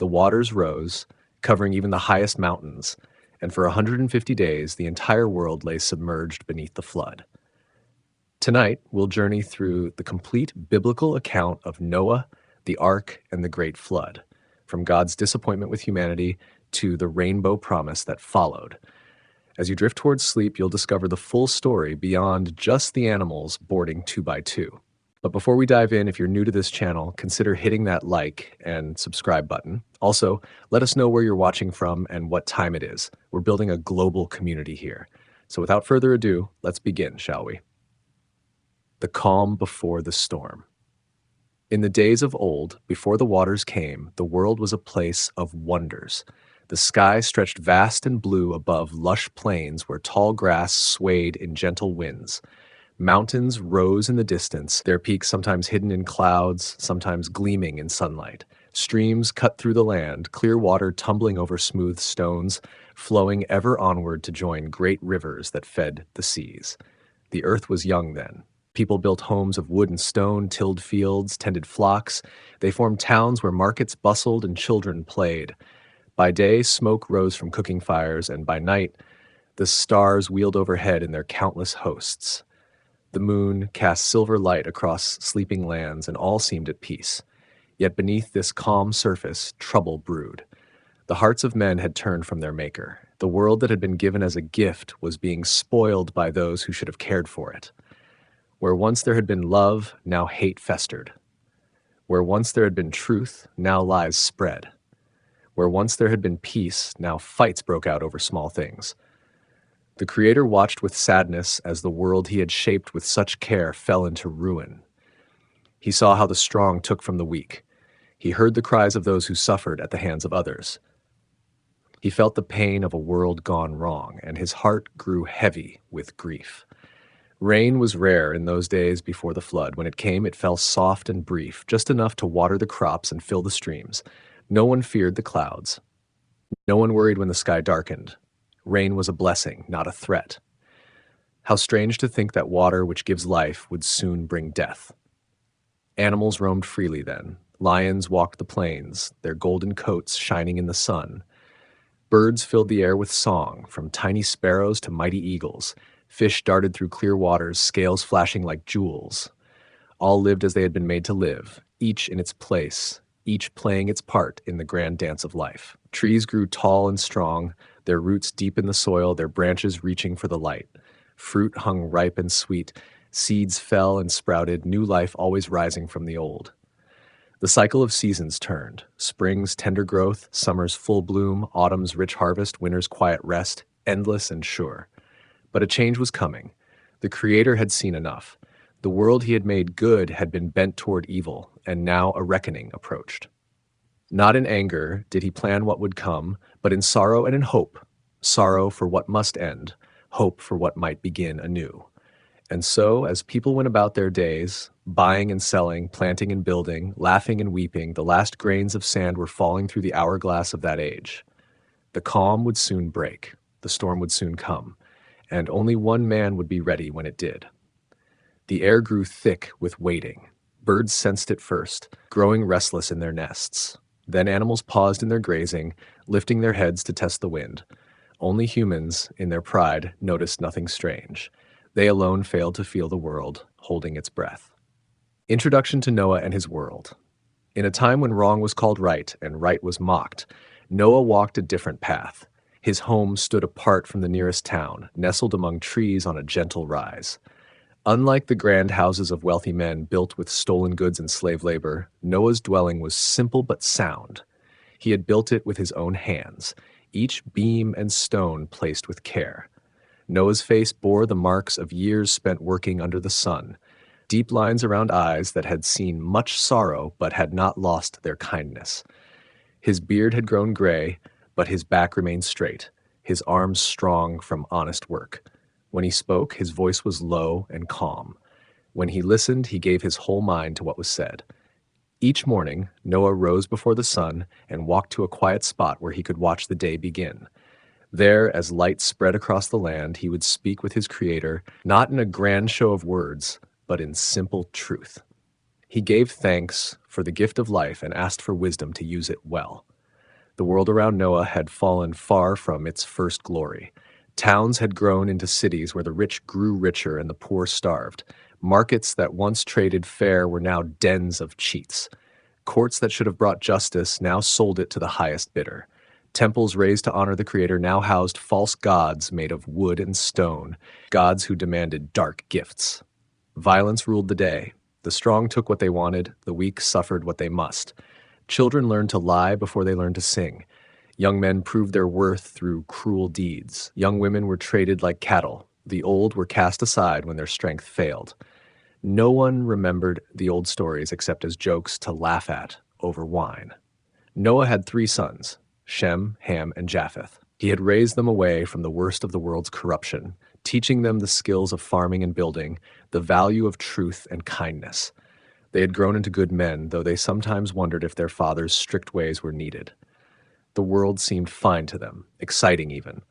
The waters rose, covering even the highest mountains, and for 150 days the entire world lay submerged beneath the flood. Tonight, we'll journey through the complete biblical account of Noah, the Ark, and the Great Flood, from God's disappointment with humanity to the rainbow promise that followed. As you drift towards sleep, you'll discover the full story beyond just the animals boarding 2 by 2. But before we dive in, if you're new to this channel, consider hitting that like and subscribe button. Also, let us know where you're watching from and what time it is. We're building a global community here. So without further ado, let's begin, shall we? The calm before the storm. In the days of old, before the waters came, the world was a place of wonders. The sky stretched vast and blue above lush plains where tall grass swayed in gentle winds. Mountains rose in the distance, their peaks sometimes hidden in clouds, sometimes gleaming in sunlight. Streams cut through the land, clear water tumbling over smooth stones, flowing ever onward to join great rivers that fed the seas. The earth was young then. People built homes of wood and stone, tilled fields, tended flocks. They formed towns where markets bustled and children played. By day, smoke rose from cooking fires, and by night, the stars wheeled overhead in their countless hosts. The moon cast silver light across sleeping lands, and all seemed at peace. Yet beneath this calm surface, trouble brewed. The hearts of men had turned from their maker. The world that had been given as a gift was being spoiled by those who should have cared for it. Where once there had been love, now hate festered. Where once there had been truth, now lies spread. Where once there had been peace, now fights broke out over small things. The Creator watched with sadness as the world he had shaped with such care fell into ruin. He saw how the strong took from the weak. He heard the cries of those who suffered at the hands of others. He felt the pain of a world gone wrong, and his heart grew heavy with grief. Rain was rare in those days before the flood. When it came, it fell soft and brief, just enough to water the crops and fill the streams. No one feared the clouds. No one worried when the sky darkened. Rain was a blessing, not a threat. How strange to think that water which gives life would soon bring death. Animals roamed freely then. Lions walked the plains, their golden coats shining in the sun. Birds filled the air with song, from tiny sparrows to mighty eagles. Fish darted through clear waters, scales flashing like jewels. All lived as they had been made to live, each in its place, each playing its part in the grand dance of life. Trees grew tall and strong, their roots deep in the soil, their branches reaching for the light. Fruit hung ripe and sweet, seeds fell and sprouted, new life always rising from the old. The cycle of seasons turned, spring's tender growth, summer's full bloom, autumn's rich harvest, winter's quiet rest, endless and sure. But a change was coming. The Creator had seen enough. The world he had made good had been bent toward evil, and now a reckoning approached. Not in anger did he plan what would come, but in sorrow and in hope. Sorrow for what must end, hope for what might begin anew. And so, as people went about their days, buying and selling, planting and building, laughing and weeping, the last grains of sand were falling through the hourglass of that age. The calm would soon break. The storm would soon come. And only one man would be ready when it did. The air grew thick with waiting. Birds sensed it first, growing restless in their nests. Then animals paused in their grazing, lifting their heads to test the wind. Only humans, in their pride, noticed nothing strange. They alone failed to feel the world, holding its breath. Introduction to Noah and his world. In a time when wrong was called right and right was mocked, Noah walked a different path. His home stood apart from the nearest town, nestled among trees on a gentle rise. Unlike the grand houses of wealthy men built with stolen goods and slave labor, Noah's dwelling was simple but sound. He had built it with his own hands, each beam and stone placed with care. Noah's face bore the marks of years spent working under the sun, deep lines around eyes that had seen much sorrow but had not lost their kindness. His beard had grown gray, but his back remained straight, his arms strong from honest work. When he spoke, his voice was low and calm. When he listened, he gave his whole mind to what was said. Each morning, Noah rose before the sun and walked to a quiet spot where he could watch the day begin. There, as light spread across the land, he would speak with his Creator, not in a grand show of words, but in simple truth. He gave thanks for the gift of life and asked for wisdom to use it well. The world around Noah had fallen far from its first glory. Towns had grown into cities where the rich grew richer and the poor starved. Markets that once traded fair were now dens of cheats. Courts that should have brought justice now sold it to the highest bidder. Temples raised to honor the Creator now housed false gods made of wood and stone, gods who demanded dark gifts. Violence ruled the day. The strong took what they wanted, the weak suffered what they must. Children learned to lie before they learned to sing. Young men proved their worth through cruel deeds. Young women were traded like cattle. The old were cast aside when their strength failed. No one remembered the old stories except as jokes to laugh at over wine. Noah had 3 sons, Shem, Ham, and Japheth. He had raised them away from the worst of the world's corruption, teaching them the skills of farming and building, the value of truth and kindness. They had grown into good men, though they sometimes wondered if their father's strict ways were needed. The world seemed fine to them, exciting even.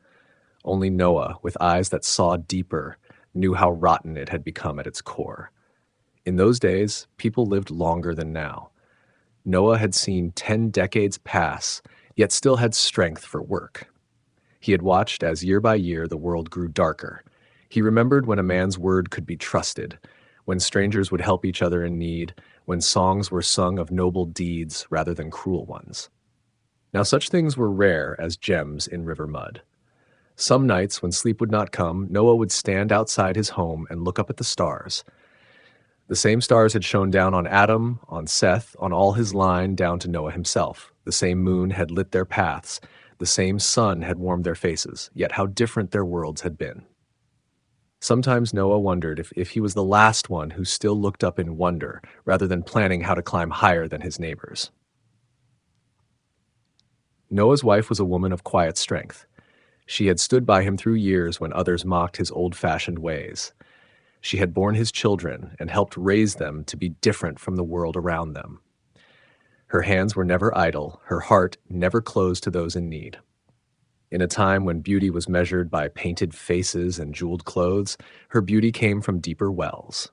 Only Noah, with eyes that saw deeper, knew how rotten it had become at its core. In those days, people lived longer than now. Noah had seen 10 decades pass, yet still had strength for work. He had watched as year by year the world grew darker. He remembered when a man's word could be trusted, when strangers would help each other in need, when songs were sung of noble deeds rather than cruel ones. Now such things were rare as gems in river mud. Some nights, when sleep would not come, Noah would stand outside his home and look up at the stars. The same stars had shone down on Adam, on Seth, on all his line down to Noah himself. The same moon had lit their paths. The same sun had warmed their faces, yet how different their worlds had been. Sometimes Noah wondered if he was the last one who still looked up in wonder rather than planning how to climb higher than his neighbors. Noah's wife was a woman of quiet strength. She had stood by him through years when others mocked his old-fashioned ways. She had borne his children and helped raise them to be different from the world around them. Her hands were never idle, her heart never closed to those in need. In a time when beauty was measured by painted faces and jeweled clothes, her beauty came from deeper wells.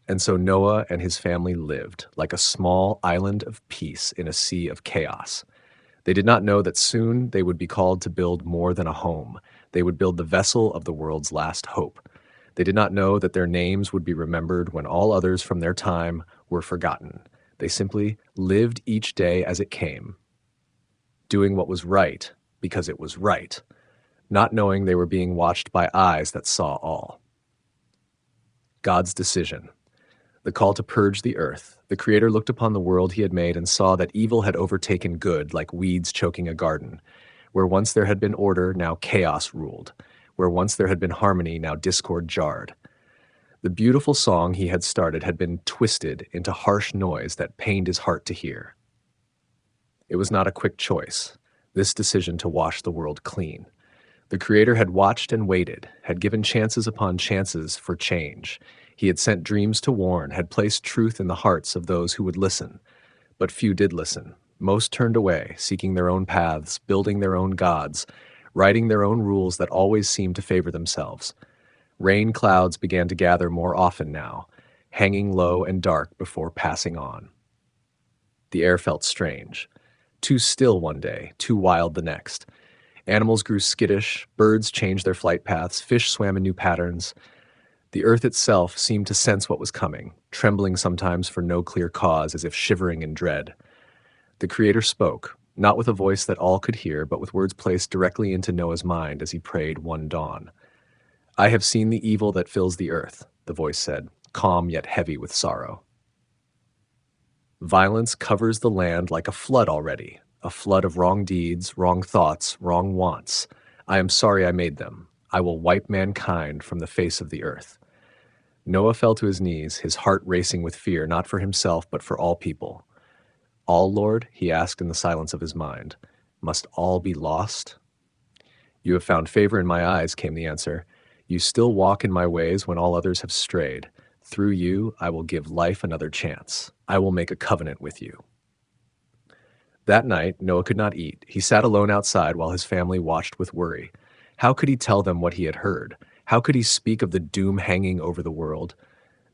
And so Noah and his family lived like a small island of peace in a sea of chaos. They did not know that soon they would be called to build more than a home. They would build the vessel of the world's last hope. They did not know that their names would be remembered when all others from their time were forgotten. They simply lived each day as it came, doing what was right because it was right, not knowing they were being watched by eyes that saw all. God's decision. The call to purge the earth. The Creator looked upon the world he had made and saw that evil had overtaken good like weeds choking a garden. Where once there had been order, now chaos ruled. Where once there had been harmony, now discord jarred. The beautiful song he had started had been twisted into harsh noise that pained his heart to hear. It was not a quick choice, this decision to wash the world clean. The Creator had watched and waited, had given chances upon chances for change. He had sent dreams to warn, had placed truth in the hearts of those who would listen. But few did listen. Most turned away, seeking their own paths, building their own gods, writing their own rules that always seemed to favor themselves. Rain clouds began to gather more often now, hanging low and dark before passing on. The air felt strange. Too still one day, too wild the next. Animals grew skittish, birds changed their flight paths, fish swam in new patterns. The earth itself seemed to sense what was coming, trembling sometimes for no clear cause, as if shivering in dread. The Creator spoke, not with a voice that all could hear, but with words placed directly into Noah's mind as he prayed one dawn. "I have seen the evil that fills the earth," the voice said, calm yet heavy with sorrow. Violence covers the land like a flood already, a flood of wrong deeds, wrong thoughts, wrong wants. I am sorry I made them. I will wipe mankind from the face of the earth. Noah fell to his knees, his heart racing with fear, not for himself, but for all people. All, Lord? He asked in the silence of his mind. Must all be lost? You have found favor in my eyes, came the answer. You still walk in my ways when all others have strayed. Through you, I will give life another chance. I will make a covenant with you. That night, Noah could not eat. He sat alone outside while his family watched with worry. How could he tell them what he had heard? How could he speak of the doom hanging over the world?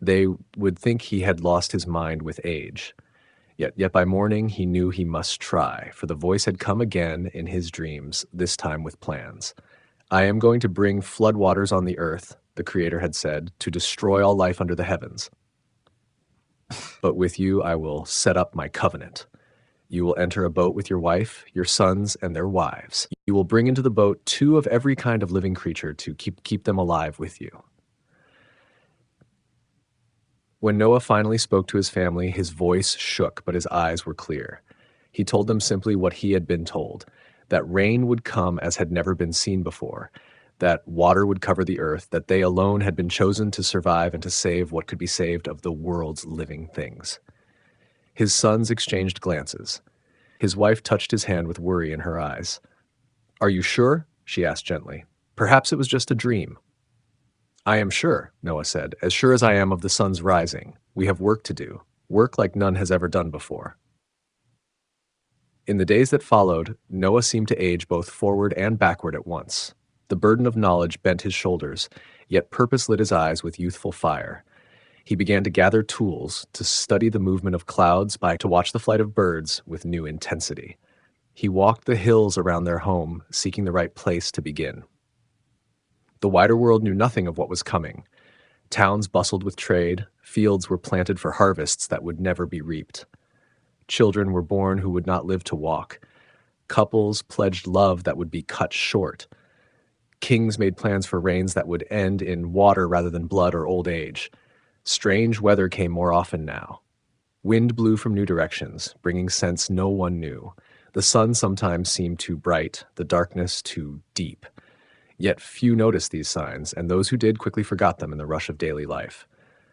They would think he had lost his mind with age. Yet by morning he knew he must try, for the voice had come again in his dreams, this time with plans. I am going to bring floodwaters on the earth, the Creator had said, to destroy all life under the heavens. But with you I will set up my covenant. You will enter a boat with your wife, your sons, and their wives. You will bring into the boat 2 of every kind of living creature to keep them alive with you. When Noah finally spoke to his family, his voice shook, but his eyes were clear. He told them simply what he had been told, that rain would come as had never been seen before, that water would cover the earth, that they alone had been chosen to survive and to save what could be saved of the world's living things. His sons exchanged glances. His wife touched his hand with worry in her eyes. "Are you sure?" she asked gently. "Perhaps it was just a dream." "I am sure," Noah said, "as sure as I am of the sun's rising. We have work to do, work like none has ever done before." In the days that followed, Noah seemed to age both forward and backward at once. The burden of knowledge bent his shoulders, yet purpose lit his eyes with youthful fire. He began to gather tools, to study the movement of clouds, to watch the flight of birds with new intensity. He walked the hills around their home, seeking the right place to begin. The wider world knew nothing of what was coming. Towns bustled with trade, fields were planted for harvests that would never be reaped. Children were born who would not live to walk. Couples pledged love that would be cut short. Kings made plans for reigns that would end in water rather than blood or old age. Strange weather came more often now. Wind blew from new directions, bringing scents no one knew. The sun sometimes seemed too bright, the darkness too deep. Yet few noticed these signs, and those who did quickly forgot them in the rush of daily life.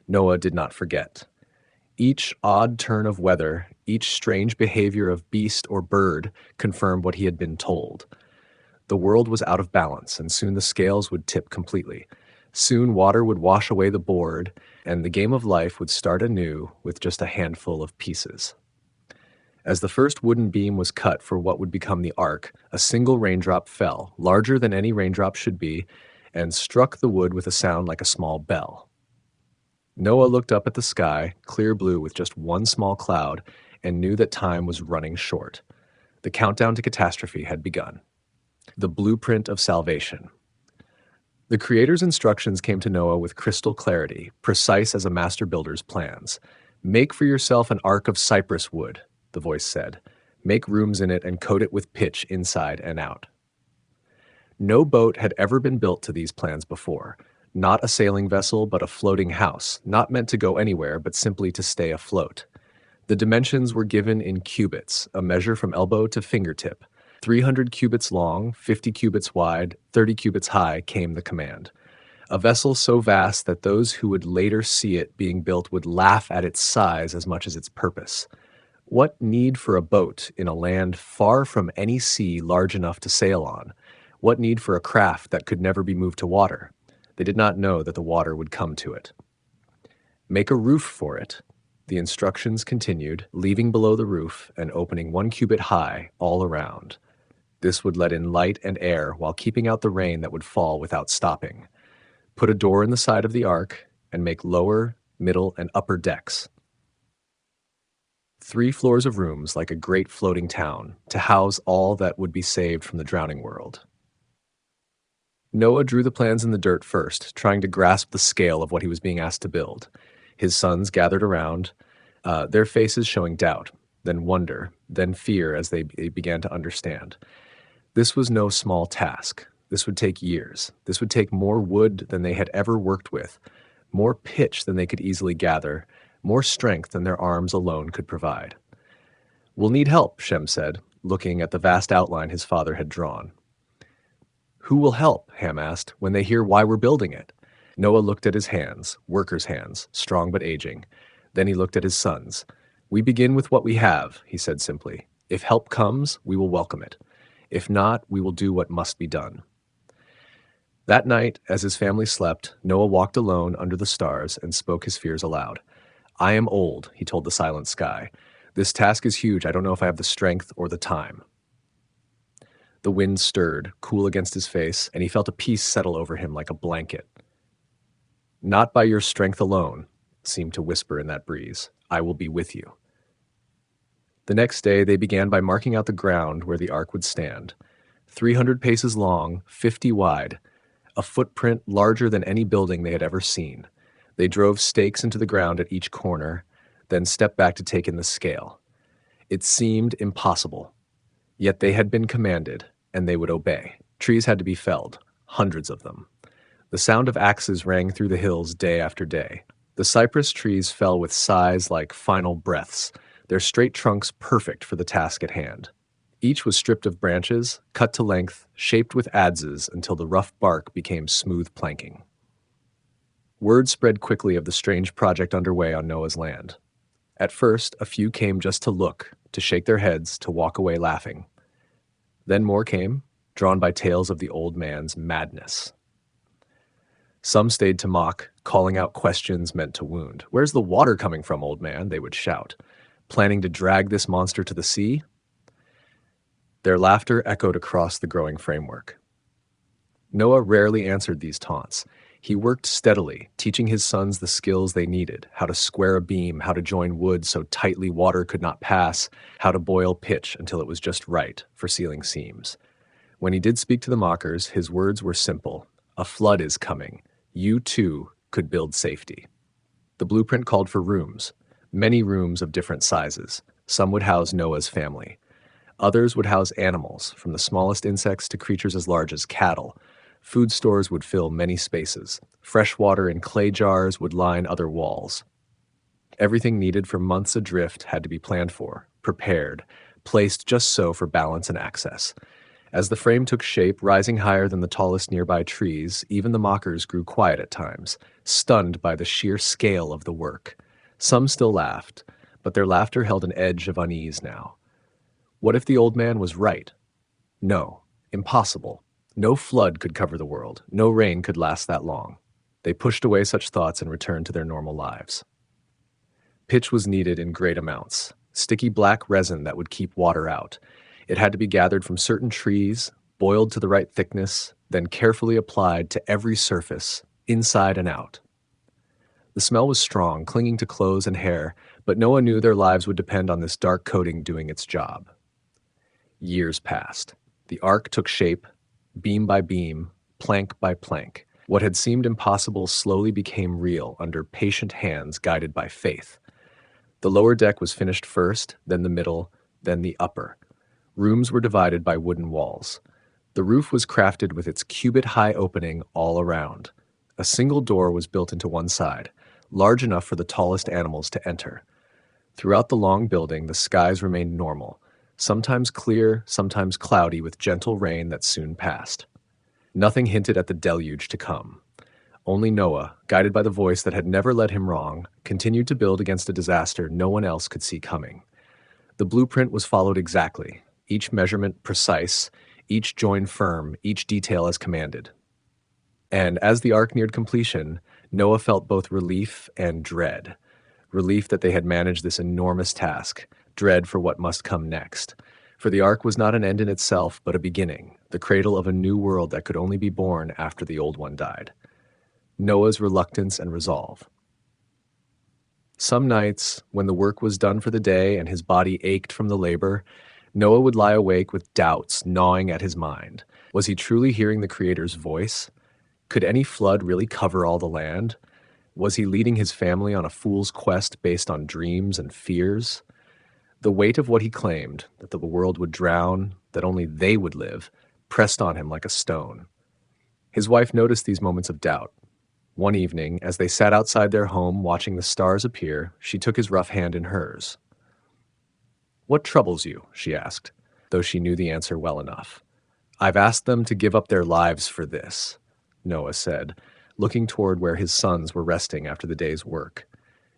Noah did not forget. Each odd turn of weather, each strange behavior of beast or bird confirmed what he had been told. The world was out of balance, and soon the scales would tip completely. Soon water would wash away the board, and the game of life would start anew with just a handful of pieces. As the first wooden beam was cut for what would become the ark, a single raindrop fell, larger than any raindrop should be, and struck the wood with a sound like a small bell. Noah looked up at the sky, clear blue with just one small cloud, and knew that time was running short. The countdown to catastrophe had begun. The blueprint of salvation. The Creator's instructions came to Noah with crystal clarity, precise as a master builder's plans. "Make for yourself an ark of cypress wood," the voice said. "Make rooms in it and coat it with pitch inside and out." No boat had ever been built to these plans before. Not a sailing vessel, but a floating house, not meant to go anywhere, but simply to stay afloat. The dimensions were given in cubits, a measure from elbow to fingertip. 300 cubits long, 50 cubits wide, 30 cubits high came the command. A vessel so vast that those who would later see it being built would laugh at its size as much as its purpose. What need for a boat in a land far from any sea large enough to sail on? What need for a craft that could never be moved to water? They did not know that the water would come to it. Make a roof for it. The instructions continued, leaving below the roof and opening 1 cubit high all around. This would let in light and air while keeping out the rain that would fall without stopping. Put a door in the side of the ark and make lower, middle, and upper decks. 3 floors of rooms like a great floating town to house all that would be saved from the drowning world. Noah drew the plans in the dirt first, trying to grasp the scale of what he was being asked to build. His sons gathered around, their faces showing doubt, then wonder, then fear as they began to understand. This was no small task. This would take years. This would take more wood than they had ever worked with, more pitch than they could easily gather, more strength than their arms alone could provide. "We'll need help," Shem said, looking at the vast outline his father had drawn. "Who will help?" Ham asked, "when they hear why we're building it?" Noah looked at his hands, workers' hands, strong but aging. Then he looked at his sons. "We begin with what we have," he said simply. "If help comes, we will welcome it. If not, we will do what must be done." That night, as his family slept, Noah walked alone under the stars and spoke his fears aloud. "I am old," he told the silent sky. "This task is huge. I don't know if I have the strength or the time." The wind stirred, cool against his face, and he felt a peace settle over him like a blanket. "Not by your strength alone," seemed to whisper in that breeze. "I will be with you." The next day, they began by marking out the ground where the ark would stand. 300 paces long, 50 wide, a footprint larger than any building they had ever seen. They drove stakes into the ground at each corner, then stepped back to take in the scale. It seemed impossible. Yet they had been commanded, and they would obey. Trees had to be felled, hundreds of them. The sound of axes rang through the hills day after day. The cypress trees fell with sighs like final breaths, their straight trunks perfect for the task at hand. Each was stripped of branches, cut to length, shaped with adzes until the rough bark became smooth planking. Word spread quickly of the strange project underway on Noah's land. At first, a few came just to look, to shake their heads, to walk away laughing. Then more came, drawn by tales of the old man's madness. Some stayed to mock, calling out questions meant to wound. "Where's the water coming from, old man?" they would shout. "Planning to drag this monster to the sea?" Their laughter echoed across the growing framework. Noah rarely answered these taunts. He worked steadily, teaching his sons the skills they needed: how to square a beam, how to join wood so tightly water could not pass, how to boil pitch until it was just right for sealing seams. When he did speak to the mockers, his words were simple: "A flood is coming. You, too, could build safety." The blueprint called for rooms, many rooms of different sizes. Some would house Noah's family. Others would house animals, from the smallest insects to creatures as large as cattle. Food stores would fill many spaces. Fresh water in clay jars would line other walls. Everything needed for months adrift had to be planned for, prepared, placed just so for balance and access. As the frame took shape, rising higher than the tallest nearby trees, even the mockers grew quiet at times, stunned by the sheer scale of the work. Some still laughed, but their laughter held an edge of unease now. What if the old man was right? No, impossible. No flood could cover the world. No rain could last that long. They pushed away such thoughts and returned to their normal lives. Pitch was needed in great amounts, sticky black resin that would keep water out. It had to be gathered from certain trees, boiled to the right thickness, then carefully applied to every surface, inside and out. The smell was strong, clinging to clothes and hair, but Noah knew their lives would depend on this dark coating doing its job. Years passed. The ark took shape, beam by beam, plank by plank. What had seemed impossible slowly became real under patient hands guided by faith. The lower deck was finished first, then the middle, then the upper. Rooms were divided by wooden walls. The roof was crafted with its cubit-high opening all around. A single door was built into one side, large enough for the tallest animals to enter. Throughout the long building, the skies remained normal, sometimes clear, sometimes cloudy with gentle rain that soon passed. Nothing hinted at the deluge to come. Only Noah, guided by the voice that had never led him wrong, continued to build against a disaster no one else could see coming. The blueprint was followed exactly, each measurement precise, each join firm, each detail as commanded. And as the ark neared completion, Noah felt both relief and dread. Relief that they had managed this enormous task, dread for what must come next. For the ark was not an end in itself, but a beginning, the cradle of a new world that could only be born after the old one died. Noah's reluctance and resolve. Some nights, when the work was done for the day and his body ached from the labor, Noah would lie awake with doubts gnawing at his mind. Was he truly hearing the Creator's voice? Could any flood really cover all the land? Was he leading his family on a fool's quest based on dreams and fears? The weight of what he claimed, that the world would drown, that only they would live, pressed on him like a stone. His wife noticed these moments of doubt. One evening, as they sat outside their home watching the stars appear, she took his rough hand in hers. "What troubles you?" she asked, though she knew the answer well enough. "I've asked them to give up their lives for this," Noah said, looking toward where his sons were resting after the day's work.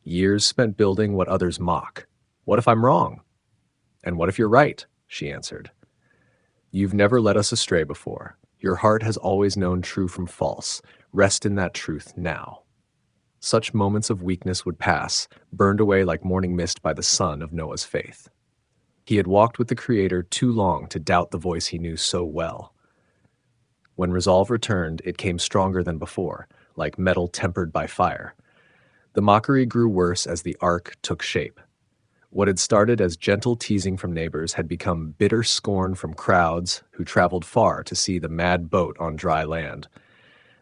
"Years spent building what others mock. What if I'm wrong?" "And what if you're right?" she answered. "You've never led us astray before. Your heart has always known true from false. Rest in that truth now." Such moments of weakness would pass, burned away like morning mist by the sun of Noah's faith. He had walked with the Creator too long to doubt the voice he knew so well. When resolve returned, it came stronger than before, like metal tempered by fire. The mockery grew worse as the ark took shape. What had started as gentle teasing from neighbors had become bitter scorn from crowds who traveled far to see the mad boat on dry land.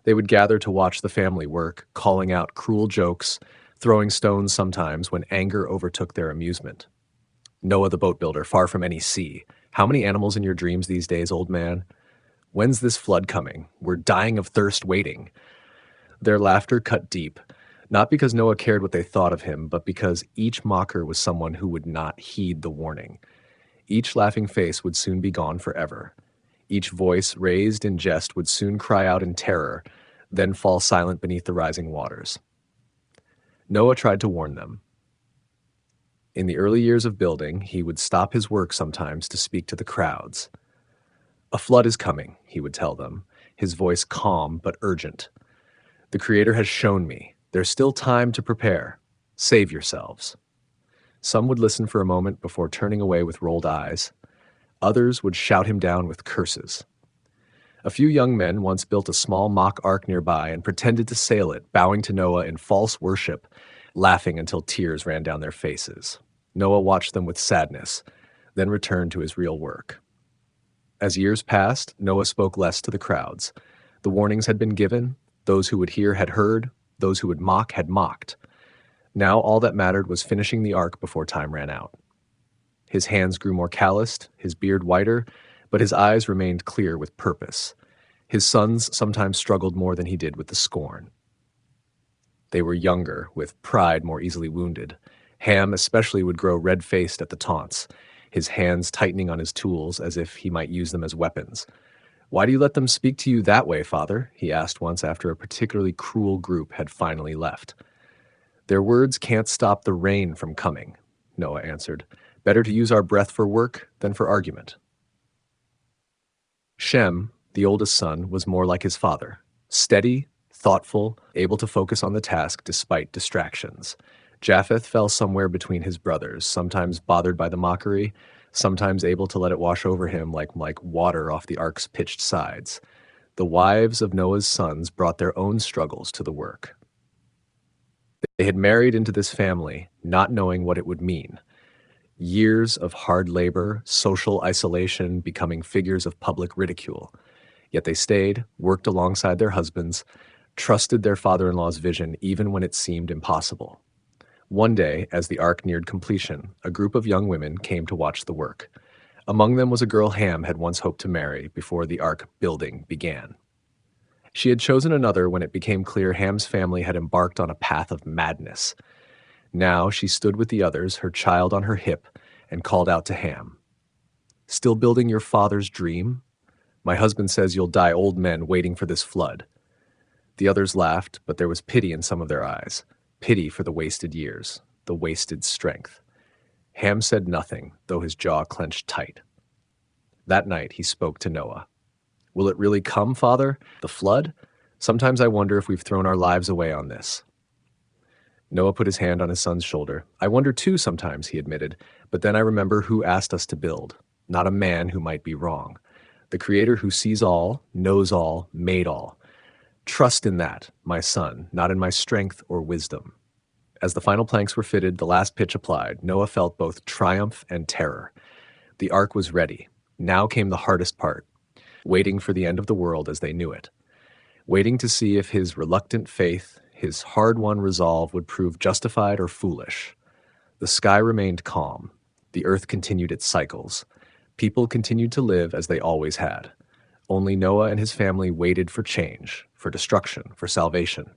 They would gather to watch the family work, calling out cruel jokes, throwing stones sometimes when anger overtook their amusement. Noah the boat builder, far from any sea. How many animals in your dreams these days, old man? When's this flood coming? We're dying of thirst waiting. Their laughter cut deep, not because Noah cared what they thought of him, but because each mocker was someone who would not heed the warning. Each laughing face would soon be gone forever. Each voice raised in jest would soon cry out in terror, then fall silent beneath the rising waters. Noah tried to warn them. In the early years of building, he would stop his work sometimes to speak to the crowds. A flood is coming, he would tell them, his voice calm but urgent. The Creator has shown me. There's still time to prepare. Save yourselves. Some would listen for a moment before turning away with rolled eyes. Others would shout him down with curses. A few young men once built a small mock ark nearby and pretended to sail it, bowing to Noah in false worship, laughing until tears ran down their faces. Noah watched them with sadness, then returned to his real work. As years passed, Noah spoke less to the crowds. The warnings had been given, those who would hear had heard, those who would mock had mocked. Now all that mattered was finishing the ark before time ran out. His hands grew more calloused, his beard whiter, but his eyes remained clear with purpose. His sons sometimes struggled more than he did with the scorn. They were younger, with pride more easily wounded. Ham especially would grow red-faced at the taunts, his hands tightening on his tools as if he might use them as weapons. "Why do you let them speak to you that way, father?" he asked once after a particularly cruel group had finally left. "Their words can't stop the rain from coming," Noah answered. "Better to use our breath for work than for argument." Shem, the oldest son, was more like his father, steady, thoughtful, able to focus on the task despite distractions. Japheth fell somewhere between his brothers, sometimes bothered by the mockery, sometimes able to let it wash over him like water off the ark's pitched sides. The wives of Noah's sons brought their own struggles to the work. They had married into this family, not knowing what it would mean. Years of hard labor, social isolation, becoming figures of public ridicule. Yet they stayed, worked alongside their husbands, trusted their father-in-law's vision even when it seemed impossible. One day, as the ark neared completion, a group of young women came to watch the work. Among them was a girl Ham had once hoped to marry before the ark building began. She had chosen another when it became clear Ham's family had embarked on a path of madness. Now she stood with the others, her child on her hip, and called out to Ham. "Still building your father's dream? My husband says you'll die old men waiting for this flood." The others laughed, but there was pity in some of their eyes. Pity for the wasted years, the wasted strength. Ham said nothing, though his jaw clenched tight. That night he spoke to Noah. "Will it really come, Father? The flood? Sometimes I wonder if we've thrown our lives away on this." Noah put his hand on his son's shoulder. "I wonder too sometimes," he admitted, "but then I remember who asked us to build, not a man who might be wrong. The Creator who sees all, knows all, made all. Trust in that, my son, not in my strength or wisdom." As the final planks were fitted, the last pitch applied, Noah felt both triumph and terror. The ark was ready. Now came the hardest part, waiting for the end of the world as they knew it. Waiting to see if his reluctant faith, his hard-won resolve would prove justified or foolish. The sky remained calm. The earth continued its cycles. People continued to live as they always had. Only Noah and his family waited for change, for destruction, for salvation.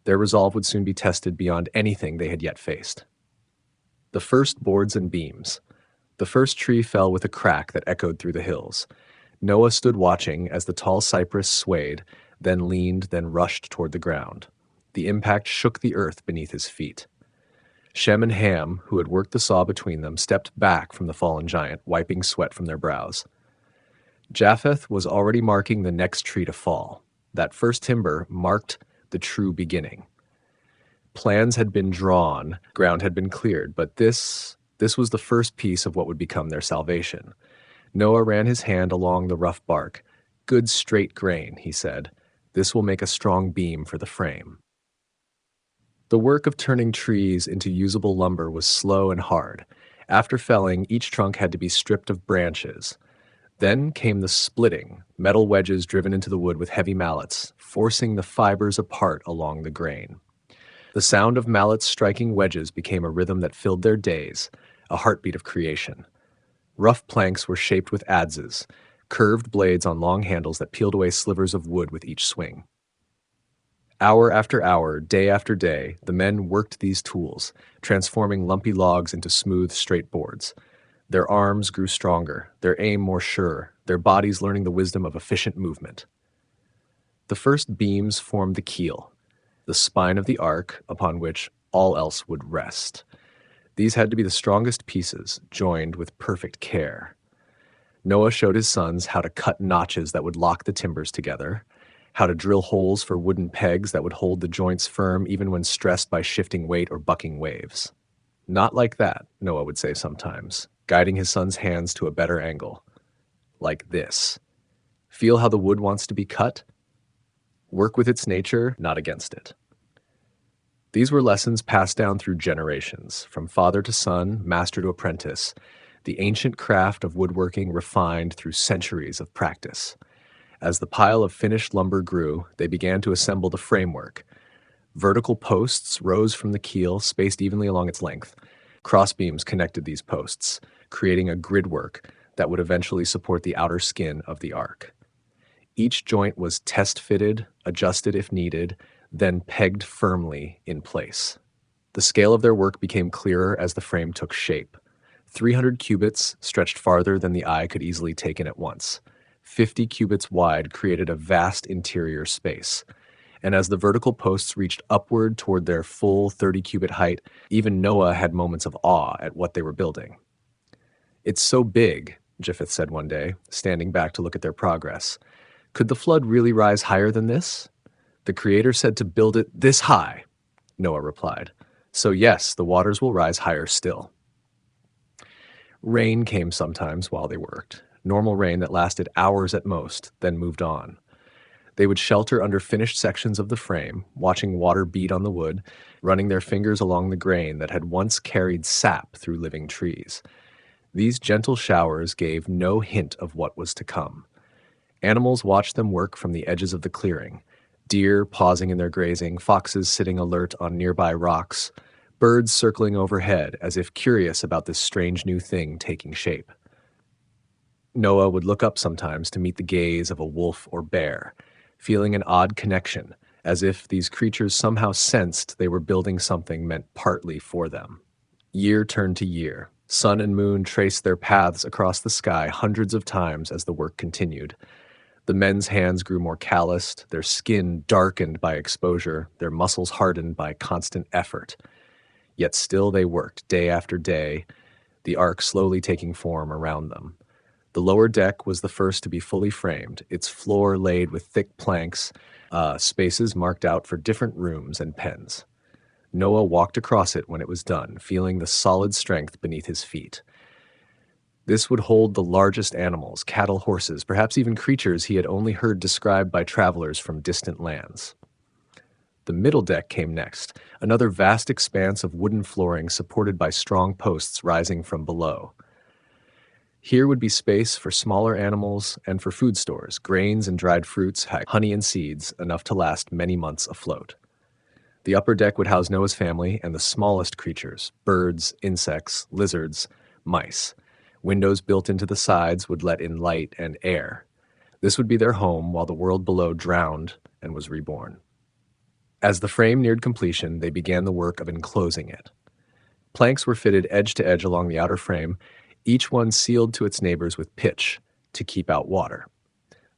Their resolve would soon be tested beyond anything they had yet faced. The first boards and beams. The first tree fell with a crack that echoed through the hills. Noah stood watching as the tall cypress swayed, then leaned, then rushed toward the ground. The impact shook the earth beneath his feet. Shem and Ham, who had worked the saw between them, stepped back from the fallen giant, wiping sweat from their brows. Japheth was already marking the next tree to fall. That first timber marked the true beginning. Plans had been drawn, ground had been cleared, but this was the first piece of what would become their salvation. Noah ran his hand along the rough bark. "Good straight grain," he said. "This will make a strong beam for the frame." The work of turning trees into usable lumber was slow and hard. After felling, each trunk had to be stripped of branches. Then came the splitting, metal wedges driven into the wood with heavy mallets, forcing the fibers apart along the grain. The sound of mallets striking wedges became a rhythm that filled their days, a heartbeat of creation. Rough planks were shaped with adzes, curved blades on long handles that peeled away slivers of wood with each swing. Hour after hour, day after day, the men worked these tools, transforming lumpy logs into smooth, straight boards. Their arms grew stronger, their aim more sure, their bodies learning the wisdom of efficient movement. The first beams formed the keel, the spine of the ark upon which all else would rest. These had to be the strongest pieces, joined with perfect care. Noah showed his sons how to cut notches that would lock the timbers together, how to drill holes for wooden pegs that would hold the joints firm even when stressed by shifting weight or bucking waves. "Not like that," Noah would say sometimes, guiding his son's hands to a better angle. "Like this. Feel how the wood wants to be cut? Work with its nature, not against it." These were lessons passed down through generations, from father to son, master to apprentice, the ancient craft of woodworking refined through centuries of practice. As the pile of finished lumber grew, they began to assemble the framework. Vertical posts rose from the keel, spaced evenly along its length. Crossbeams connected these posts, creating a gridwork that would eventually support the outer skin of the ark. Each joint was test-fitted, adjusted if needed, then pegged firmly in place. The scale of their work became clearer as the frame took shape. 300 cubits stretched farther than the eye could easily take in at once. 50 cubits wide created a vast interior space. And as the vertical posts reached upward toward their full 30-cubit height, even Noah had moments of awe at what they were building. "It's so big," Japheth said one day, standing back to look at their progress. "Could the flood really rise higher than this?" "The Creator said to build it this high," Noah replied. "So yes, the waters will rise higher still." Rain came sometimes while they worked, normal rain that lasted hours at most, then moved on. They would shelter under finished sections of the frame, watching water beat on the wood, running their fingers along the grain that had once carried sap through living trees. These gentle showers gave no hint of what was to come. Animals watched them work from the edges of the clearing, deer pausing in their grazing, foxes sitting alert on nearby rocks, birds circling overhead as if curious about this strange new thing taking shape. Noah would look up sometimes to meet the gaze of a wolf or bear, feeling an odd connection, as if these creatures somehow sensed they were building something meant partly for them. Year turned to year. Sun and moon traced their paths across the sky hundreds of times as the work continued. The men's hands grew more calloused, their skin darkened by exposure, their muscles hardened by constant effort. Yet still they worked day after day, the ark slowly taking form around them. The lower deck was the first to be fully framed, its floor laid with thick planks, spaces marked out for different rooms and pens. Noah walked across it when it was done, feeling the solid strength beneath his feet. This would hold the largest animals, cattle, horses, perhaps even creatures he had only heard described by travelers from distant lands. The middle deck came next, another vast expanse of wooden flooring supported by strong posts rising from below. Here would be space for smaller animals and for food stores, grains and dried fruits, honey and seeds, enough to last many months afloat. The upper deck would house Noah's family and the smallest creatures, birds, insects, lizards, mice. Windows built into the sides would let in light and air. This would be their home while the world below drowned and was reborn. As the frame neared completion, they began the work of enclosing it. Planks were fitted edge to edge along the outer frame, each one sealed to its neighbors with pitch to keep out water.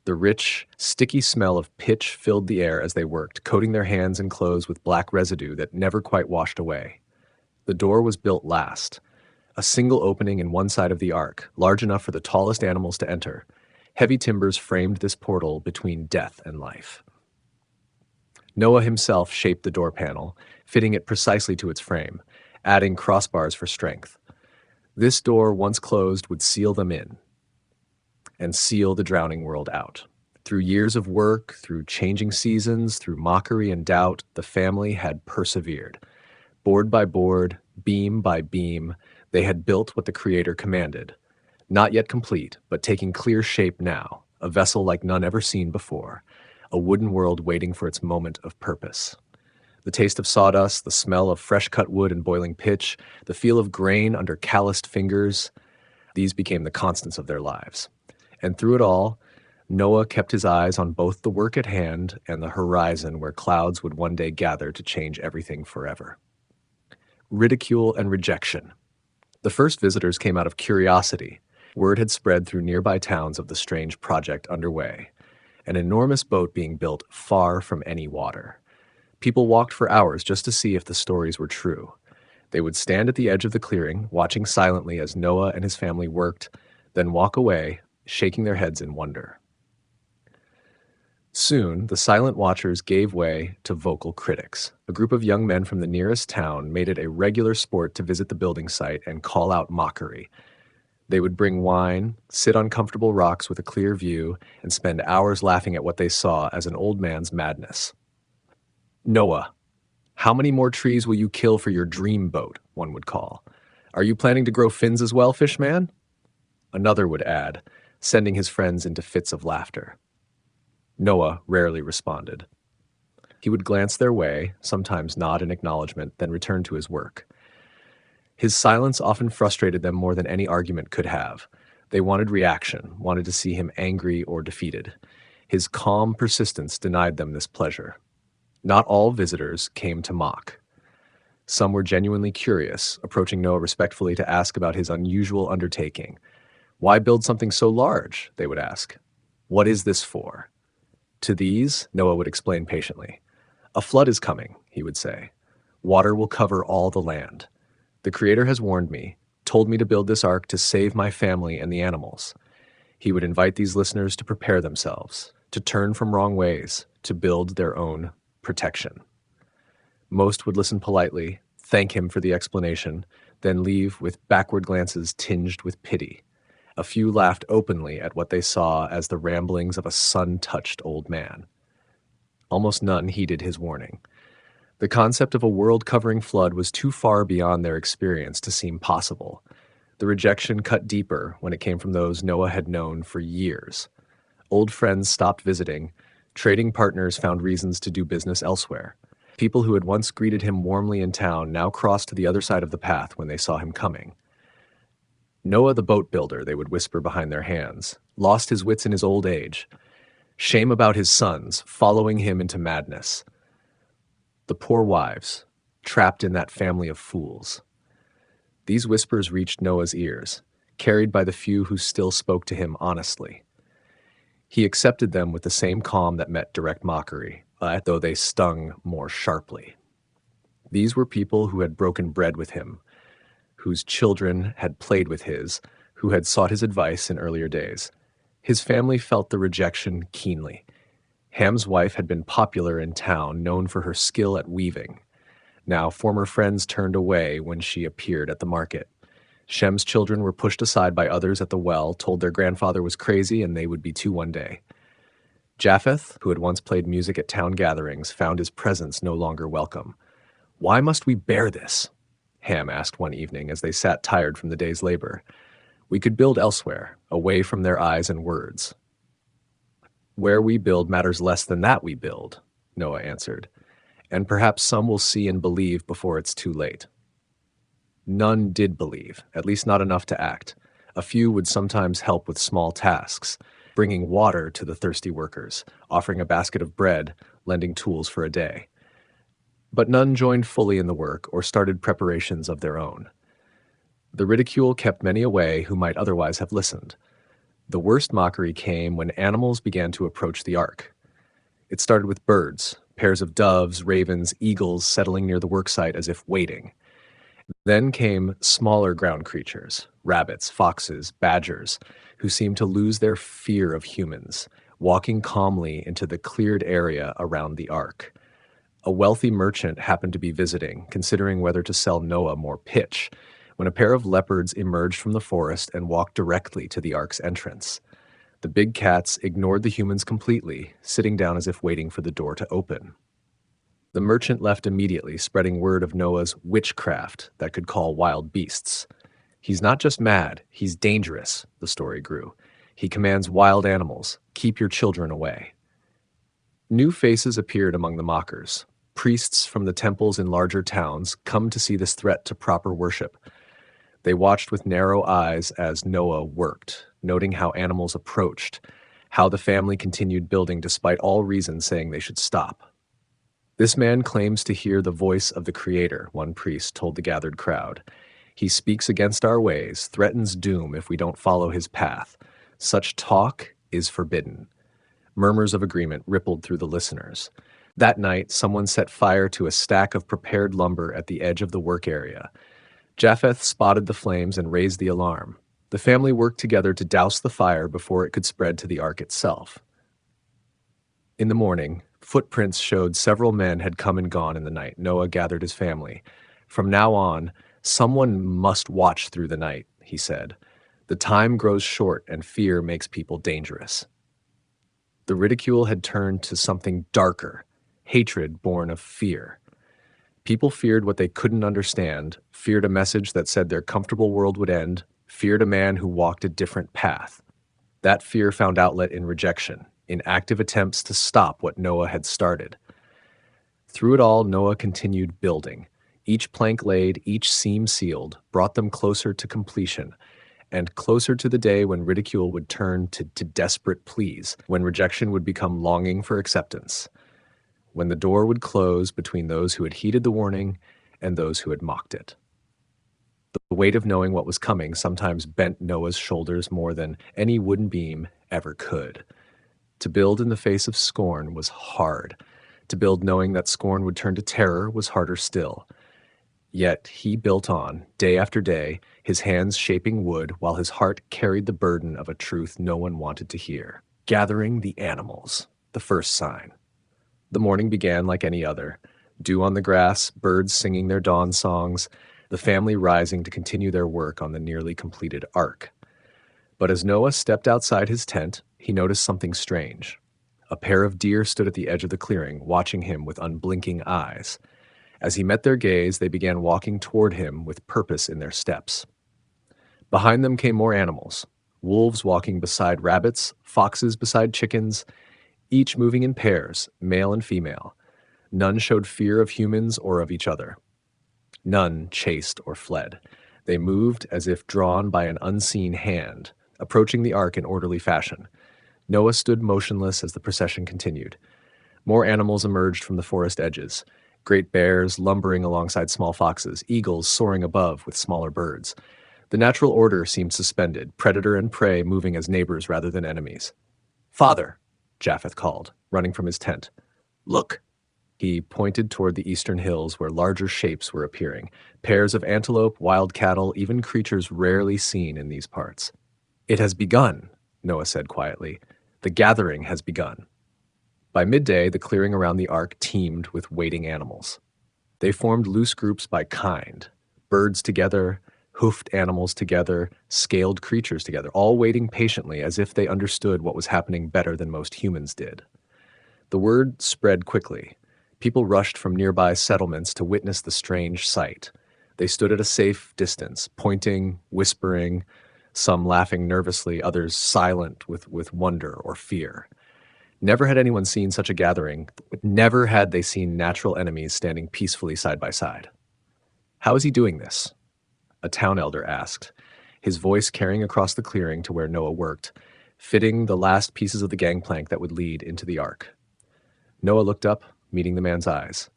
The rich, sticky smell of pitch filled the air as they worked, coating their hands and clothes with black residue that never quite washed away. The door was built last, a single opening in one side of the ark, large enough for the tallest animals to enter. Heavy timbers framed this portal between death and life. Noah himself shaped the door panel, fitting it precisely to its frame, adding crossbars for strength. This door, once closed, would seal them in and seal the drowning world out. Through years of work, through changing seasons, through mockery and doubt, the family had persevered. Board by board, beam by beam, They had built what the Creator commanded, not yet complete, but taking clear shape now, a vessel like none ever seen before, a wooden world waiting for its moment of purpose. The taste of sawdust, the smell of fresh-cut wood and boiling pitch, the feel of grain under calloused fingers, these became the constants of their lives. And through it all, Noah kept his eyes on both the work at hand and the horizon where clouds would one day gather to change everything forever. Ridicule and rejection. The first visitors came out of curiosity. Word had spread through nearby towns of the strange project underway, an enormous boat being built far from any water. People walked for hours just to see if the stories were true. They would stand at the edge of the clearing, watching silently as Noah and his family worked, then walk away, shaking their heads in wonder. Soon, the silent watchers gave way to vocal critics. A group of young men from the nearest town made it a regular sport to visit the building site and call out mockery. They would bring wine, sit on comfortable rocks with a clear view, and spend hours laughing at what they saw as an old man's madness. Noah, how many more trees will you kill for your dream boat? One would call. Are you planning to grow fins as well, Fishman? Another would add, sending his friends into fits of laughter. Noah rarely responded. He would glance their way, sometimes nod in acknowledgement, then return to his work. His silence often frustrated them more than any argument could have. They wanted reaction, wanted to see him angry or defeated. His calm persistence denied them this pleasure. Not all visitors came to mock. Some were genuinely curious, approaching Noah respectfully to ask about his unusual undertaking. Why build something so large? They would ask. What is this for? To these, Noah would explain patiently. A flood is coming, he would say. Water will cover all the land. The Creator has warned me, told me to build this ark to save my family and the animals. He would invite these listeners to prepare themselves, to turn from wrong ways, to build their own protection. Most would listen politely, thank him for the explanation, then leave with backward glances tinged with pity. A few laughed openly at what they saw as the ramblings of a sun-touched old man. Almost none heeded his warning. The concept of a world-covering flood was too far beyond their experience to seem possible. The rejection cut deeper when it came from those Noah had known for years. Old friends stopped visiting. Trading partners found reasons to do business elsewhere. People who had once greeted him warmly in town now crossed to the other side of the path when they saw him coming. Noah the boat builder, they would whisper behind their hands, lost his wits in his old age. Shame about his sons, following him into madness. The poor wives, trapped in that family of fools. These whispers reached Noah's ears, carried by the few who still spoke to him honestly. He accepted them with the same calm that met direct mockery, though they stung more sharply. These were people who had broken bread with him, whose children had played with his, who had sought his advice in earlier days. His family felt the rejection keenly. Ham's wife had been popular in town, known for her skill at weaving. Now former friends turned away when she appeared at the market. Shem's children were pushed aside by others at the well, told their grandfather was crazy and they would be too one day. Japheth, who had once played music at town gatherings, found his presence no longer welcome. Why must we bear this? Ham asked one evening as they sat tired from the day's labor. We could build elsewhere, away from their eyes and words. Where we build matters less than that we build, Noah answered, and perhaps some will see and believe before it's too late. None did believe, at least not enough to act. A few would sometimes help with small tasks, bringing water to the thirsty workers, offering a basket of bread, lending tools for a day. But none joined fully in the work or started preparations of their own. The ridicule kept many away who might otherwise have listened. The worst mockery came when animals began to approach the ark. It started with birds, pairs of doves, ravens, eagles settling near the worksite as if waiting. Then came smaller ground creatures, rabbits, foxes, badgers, who seemed to lose their fear of humans, walking calmly into the cleared area around the ark. A wealthy merchant happened to be visiting, considering whether to sell Noah more pitch, when a pair of leopards emerged from the forest and walked directly to the ark's entrance. The big cats ignored the humans completely, sitting down as if waiting for the door to open. The merchant left immediately, spreading word of Noah's witchcraft that could call wild beasts. He's not just mad, he's dangerous, the story grew. He commands wild animals, keep your children away. New faces appeared among the mockers. Priests from the temples in larger towns come to see this threat to proper worship. They watched with narrow eyes as Noah worked, noting how animals approached, how the family continued building despite all reasons saying they should stop. This man claims to hear the voice of the Creator, one priest told the gathered crowd. He speaks against our ways, threatens doom if we don't follow his path. Such talk is forbidden. Murmurs of agreement rippled through the listeners. That night, someone set fire to a stack of prepared lumber at the edge of the work area. Japheth spotted the flames and raised the alarm. The family worked together to douse the fire before it could spread to the ark itself. In the morning, footprints showed several men had come and gone in the night. Noah gathered his family. From now on, someone must watch through the night, he said. The time grows short and fear makes people dangerous. The ridicule had turned to something darker, hatred born of fear. People feared what they couldn't understand, feared a message that said their comfortable world would end, feared a man who walked a different path. That fear found outlet in rejection, in active attempts to stop what Noah had started. Through it all, Noah continued building. Each plank laid, each seam sealed, brought them closer to completion, and closer to the day when ridicule would turn to desperate pleas, when rejection would become longing for acceptance, when the door would close between those who had heeded the warning and those who had mocked it. The weight of knowing what was coming sometimes bent Noah's shoulders more than any wooden beam ever could. To build in the face of scorn was hard. To build knowing that scorn would turn to terror was harder still. Yet he built on, day after day, his hands shaping wood while his heart carried the burden of a truth no one wanted to hear. Gathering the animals, the first sign. The morning began like any other. Dew on the grass, birds singing their dawn songs, the family rising to continue their work on the nearly completed ark. But as Noah stepped outside his tent, he noticed something strange. A pair of deer stood at the edge of the clearing, watching him with unblinking eyes. As he met their gaze, they began walking toward him with purpose in their steps. Behind them came more animals, wolves walking beside rabbits, foxes beside chickens, each moving in pairs, male and female. None showed fear of humans or of each other. None chased or fled. They moved as if drawn by an unseen hand, approaching the ark in orderly fashion. Noah stood motionless as the procession continued. More animals emerged from the forest edges. Great bears lumbering alongside small foxes, eagles soaring above with smaller birds. The natural order seemed suspended, predator and prey moving as neighbors rather than enemies. "Father," Japheth called, running from his tent. "Look!" He pointed toward the eastern hills where larger shapes were appearing, pairs of antelope, wild cattle, even creatures rarely seen in these parts. "It has begun," Noah said quietly. "The gathering has begun." By midday, the clearing around the ark teemed with waiting animals. They formed loose groups by kind, birds together, hoofed animals together, scaled creatures together, all waiting patiently as if they understood what was happening better than most humans did. The word spread quickly. People rushed from nearby settlements to witness the strange sight. They stood at a safe distance, pointing, whispering, some laughing nervously, others silent with wonder or fear. Never had anyone seen such a gathering. Never had they seen natural enemies standing peacefully side by side. "How is he doing this?" a town elder asked, his voice carrying across the clearing to where Noah worked, fitting the last pieces of the gangplank that would lead into the ark. Noah looked up, meeting the man's eyes.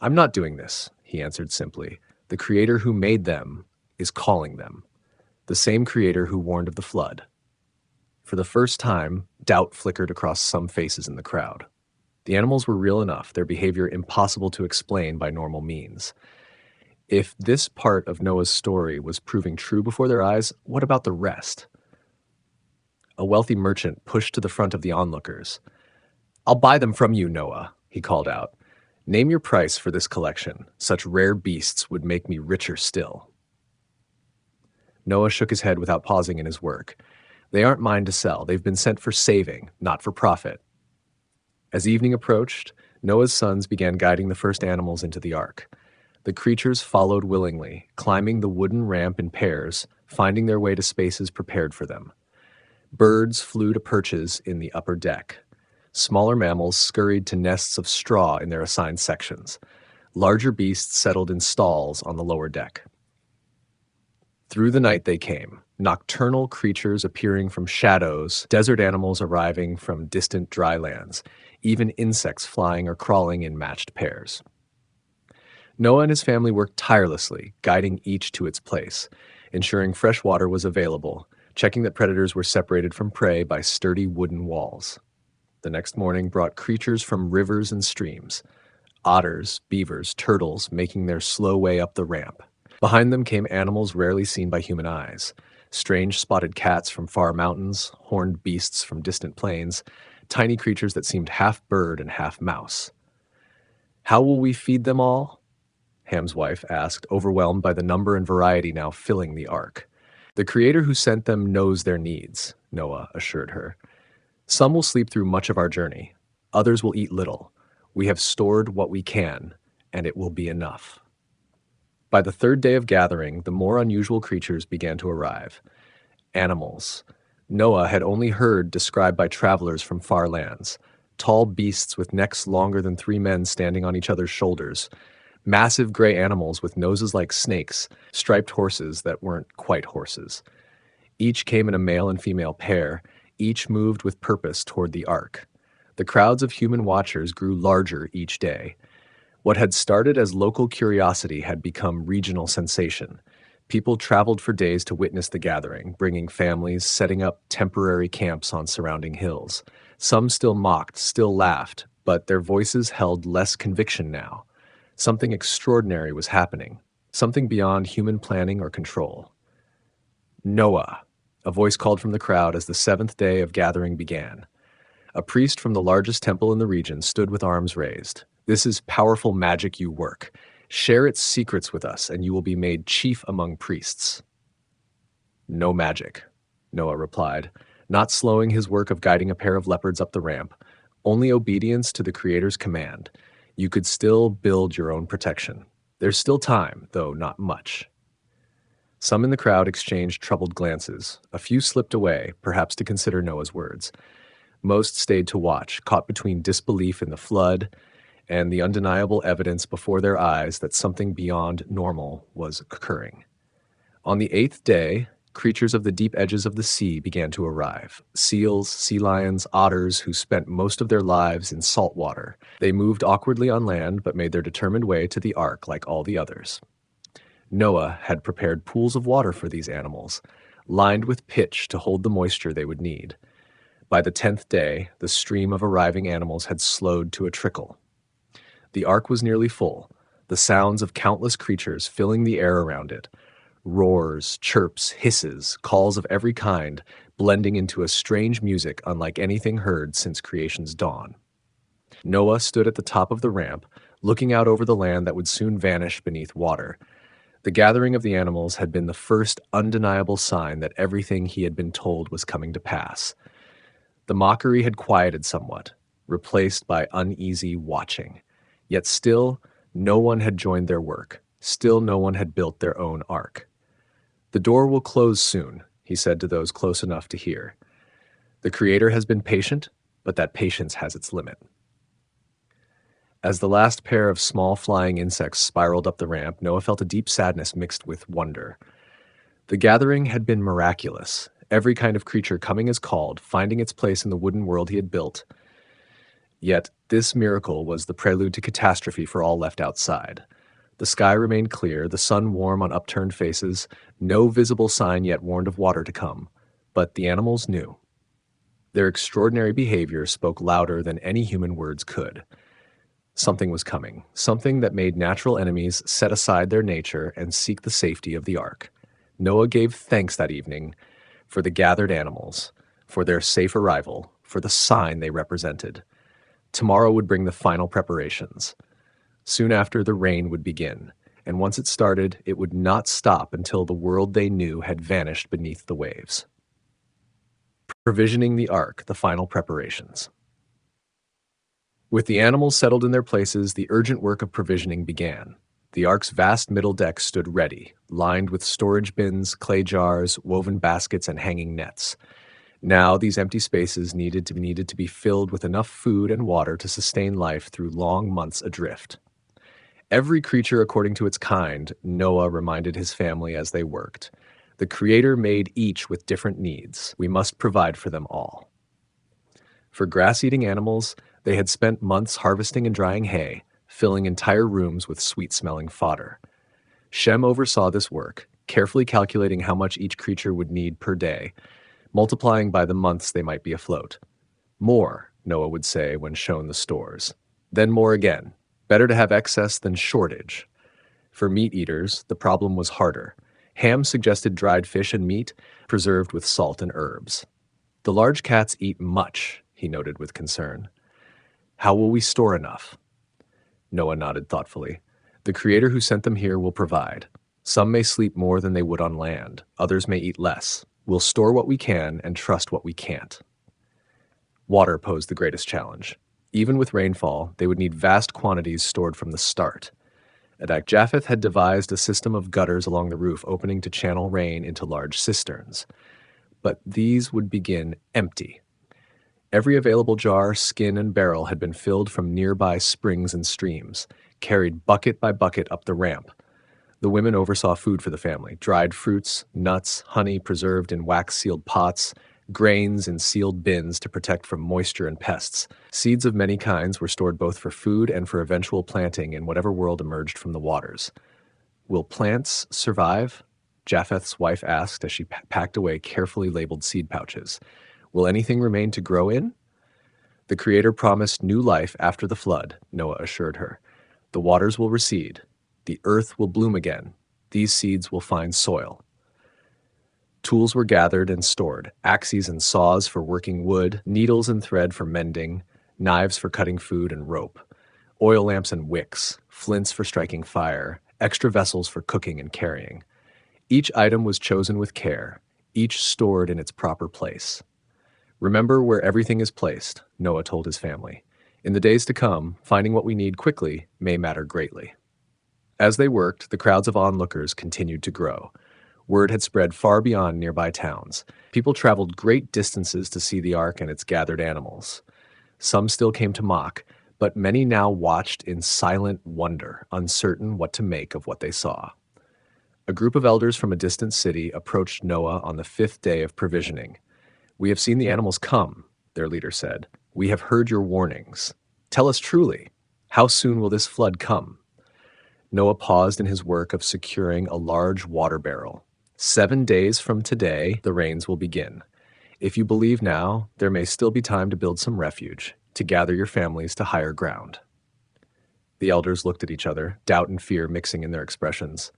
"I'm not doing this," he answered simply. "The Creator who made them is calling them. The same Creator who warned of the flood." For the first time, doubt flickered across some faces in the crowd. The animals were real enough, their behavior impossible to explain by normal means. If this part of Noah's story was proving true before their eyes, what about the rest? A wealthy merchant pushed to the front of the onlookers. "I'll buy them from you, Noah," he called out. "Name your price for this collection. Such rare beasts would make me richer still." Noah shook his head without pausing in his work. "They aren't mine to sell. They've been sent for saving, not for profit." As evening approached, Noah's sons began guiding the first animals into the ark. The creatures followed willingly, climbing the wooden ramp in pairs, finding their way to spaces prepared for them. Birds flew to perches in the upper deck. Smaller mammals scurried to nests of straw in their assigned sections. Larger beasts settled in stalls on the lower deck. Through the night they came, nocturnal creatures appearing from shadows, desert animals arriving from distant dry lands, even insects flying or crawling in matched pairs. Noah and his family worked tirelessly, guiding each to its place, ensuring fresh water was available, checking that predators were separated from prey by sturdy wooden walls. The next morning brought creatures from rivers and streams, otters, beavers, turtles making their slow way up the ramp. Behind them came animals rarely seen by human eyes, strange spotted cats from far mountains, horned beasts from distant plains, tiny creatures that seemed half bird and half mouse. "How will we feed them all?" Ham's wife asked, overwhelmed by the number and variety now filling the ark. "The Creator who sent them knows their needs," Noah assured her. "Some will sleep through much of our journey. Others will eat little. We have stored what we can, and it will be enough." By the third day of gathering, the more unusual creatures began to arrive. Animals. Noah had only heard described by travelers from far lands. Tall beasts with necks longer than 3 men standing on each other's shoulders. Massive gray animals with noses like snakes. Striped horses that weren't quite horses. Each came in a male and female pair. Each moved with purpose toward the ark. The crowds of human watchers grew larger each day. What had started as local curiosity had become regional sensation. People traveled for days to witness the gathering, bringing families, setting up temporary camps on surrounding hills. Some still mocked, still laughed, but their voices held less conviction now. Something extraordinary was happening, something beyond human planning or control. "Noah," a voice called from the crowd as the 7th day of gathering began. A priest from the largest temple in the region stood with arms raised. "This is powerful magic you work. Share its secrets with us, and you will be made chief among priests." "No magic," Noah replied, not slowing his work of guiding a pair of leopards up the ramp. "Only obedience to the Creator's command. You could still build your own protection. There's still time, though not much." Some in the crowd exchanged troubled glances. A few slipped away, perhaps to consider Noah's words. Most stayed to watch, caught between disbelief in the flood and the undeniable evidence before their eyes that something beyond normal was occurring. On the 8th day, creatures of the deep edges of the sea began to arrive. Seals, sea lions, otters who spent most of their lives in salt water. They moved awkwardly on land but made their determined way to the ark like all the others. Noah had prepared pools of water for these animals, lined with pitch to hold the moisture they would need. By the 10th day, the stream of arriving animals had slowed to a trickle. The ark was nearly full, the sounds of countless creatures filling the air around it. Roars, chirps, hisses, calls of every kind, blending into a strange music unlike anything heard since creation's dawn. Noah stood at the top of the ramp, looking out over the land that would soon vanish beneath water. The gathering of the animals had been the first undeniable sign that everything he had been told was coming to pass. The mockery had quieted somewhat, replaced by uneasy watching. Yet still, no one had joined their work. Still no one had built their own ark. "The door will close soon," he said to those close enough to hear. "The Creator has been patient, but that patience has its limit." As the last pair of small flying insects spiraled up the ramp, Noah felt a deep sadness mixed with wonder. The gathering had been miraculous, every kind of creature coming as called, finding its place in the wooden world he had built. Yet this miracle was the prelude to catastrophe for all left outside. The sky remained clear, the sun warm on upturned faces, no visible sign yet warned of water to come. But the animals knew. Their extraordinary behavior spoke louder than any human words could. Something was coming, something that made natural enemies set aside their nature and seek the safety of the ark. Noah gave thanks that evening for the gathered animals, for their safe arrival, for the sign they represented. Tomorrow would bring the final preparations. Soon after, the rain would begin, and once it started, it would not stop until the world they knew had vanished beneath the waves. Provisioning the ark, the final preparations. With the animals settled in their places, the urgent work of provisioning began. The ark's vast middle deck stood ready, lined with storage bins, clay jars, woven baskets, and hanging nets. Now these empty spaces needed to be filled with enough food and water to sustain life through long months adrift. Every creature according to its kind, Noah reminded his family as they worked. The Creator made each with different needs. We must provide for them all. For grass-eating animals, they had spent months harvesting and drying hay, filling entire rooms with sweet-smelling fodder. Shem oversaw this work, carefully calculating how much each creature would need per day, multiplying by the months they might be afloat. More, Noah would say when shown the stores. Then more again. Better to have excess than shortage. For meat eaters, the problem was harder. Ham suggested dried fish and meat, preserved with salt and herbs. The large cats eat much, he noted with concern. How will we store enough? Noah nodded thoughtfully. The Creator who sent them here will provide. Some may sleep more than they would on land. Others may eat less. We'll store what we can and trust what we can't. Water posed the greatest challenge. Even with rainfall, they would need vast quantities stored from the start. Japheth had devised a system of gutters along the roof opening to channel rain into large cisterns. But these would begin empty. Every available jar, skin, and barrel had been filled from nearby springs and streams, carried bucket by bucket up the ramp. The women oversaw food for the family: dried fruits, nuts, honey preserved in wax-sealed pots, grains in sealed bins to protect from moisture and pests. Seeds of many kinds were stored both for food and for eventual planting in whatever world emerged from the waters. Will plants survive? Japheth's wife asked as she packed away carefully labeled seed pouches. Will anything remain to grow in? The Creator promised new life after the flood, Noah assured her. The waters will recede. The earth will bloom again. These seeds will find soil. Tools were gathered and stored: axes and saws for working wood, needles and thread for mending, knives for cutting food and rope, oil lamps and wicks, flints for striking fire, extra vessels for cooking and carrying. Each item was chosen with care, each stored in its proper place. Remember where everything is placed, Noah told his family. In the days to come, finding what we need quickly may matter greatly. As they worked, the crowds of onlookers continued to grow. Word had spread far beyond nearby towns. People traveled great distances to see the ark and its gathered animals. Some still came to mock, but many now watched in silent wonder, uncertain what to make of what they saw. A group of elders from a distant city approached Noah on the 5th day of provisioning. "We have seen the animals come," their leader said. "We have heard your warnings. Tell us truly, how soon will this flood come?" Noah paused in his work of securing a large water barrel. 7 days from today, the rains will begin. If you believe now, there may still be time to build some refuge, to gather your families to higher ground. The elders looked at each other, doubt and fear mixing in their expressions.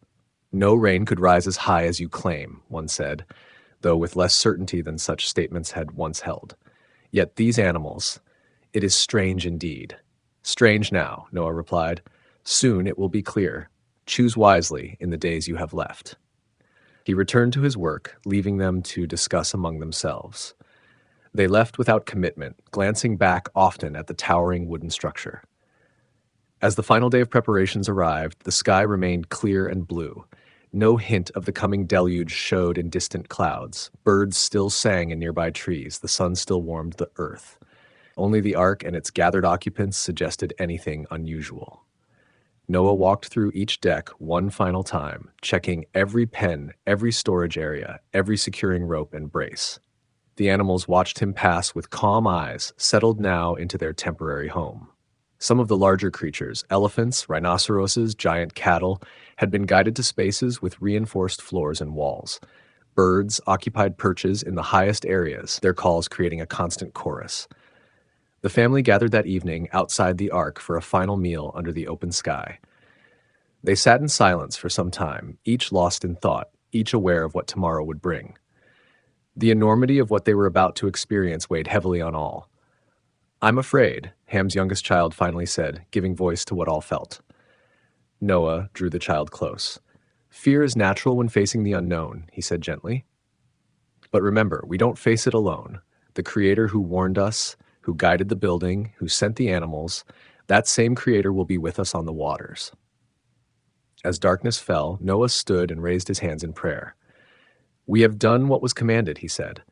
"No rain could rise as high as you claim," one said, though with less certainty than such statements had once held. "Yet these animals, it is strange indeed." "Strange now," Noah replied. "Soon it will be clear. Choose wisely in the days you have left." He returned to his work, leaving them to discuss among themselves. They left without commitment, glancing back often at the towering wooden structure. As the final day of preparations arrived, the sky remained clear and blue. No hint of the coming deluge showed in distant clouds. Birds still sang in nearby trees. The sun still warmed the earth. Only the ark and its gathered occupants suggested anything unusual. Noah walked through each deck one final time, checking every pen, every storage area, every securing rope and brace. The animals watched him pass with calm eyes, settled now into their temporary home. Some of the larger creatures, elephants, rhinoceroses, giant cattle, had been guided to spaces with reinforced floors and walls. Birds occupied perches in the highest areas, their calls creating a constant chorus. The family gathered that evening outside the ark for a final meal under the open sky. They sat in silence for some time, each lost in thought, each aware of what tomorrow would bring. The enormity of what they were about to experience weighed heavily on all. "I'm afraid," Ham's youngest child finally said, giving voice to what all felt. Noah drew the child close. "Fear is natural when facing the unknown," he said gently. "But remember, we don't face it alone. The Creator who warned us, who guided the building, who sent the animals, that same Creator will be with us on the waters." As darkness fell, Noah stood and raised his hands in prayer. "We have done what was commanded," he said.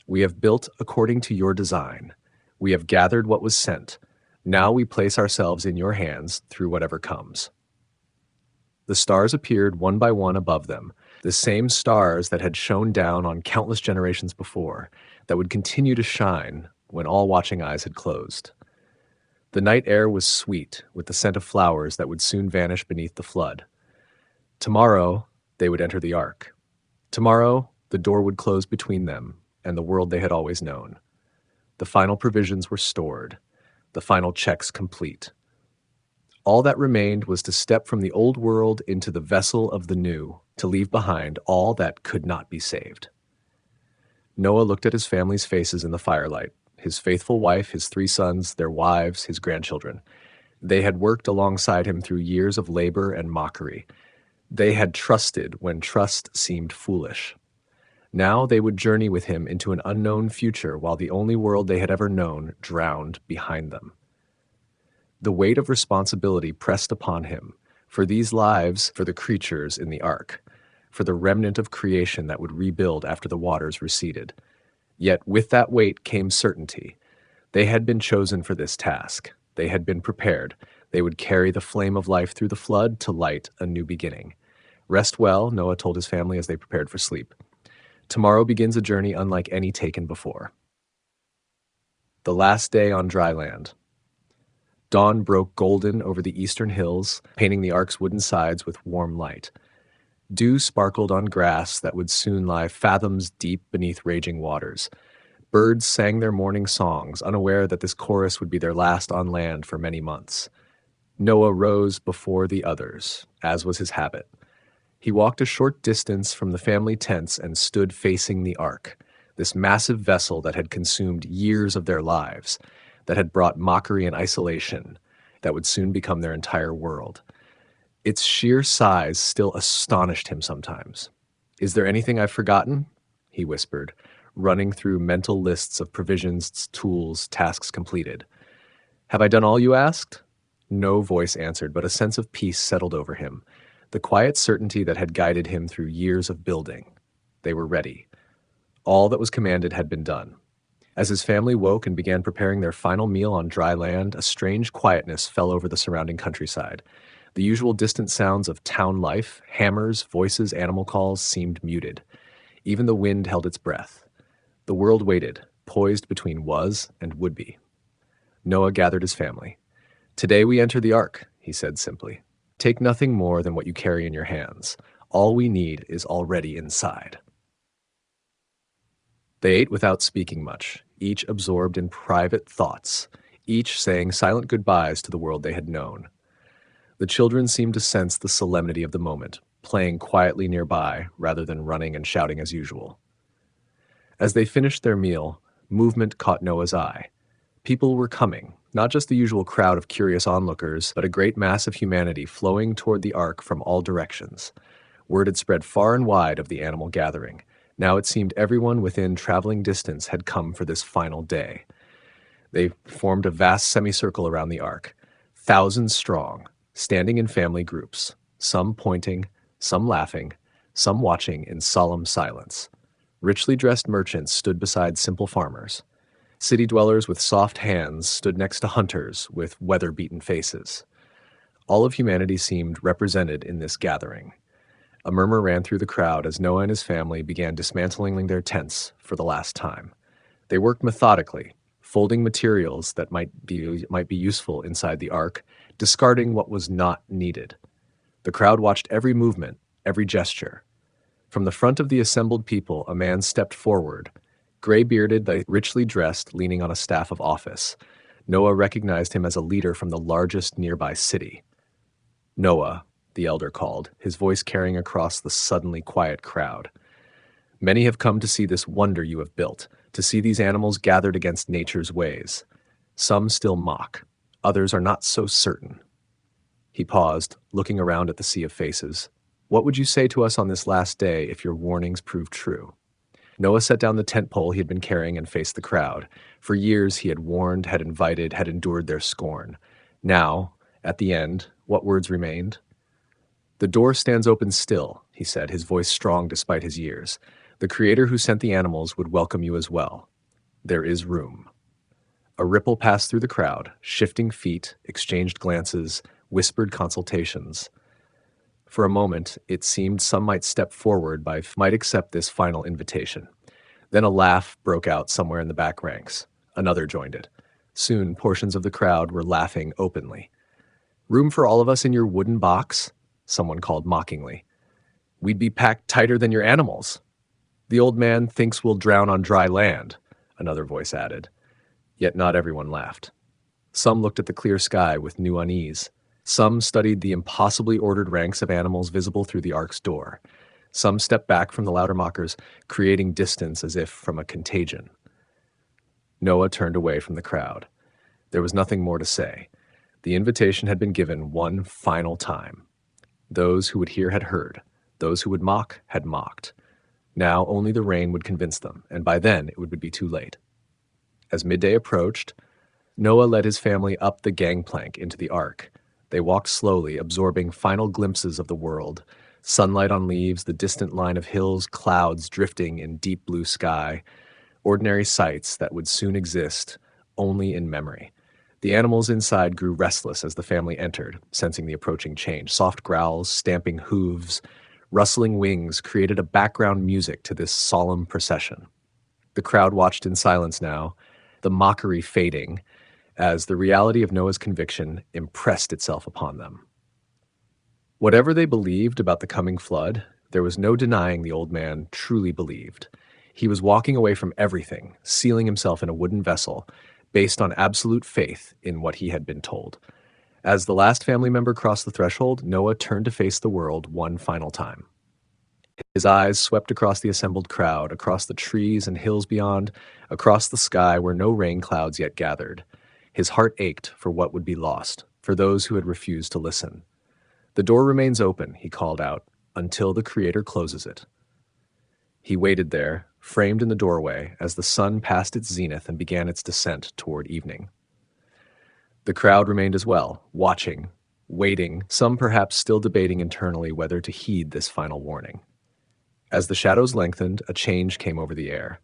"We have built according to your design. We have gathered what was sent. Now we place ourselves in your hands through whatever comes." The stars appeared one by one above them, the same stars that had shone down on countless generations before, that would continue to shine when all watching eyes had closed. The night air was sweet, with the scent of flowers that would soon vanish beneath the flood. Tomorrow, they would enter the ark. Tomorrow, the door would close between them and the world they had always known. The final provisions were stored, the final checks complete. All that remained was to step from the old world into the vessel of the new, to leave behind all that could not be saved. Noah looked at his family's faces in the firelight, his faithful wife, his 3 sons, their wives, his grandchildren. They had worked alongside him through years of labor and mockery. They had trusted when trust seemed foolish. Now they would journey with him into an unknown future while the only world they had ever known drowned behind them. The weight of responsibility pressed upon him, for these lives, for the creatures in the ark, for the remnant of creation that would rebuild after the waters receded. Yet with that weight came certainty. They had been chosen for this task. They had been prepared. They would carry the flame of life through the flood to light a new beginning. "Rest well," Noah told his family as they prepared for sleep. "Tomorrow begins a journey unlike any taken before." The last day on dry land. Dawn broke golden over the eastern hills, painting the ark's wooden sides with warm light. Dew sparkled on grass that would soon lie fathoms deep beneath raging waters. Birds sang their morning songs, unaware that this chorus would be their last on land for many months. Noah rose before the others, as was his habit. He walked a short distance from the family tents and stood facing the ark, this massive vessel that had consumed years of their lives, that had brought mockery and isolation, that would soon become their entire world. Its sheer size still astonished him sometimes. "Is there anything I've forgotten?" he whispered, running through mental lists of provisions, tools, tasks completed. "Have I done all you asked?" No voice answered, but a sense of peace settled over him, the quiet certainty that had guided him through years of building. They were ready. All that was commanded had been done. As his family woke and began preparing their final meal on dry land, a strange quietness fell over the surrounding countryside. The usual distant sounds of town life, hammers, voices, animal calls, seemed muted. Even the wind held its breath. The world waited, poised between was and would be. Noah gathered his family. "Today we enter the ark," he said simply. "Take nothing more than what you carry in your hands. All we need is already inside." They ate without speaking much, each absorbed in private thoughts, each saying silent goodbyes to the world they had known. The children seemed to sense the solemnity of the moment, playing quietly nearby rather than running and shouting as usual. As they finished their meal, movement caught Noah's eye. People were coming, not just the usual crowd of curious onlookers, but a great mass of humanity flowing toward the ark from all directions. Word had spread far and wide of the animal gathering. Now it seemed everyone within traveling distance had come for this final day. They formed a vast semicircle around the ark, thousands strong, standing in family groups, some pointing, some laughing, some watching in solemn silence. Richly dressed merchants stood beside simple farmers. City dwellers with soft hands stood next to hunters with weather-beaten faces. All of humanity seemed represented in this gathering. A murmur ran through the crowd as Noah and his family began dismantling their tents for the last time. They worked methodically, folding materials that might be useful inside the ark, discarding what was not needed. The crowd watched every movement, every gesture. From the front of the assembled people, a man stepped forward, gray-bearded, richly dressed, leaning on a staff of office. Noah recognized him as a leader from the largest nearby city. "Noah," the elder called, his voice carrying across the suddenly quiet crowd. "Many have come to see this wonder you have built, to see these animals gathered against nature's ways. Some still mock. Others are not so certain." He paused, looking around at the sea of faces. "What would you say to us on this last day if your warnings proved true?" Noah set down the tent pole he had been carrying and faced the crowd. For years he had warned, had invited, had endured their scorn. Now, at the end, what words remained? "The door stands open still," he said, his voice strong despite his years. "The Creator who sent the animals would welcome you as well. There is room." A ripple passed through the crowd, shifting feet, exchanged glances, whispered consultations. For a moment, it seemed some might step forward might accept this final invitation. Then a laugh broke out somewhere in the back ranks. Another joined it. Soon, portions of the crowd were laughing openly. "Room for all of us in your wooden box?" someone called mockingly. "We'd be packed tighter than your animals." "The old man thinks we'll drown on dry land," another voice added. Yet not everyone laughed. Some looked at the clear sky with new unease. Some studied the impossibly ordered ranks of animals visible through the ark's door. Some stepped back from the louder mockers, creating distance as if from a contagion. Noah turned away from the crowd. There was nothing more to say. The invitation had been given one final time. Those who would hear had heard. Those who would mock had mocked. Now only the rain would convince them, and by then it would be too late. As midday approached, Noah led his family up the gangplank into the ark. They walked slowly, absorbing final glimpses of the world. Sunlight on leaves, the distant line of hills, clouds drifting in deep blue sky. Ordinary sights that would soon exist only in memory. The animals inside grew restless as the family entered, sensing the approaching change. Soft growls, stamping hooves, rustling wings created a background music to this solemn procession. The crowd watched in silence now, the mockery fading, as the reality of Noah's conviction impressed itself upon them. Whatever they believed about the coming flood, there was no denying the old man truly believed. He was walking away from everything, sealing himself in a wooden vessel, based on absolute faith in what he had been told. As the last family member crossed the threshold, Noah turned to face the world one final time. His eyes swept across the assembled crowd, across the trees and hills beyond, across the sky where no rain clouds yet gathered. His heart ached for what would be lost, for those who had refused to listen. "The door remains open," he called out, "until the Creator closes it." He waited there, framed in the doorway, as the sun passed its zenith and began its descent toward evening. The crowd remained as well, watching, waiting, some perhaps still debating internally whether to heed this final warning. As the shadows lengthened, a change came over the air.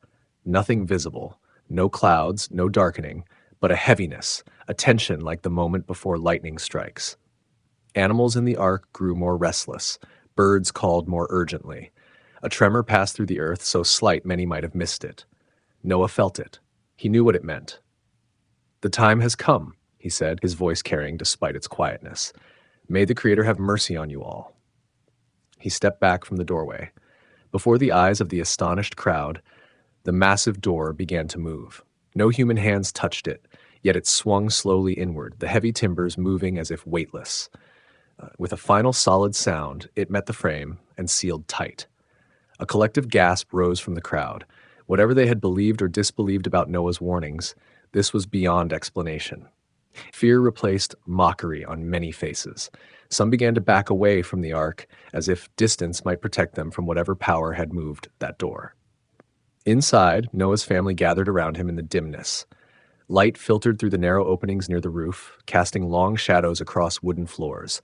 Nothing visible, no clouds, no darkening, but a heaviness, a tension like the moment before lightning strikes. Animals in the ark grew more restless. Birds called more urgently. A tremor passed through the earth, so slight many might have missed it. Noah felt it. He knew what it meant. "The time has come," he said, his voice carrying despite its quietness. "May the Creator have mercy on you all." He stepped back from the doorway. Before the eyes of the astonished crowd, the massive door began to move. No human hands touched it, yet it swung slowly inward, the heavy timbers moving as if weightless. With a final solid sound, it met the frame and sealed tight. A collective gasp rose from the crowd. Whatever they had believed or disbelieved about Noah's warnings, this was beyond explanation. Fear replaced mockery on many faces. Some began to back away from the ark, as if distance might protect them from whatever power had moved that door. Inside, Noah's family gathered around him in the dimness. Light filtered through the narrow openings near the roof, casting long shadows across wooden floors.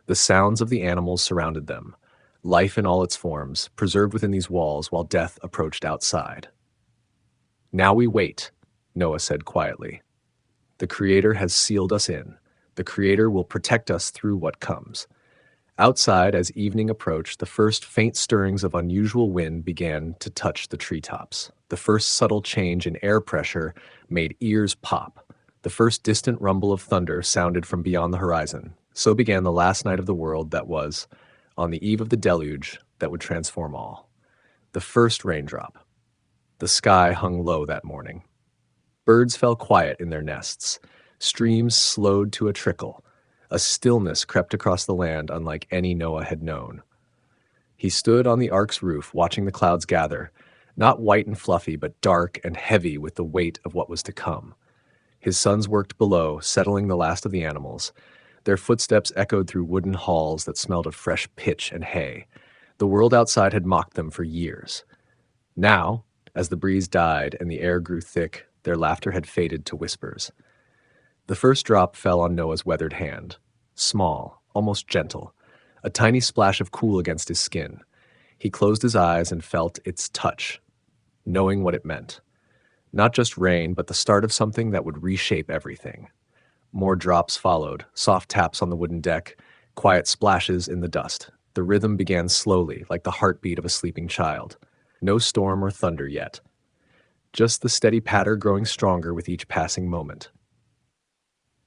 The sounds of the animals surrounded them, life in all its forms, preserved within these walls while death approached outside. "Now we wait," Noah said quietly. "The Creator has sealed us in. The Creator will protect us through what comes." Outside, as evening approached, the first faint stirrings of unusual wind began to touch the treetops. The first subtle change in air pressure made ears pop. The first distant rumble of thunder sounded from beyond the horizon. So began the last night of the world that was, on the eve of the deluge that would transform all. The first raindrop. The sky hung low that morning. Birds fell quiet in their nests. Streams slowed to a trickle. A stillness crept across the land unlike any Noah had known. He stood on the ark's roof, watching the clouds gather, not white and fluffy, but dark and heavy with the weight of what was to come. His sons worked below, settling the last of the animals. Their footsteps echoed through wooden halls that smelled of fresh pitch and hay. The world outside had mocked them for years. Now, as the breeze died and the air grew thick, their laughter had faded to whispers. The first drop fell on Noah's weathered hand, small, almost gentle, a tiny splash of cool against his skin. He closed his eyes and felt its touch, knowing what it meant. Not just rain, but the start of something that would reshape everything. More drops followed, soft taps on the wooden deck, quiet splashes in the dust. The rhythm began slowly, like the heartbeat of a sleeping child. No storm or thunder yet. Just the steady patter growing stronger with each passing moment.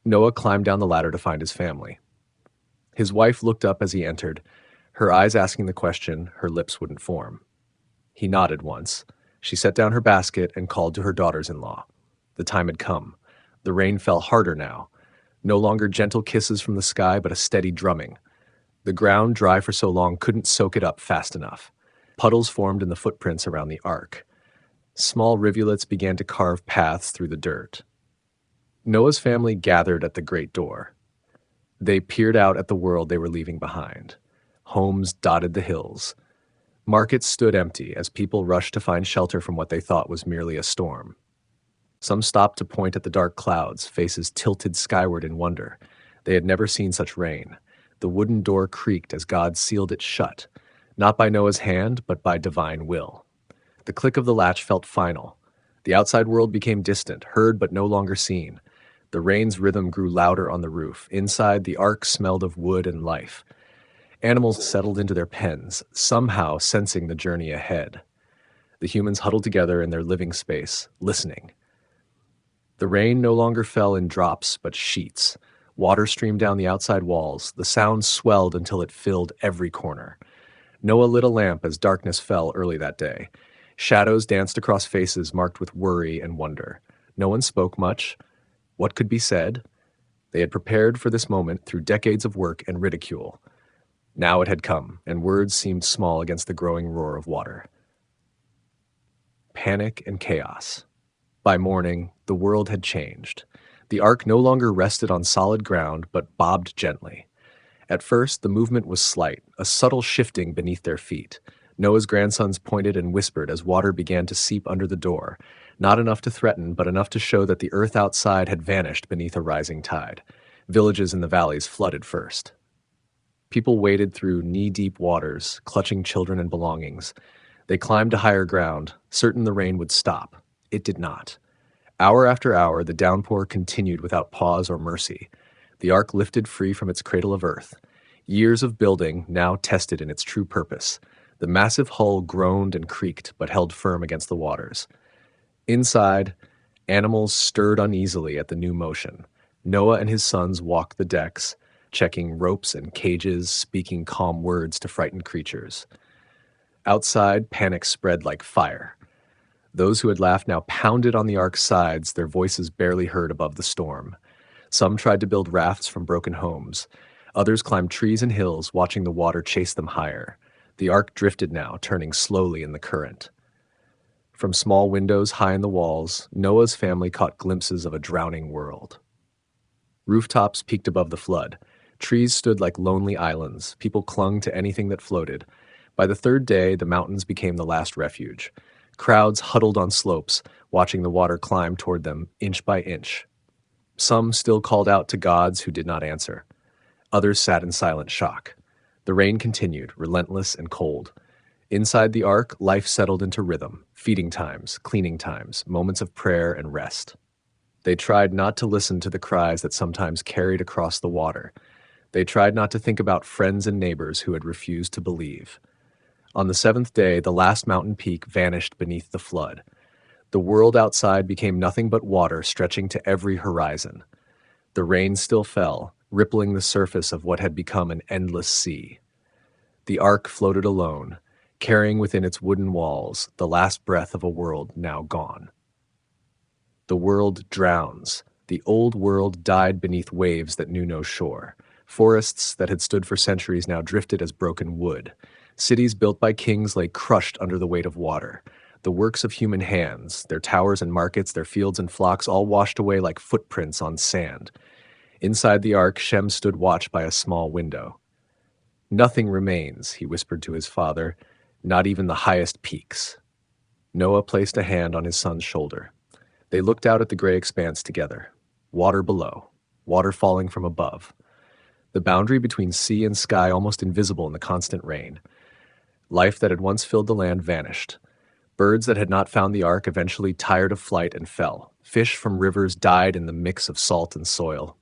Noah climbed down the ladder to find his family. His wife looked up as he entered, her eyes asking the question her lips wouldn't form. He nodded once. She set down her basket and called to her daughters-in-law. The time had come. The rain fell harder now. No longer gentle kisses from the sky, but a steady drumming. The ground, dry for so long, couldn't soak it up fast enough. Puddles formed in the footprints around the ark. Small rivulets began to carve paths through the dirt. Noah's family gathered at the great door. They peered out at the world they were leaving behind. Homes dotted the hills. Markets stood empty as people rushed to find shelter from what they thought was merely a storm. Some stopped to point at the dark clouds, faces tilted skyward in wonder. They had never seen such rain. The wooden door creaked as God sealed it shut, not by Noah's hand, but by divine will. The click of the latch felt final. The outside world became distant, heard but no longer seen. The rain's rhythm grew louder on the roof. Inside, the ark smelled of wood and life. Animals settled into their pens, somehow sensing the journey ahead. The humans huddled together in their living space, listening. The rain no longer fell in drops, but sheets. Water streamed down the outside walls. The sound swelled until it filled every corner. Noah lit a lamp as darkness fell early that day. Shadows danced across faces marked with worry and wonder. No one spoke much. What could be said? They had prepared for this moment through decades of work and ridicule. Now it had come, and words seemed small against the growing roar of water. Panic and chaos. By morning, the world had changed. The ark no longer rested on solid ground, but bobbed gently. At first, the movement was slight, a subtle shifting beneath their feet. Noah's grandsons pointed and whispered as water began to seep under the door, not enough to threaten, but enough to show that the earth outside had vanished beneath a rising tide. Villages in the valleys flooded first. People waded through knee-deep waters, clutching children and belongings. They climbed to higher ground, certain the rain would stop. It did not. Hour after hour, the downpour continued without pause or mercy. The ark lifted free from its cradle of earth. Years of building now tested in its true purpose. The massive hull groaned and creaked, but held firm against the waters. Inside, animals stirred uneasily at the new motion. Noah and his sons walked the decks, checking ropes and cages, speaking calm words to frightened creatures. Outside, panic spread like fire. Those who had laughed now pounded on the ark's sides, their voices barely heard above the storm. Some tried to build rafts from broken homes. Others climbed trees and hills, watching the water chase them higher. The ark drifted now, turning slowly in the current. From small windows high in the walls, Noah's family caught glimpses of a drowning world. Rooftops peaked above the flood. Trees stood like lonely islands. People clung to anything that floated. By the third day, the mountains became the last refuge. Crowds huddled on slopes, watching the water climb toward them inch by inch. Some still called out to gods who did not answer. Others sat in silent shock. The rain continued, relentless and cold. Inside the ark, life settled into rhythm, feeding times, cleaning times, moments of prayer and rest. They tried not to listen to the cries that sometimes carried across the water. They tried not to think about friends and neighbors who had refused to believe. On the seventh day, the last mountain peak vanished beneath the flood. The world outside became nothing but water stretching to every horizon. The rain still fell, rippling the surface of what had become an endless sea. The ark floated alone, carrying within its wooden walls the last breath of a world now gone. The world drowns. The old world died beneath waves that knew no shore. Forests that had stood for centuries now drifted as broken wood. Cities built by kings lay crushed under the weight of water. The works of human hands, their towers and markets, their fields and flocks, all washed away like footprints on sand. Inside the ark, Shem stood watch by a small window. "Nothing remains," he whispered to his father, "not even the highest peaks." Noah placed a hand on his son's shoulder. They looked out at the gray expanse together. Water below, water falling from above. the boundary between sea and sky almost invisible in the constant rain. Life that had once filled the land vanished. Birds that had not found the ark eventually tired of flight and fell. Fish from rivers died in the mix of salt and soil.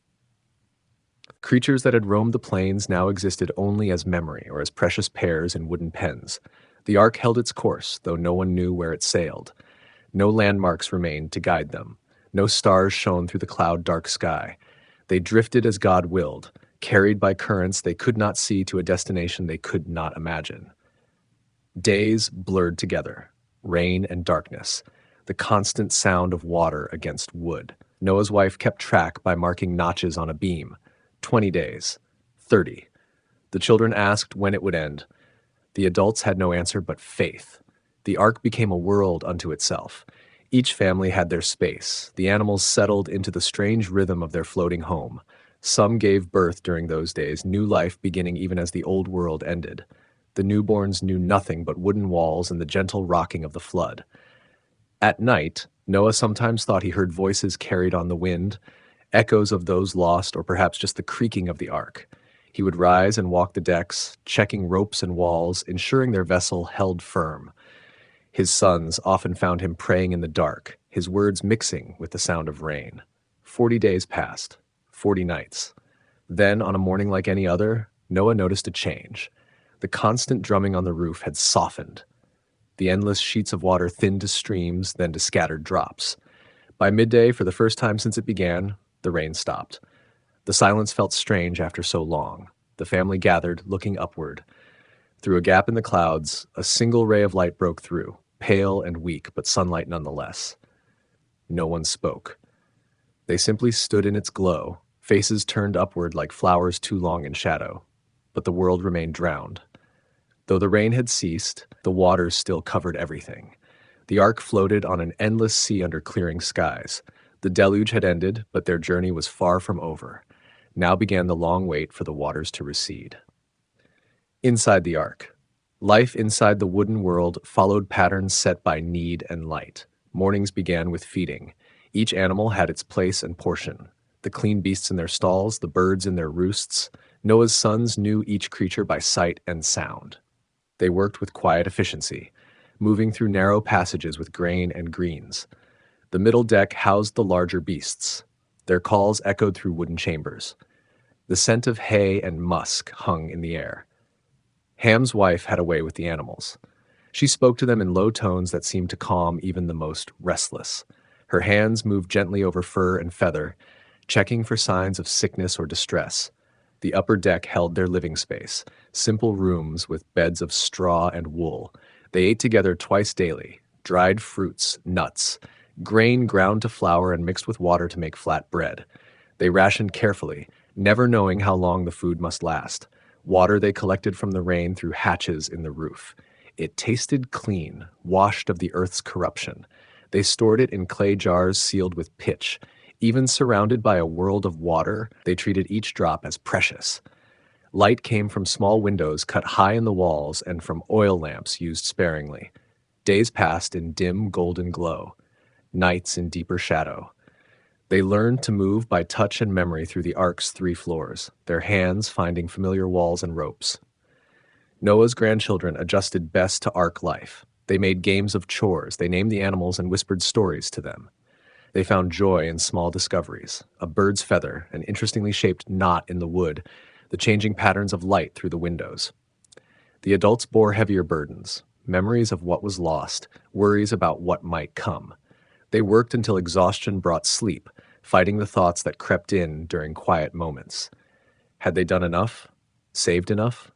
Creatures that had roamed the plains now existed only as memory or as precious pears in wooden pens. The ark held its course, though no one knew where it sailed. No landmarks remained to guide them. No stars shone through the cloud-dark sky. They drifted as God willed, carried by currents they could not see to a destination they could not imagine. Days blurred together, rain and darkness, the constant sound of water against wood. Noah's wife kept track by marking notches on a beam. 20 days. 30. The children asked when it would end. The adults had no answer but faith. The ark became a world unto itself. Each family had their space. The animals settled into the strange rhythm of their floating home. Some gave birth during those days, new life beginning even as the old world ended. The newborns knew nothing but wooden walls and the gentle rocking of the flood. At night, Noah sometimes thought he heard voices carried on the wind, echoes of those lost, or perhaps just the creaking of the ark. He would rise and walk the decks, checking ropes and walls, ensuring their vessel held firm. His sons often found him praying in the dark, his words mixing with the sound of rain. 40 days passed, 40 nights. Then, on a morning like any other, Noah noticed a change. The constant drumming on the roof had softened. The endless sheets of water thinned to streams, then to scattered drops. By midday, for the first time since it began, the rain stopped. The silence felt strange after so long. The family gathered, looking upward. Through a gap in the clouds, a single ray of light broke through, pale and weak, but sunlight nonetheless. No one spoke. They simply stood in its glow, faces turned upward like flowers too long in shadow. But the world remained drowned. Though the rain had ceased, the waters still covered everything. The ark floated on an endless sea under clearing skies. The deluge had ended, but their journey was far from over. Now began the long wait for the waters to recede. Inside the ark. Life inside the wooden world followed patterns set by need and light. Mornings began with feeding. Each animal had its place and portion. The clean beasts in their stalls, the birds in their roosts. Noah's sons knew each creature by sight and sound. They worked with quiet efficiency, moving through narrow passages with grain and greens. The middle deck housed the larger beasts. Their calls echoed through wooden chambers. The scent of hay and musk hung in the air. Ham's wife had a way with the animals. She spoke to them in low tones that seemed to calm even the most restless. Her hands moved gently over fur and feather, checking for signs of sickness or distress. The upper deck held their living space, simple rooms with beds of straw and wool. They ate together twice daily, dried fruits, nuts, grain ground to flour and mixed with water to make flat bread. They rationed carefully, never knowing how long the food must last. Water they collected from the rain through hatches in the roof. It tasted clean, washed of the earth's corruption. They stored it in clay jars sealed with pitch. Even surrounded by a world of water, they treated each drop as precious. Light came from small windows cut high in the walls and from oil lamps used sparingly. Days passed in dim golden glow, nights in deeper shadow. They learned to move by touch and memory through the ark's 3 floors, their hands finding familiar walls and ropes. Noah's grandchildren adjusted best to ark life. They made games of chores, they named the animals and whispered stories to them. They found joy in small discoveries, a bird's feather, an interestingly shaped knot in the wood, the changing patterns of light through the windows. The adults bore heavier burdens, memories of what was lost, worries about what might come. They worked until exhaustion brought sleep, fighting the thoughts that crept in during quiet moments. Had they done enough? Saved enough?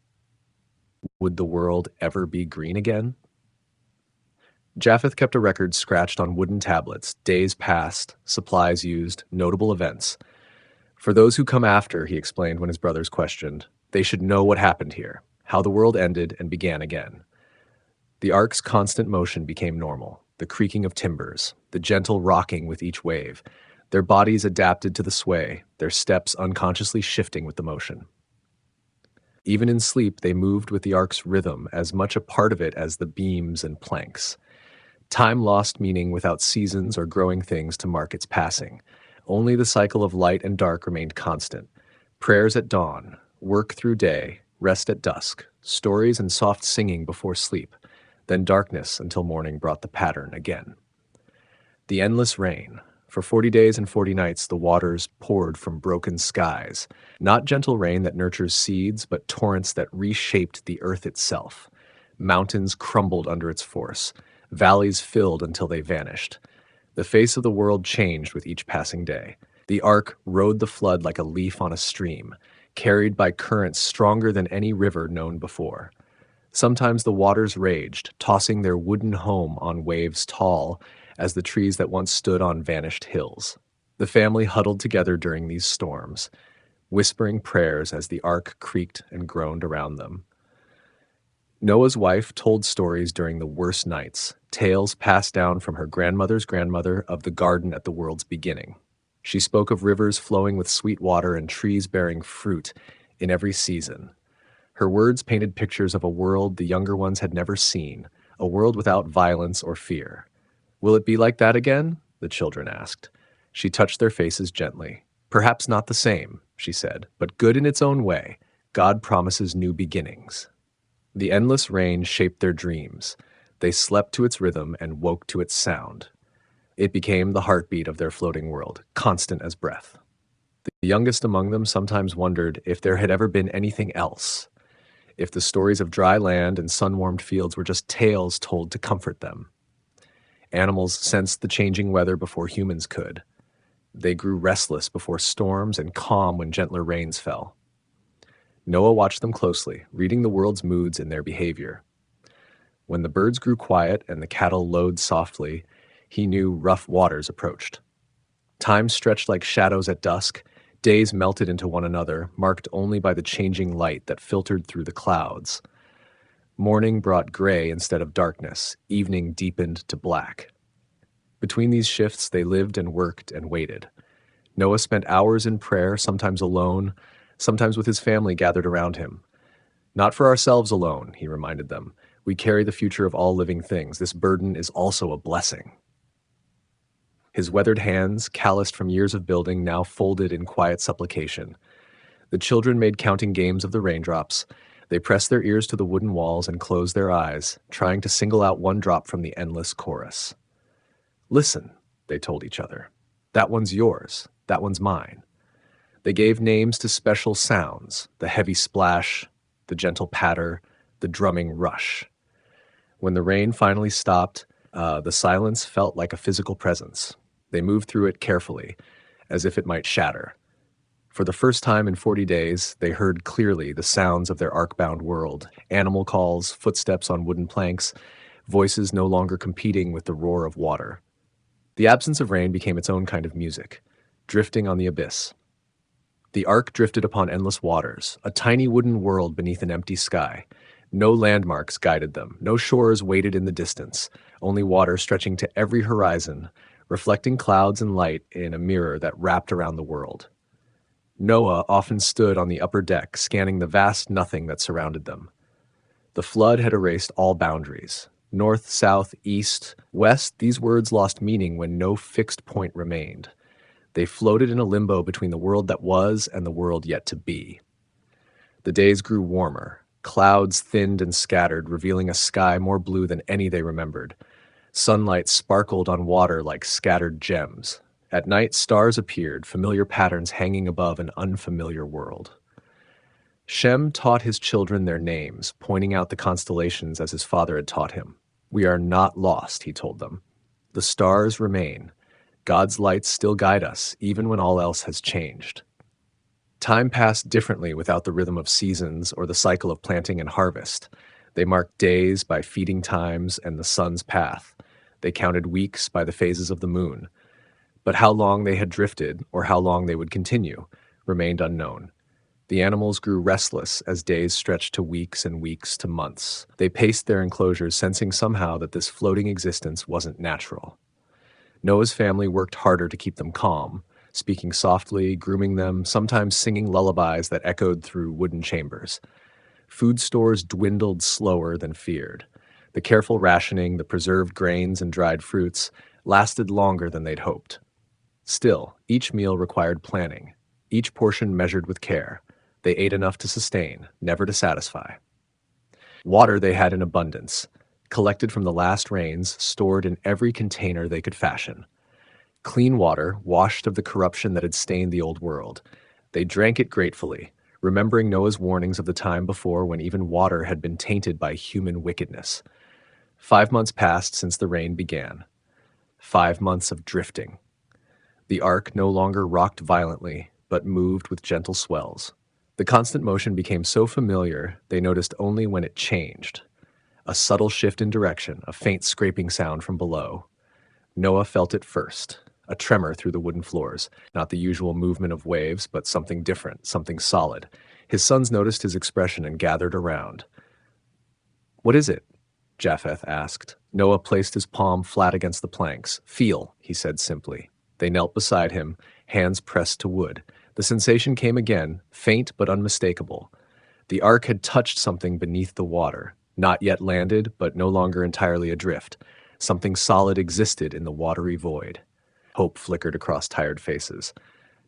Would the world ever be green again? Japheth kept a record scratched on wooden tablets, days passed, supplies used, notable events. For those who come after, he explained when his brothers questioned, they should know what happened here, how the world ended and began again. The ark's constant motion became normal, the creaking of timbers, the gentle rocking with each wave. Their bodies adapted to the sway, their steps unconsciously shifting with the motion. Even in sleep, they moved with the ark's rhythm, as much a part of it as the beams and planks. Time lost meaning without seasons or growing things to mark its passing. Only the cycle of light and dark remained constant. Prayers at dawn, work through day, rest at dusk, stories and soft singing before sleep, then darkness until morning brought the pattern again. The endless rain. For 40 days and 40 nights, the waters poured from broken skies, not gentle rain that nurtures seeds, but torrents that reshaped the earth itself. Mountains crumbled under its force, valleys filled until they vanished. The face of the world changed with each passing day. The ark rode the flood like a leaf on a stream, carried by currents stronger than any river known before. Sometimes the waters raged, tossing their wooden home on waves tall as the trees that once stood on vanished hills. The family huddled together during these storms, whispering prayers as the ark creaked and groaned around them. Noah's wife told stories during the worst nights, tales passed down from her grandmother's grandmother of the garden at the world's beginning. She spoke of rivers flowing with sweet water and trees bearing fruit in every season. Her words painted pictures of a world the younger ones had never seen, a world without violence or fear. "Will it be like that again?" the children asked. She touched their faces gently. "Perhaps not the same," she said, "but good in its own way. God promises new beginnings." The endless rain shaped their dreams. They slept to its rhythm and woke to its sound. It became the heartbeat of their floating world, constant as breath. The youngest among them sometimes wondered if there had ever been anything else, if the stories of dry land and sun-warmed fields were just tales told to comfort them. Animals sensed the changing weather before humans could. They grew restless before storms and calm when gentler rains fell. Noah watched them closely, reading the world's moods in their behavior. When the birds grew quiet and the cattle lowed softly, he knew rough waters approached. Time stretched like shadows at dusk. Days melted into one another, marked only by the changing light that filtered through the clouds. Morning brought gray instead of darkness. Evening deepened to black. Between these shifts, they lived and worked and waited. Noah spent hours in prayer, sometimes alone, sometimes with his family gathered around him. "Not for ourselves alone," he reminded them. "We carry the future of all living things. This burden is also a blessing." His weathered hands, calloused from years of building, now folded in quiet supplication. The children made counting games of the raindrops. They pressed their ears to the wooden walls and closed their eyes, trying to single out one drop from the endless chorus. "Listen," they told each other. "That one's yours. That one's mine." They gave names to special sounds, the heavy splash, the gentle patter, the drumming rush. When the rain finally stopped, the silence felt like a physical presence. They moved through it carefully, as if it might shatter. For the first time in 40 days, they heard clearly the sounds of their ark-bound world, animal calls, footsteps on wooden planks, voices no longer competing with the roar of water. The absence of rain became its own kind of music, drifting on the abyss. The ark drifted upon endless waters, a tiny wooden world beneath an empty sky. No landmarks guided them, no shores waited in the distance, only water stretching to every horizon, reflecting clouds and light in a mirror that wrapped around the world. Noah often stood on the upper deck, scanning the vast nothing that surrounded them. The flood had erased all boundaries. North, south, east, west, these words lost meaning when no fixed point remained. They floated in a limbo between the world that was and the world yet to be. The days grew warmer. Clouds thinned and scattered, revealing a sky more blue than any they remembered. Sunlight sparkled on water like scattered gems. At night, stars appeared, familiar patterns hanging above an unfamiliar world. Shem taught his children their names, pointing out the constellations as his father had taught him. "We are not lost," he told them. "The stars remain. God's lights still guide us, even when all else has changed." Time passed differently without the rhythm of seasons or the cycle of planting and harvest. They marked days by feeding times and the sun's path. They counted weeks by the phases of the moon. But how long they had drifted, or how long they would continue, remained unknown. The animals grew restless as days stretched to weeks and weeks to months. They paced their enclosures, sensing somehow that this floating existence wasn't natural. Noah's family worked harder to keep them calm, speaking softly, grooming them, sometimes singing lullabies that echoed through wooden chambers. Food stores dwindled slower than feared. The careful rationing, the preserved grains and dried fruits, lasted longer than they'd hoped. Still, each meal required planning. each portion measured with care. They ate enough to sustain, never to satisfy. Water they had in abundance, collected from the last rains, stored in every container they could fashion. Clean water, washed of the corruption that had stained the old world. They drank it gratefully, remembering Noah's warnings of the time before when even water had been tainted by human wickedness. 5 months passed since the rain began. 5 months of drifting. The ark no longer rocked violently, but moved with gentle swells. The constant motion became so familiar they noticed only when it changed. A subtle shift in direction, a faint scraping sound from below. Noah felt it first, a tremor through the wooden floors, not the usual movement of waves, but something different, something solid. His sons noticed his expression and gathered around. "What is it?" Japheth asked. Noah placed his palm flat against the planks. "Feel," he said simply. They knelt beside him, hands pressed to wood. The sensation came again, faint but unmistakable. The ark had touched something beneath the water, not yet landed, but no longer entirely adrift. Something solid existed in the watery void. Hope flickered across tired faces.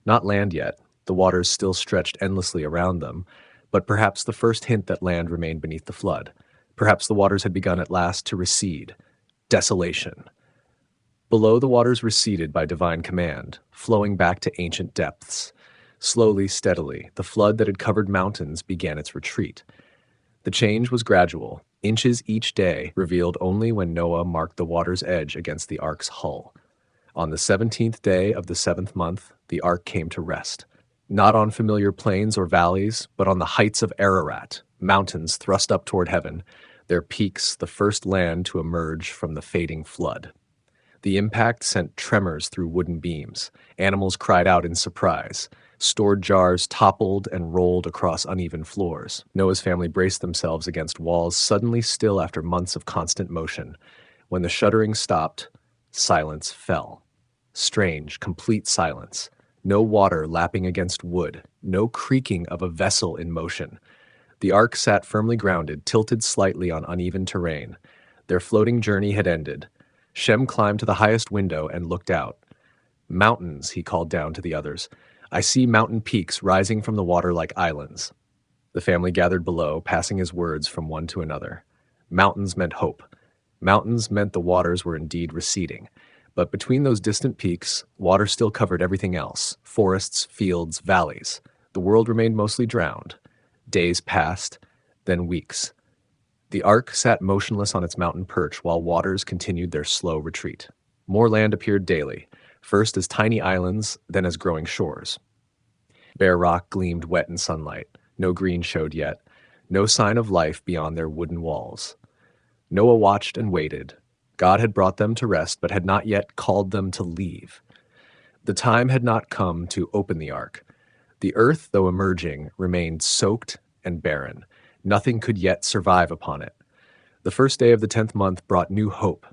Not land yet. The waters still stretched endlessly around them, but perhaps the first hint that land remained beneath the flood. Perhaps the waters had begun at last to recede. Desolation. Below, the waters receded by divine command, flowing back to ancient depths. Slowly, steadily, the flood that had covered mountains began its retreat. The change was gradual, inches each day, revealed only when Noah marked the water's edge against the ark's hull. On the 17th day of the 7th month, the ark came to rest. Not on familiar plains or valleys, but on the heights of Ararat, mountains thrust up toward heaven, their peaks the first land to emerge from the fading flood. The impact sent tremors through wooden beams. Animals cried out in surprise. Stored jars toppled and rolled across uneven floors. Noah's family braced themselves against walls suddenly still after months of constant motion. When the shuddering stopped, silence fell. Strange, complete silence. No water lapping against wood. No creaking of a vessel in motion. The ark sat firmly grounded, tilted slightly on uneven terrain. Their floating journey had ended. Shem climbed to the highest window and looked out. "Mountains," he called down to the others. "I see mountain peaks rising from the water like islands." The family gathered below, passing his words from one to another. Mountains meant hope. Mountains meant the waters were indeed receding. But between those distant peaks, water still covered everything else: forests, fields, valleys. The world remained mostly drowned. Days passed, then weeks. The ark sat motionless on its mountain perch while waters continued their slow retreat. More land appeared daily, first as tiny islands, then as growing shores. Bare rock gleamed wet in sunlight. No green showed yet. No sign of life beyond their wooden walls. Noah watched and waited. God had brought them to rest, but had not yet called them to leave. The time had not come to open the ark. The earth, though emerging, remained soaked and barren. Nothing could yet survive upon it. The first day of the 10th month brought new hope.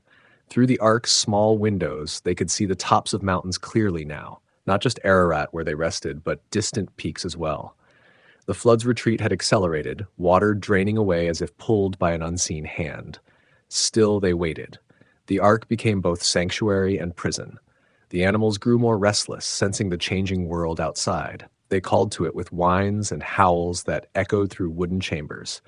Through the ark's small windows, they could see the tops of mountains clearly now, not just Ararat where they rested, but distant peaks as well. The flood's retreat had accelerated, water draining away as if pulled by an unseen hand. Still they waited. The ark became both sanctuary and prison. The animals grew more restless, sensing the changing world outside. They called to it with whines and howls that echoed through wooden chambers.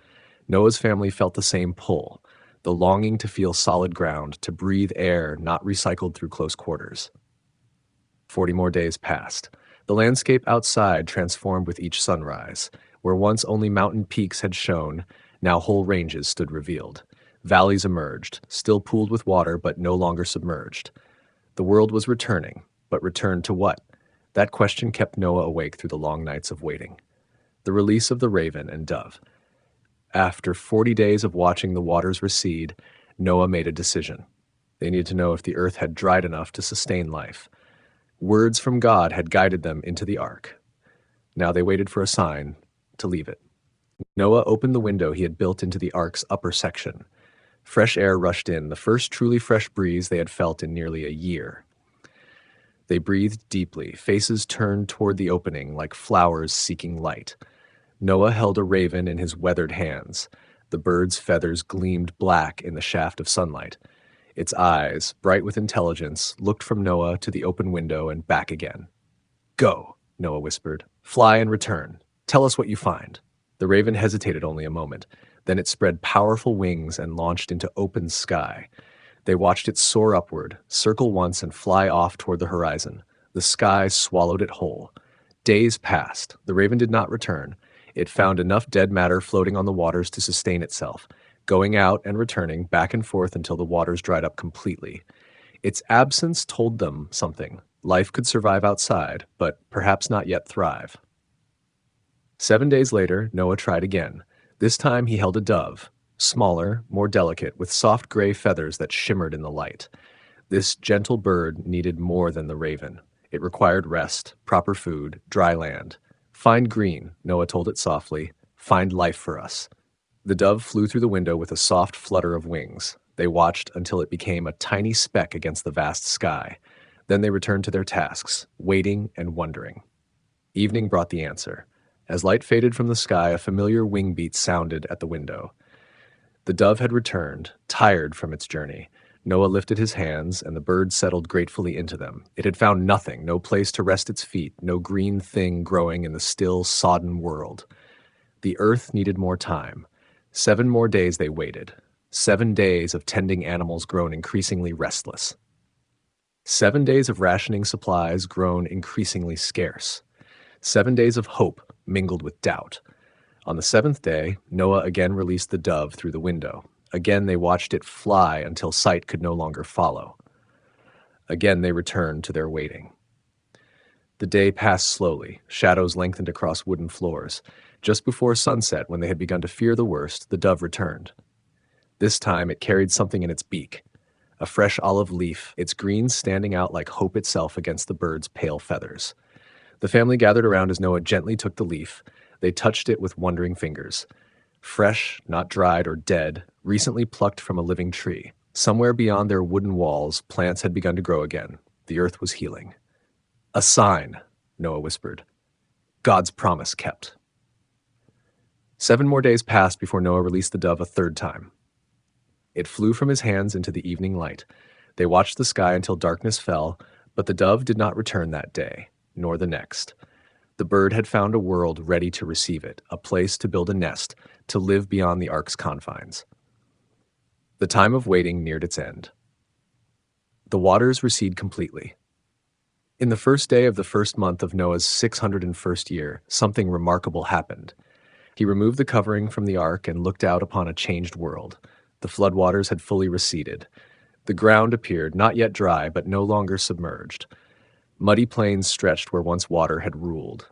Noah's family felt the same pull, the longing to feel solid ground, to breathe air not recycled through close quarters. 40 more days passed. The landscape outside transformed with each sunrise. Where once only mountain peaks had shone, now whole ranges stood revealed. Valleys emerged, still pooled with water but no longer submerged. The world was returning, but returned to what? That question kept Noah awake through the long nights of waiting. The release of the raven and dove. After 40 days of watching the waters recede, Noah made a decision. They needed to know if the earth had dried enough to sustain life. Words from God had guided them into the ark. Now they waited for a sign to leave it. Noah opened the window he had built into the ark's upper section. Fresh air rushed in, the first truly fresh breeze they had felt in nearly a year. They breathed deeply, faces turned toward the opening like flowers seeking light. Noah held a raven in his weathered hands. The bird's feathers gleamed black in the shaft of sunlight. Its eyes, bright with intelligence, looked from Noah to the open window and back again. "Go," Noah whispered. "Fly and return. Tell us what you find." The raven hesitated only a moment. Then it spread powerful wings and launched into open sky. They watched it soar upward, circle once, and fly off toward the horizon. The sky swallowed it whole. Days passed. The raven did not return. It found enough dead matter floating on the waters to sustain itself, going out and returning back and forth until the waters dried up completely. Its absence told them something. Life could survive outside, but perhaps not yet thrive. 7 days later, Noah tried again. This time he held a dove, smaller, more delicate, with soft gray feathers that shimmered in the light. This gentle bird needed more than the raven. It required rest, proper food, dry land. "Find green," Noah told it softly. "Find life for us." The dove flew through the window with a soft flutter of wings. They watched until it became a tiny speck against the vast sky. Then they returned to their tasks, waiting and wondering. Evening brought the answer. As light faded from the sky, a familiar wing beat sounded at the window. The dove had returned, tired from its journey. Noah lifted his hands, and the bird settled gratefully into them. It had found nothing, no place to rest its feet, no green thing growing in the still, sodden world. The earth needed more time. 7 more days they waited. 7 days of tending animals grown increasingly restless. 7 days of rationing supplies grown increasingly scarce. 7 days of hope mingled with doubt. On the 7th day, Noah again released the dove through the window. Again they watched it fly until sight could no longer follow. Again they returned to their waiting. The day passed slowly. Shadows lengthened across wooden floors. Just before sunset, when they had begun to fear the worst, the dove returned. This time it carried something in its beak, a fresh olive leaf, its green standing out like hope itself against the bird's pale feathers. The family gathered around as Noah gently took the leaf. They touched it with wondering fingers. Fresh, not dried or dead, recently plucked from a living tree. Somewhere beyond their wooden walls, plants had begun to grow again. The earth was healing. "A sign," Noah whispered. "God's promise kept." 7 more days passed before Noah released the dove a third time. It flew from his hands into the evening light. They watched the sky until darkness fell, but the dove did not return that day, nor the next. The bird had found a world ready to receive it, a place to build a nest, to live beyond the ark's confines. The time of waiting neared its end. The waters recede completely. In the first day of the first month of Noah's 601st year, something remarkable happened. He removed the covering from the ark and looked out upon a changed world. The floodwaters had fully receded. The ground appeared, not yet dry, but no longer submerged. Muddy plains stretched where once water had ruled.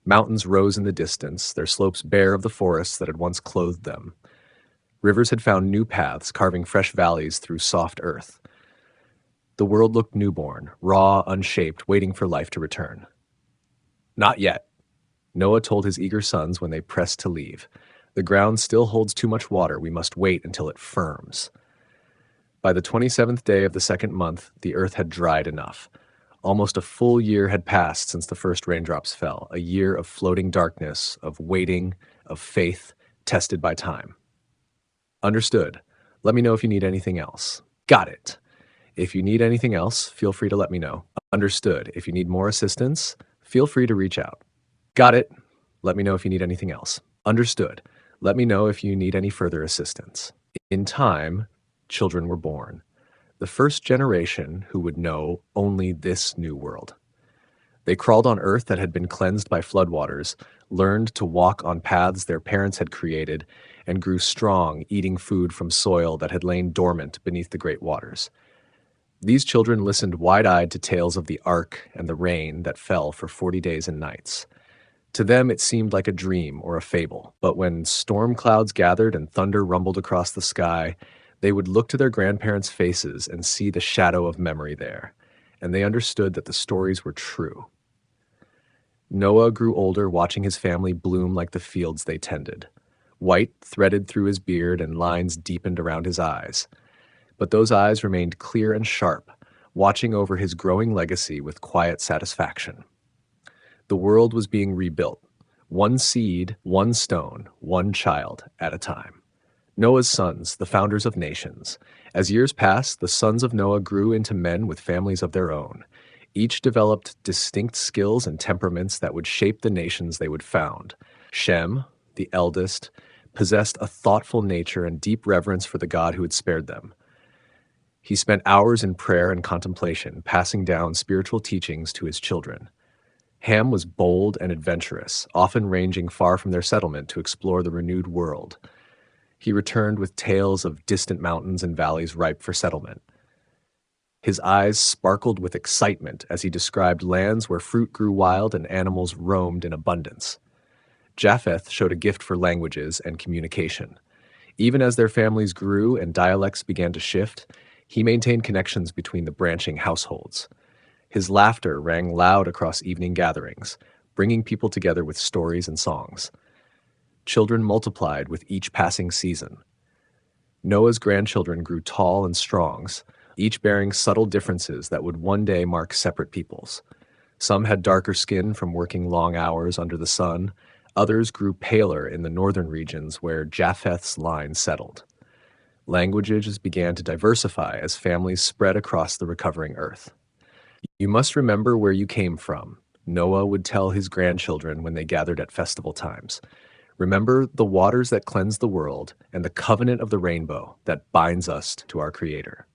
Mountains rose in the distance, their slopes bare of the forests that had once clothed them. Rivers had found new paths, carving fresh valleys through soft earth. The world looked newborn, raw, unshaped, waiting for life to return. "Not yet," Noah told his eager sons when they pressed to leave. "The ground still holds too much water. We must wait until it firms." By the 27th day of the second month, the earth had dried enough. Almost a full year had passed since the first raindrops fell, a year of floating darkness, of waiting, of faith, tested by time. "Understood. Let me know if you need anything else." "Got it. If you need anything else, feel free to let me know." "Understood. If you need more assistance, feel free to reach out." "Got it. Let me know if you need anything else." "Understood. Let me know if you need any further assistance." In time, children were born. The first generation who would know only this new world. They crawled on earth that had been cleansed by floodwaters, learned to walk on paths their parents had created, and grew strong, eating food from soil that had lain dormant beneath the great waters. These children listened wide-eyed to tales of the ark and the rain that fell for 40 days and nights. To them it seemed like a dream or a fable, but when storm clouds gathered and thunder rumbled across the sky, they would look to their grandparents' faces and see the shadow of memory there, and they understood that the stories were true. Noah grew older, watching his family bloom like the fields they tended. White threaded through his beard and lines deepened around his eyes. But those eyes remained clear and sharp, watching over his growing legacy with quiet satisfaction. The world was being rebuilt, one seed, one stone, one child at a time. Noah's sons, the founders of nations. As years passed, the sons of Noah grew into men with families of their own. Each developed distinct skills and temperaments that would shape the nations they would found. Shem, the eldest, possessed a thoughtful nature and deep reverence for the God who had spared them. He spent hours in prayer and contemplation, passing down spiritual teachings to his children. Ham was bold and adventurous, often ranging far from their settlement to explore the renewed world. He returned with tales of distant mountains and valleys ripe for settlement. His eyes sparkled with excitement as he described lands where fruit grew wild and animals roamed in abundance. Japheth showed a gift for languages and communication. Even as their families grew and dialects began to shift, he maintained connections between the branching households. His laughter rang loud across evening gatherings, bringing people together with stories and songs. Children multiplied with each passing season. Noah's grandchildren grew tall and strong, each bearing subtle differences that would one day mark separate peoples. Some had darker skin from working long hours under the sun. Others grew paler in the northern regions where Japheth's line settled. Languages began to diversify as families spread across the recovering earth. "You must remember where you came from," Noah would tell his grandchildren when they gathered at festival times. "Remember the waters that cleanse the world and the covenant of the rainbow that binds us to our Creator."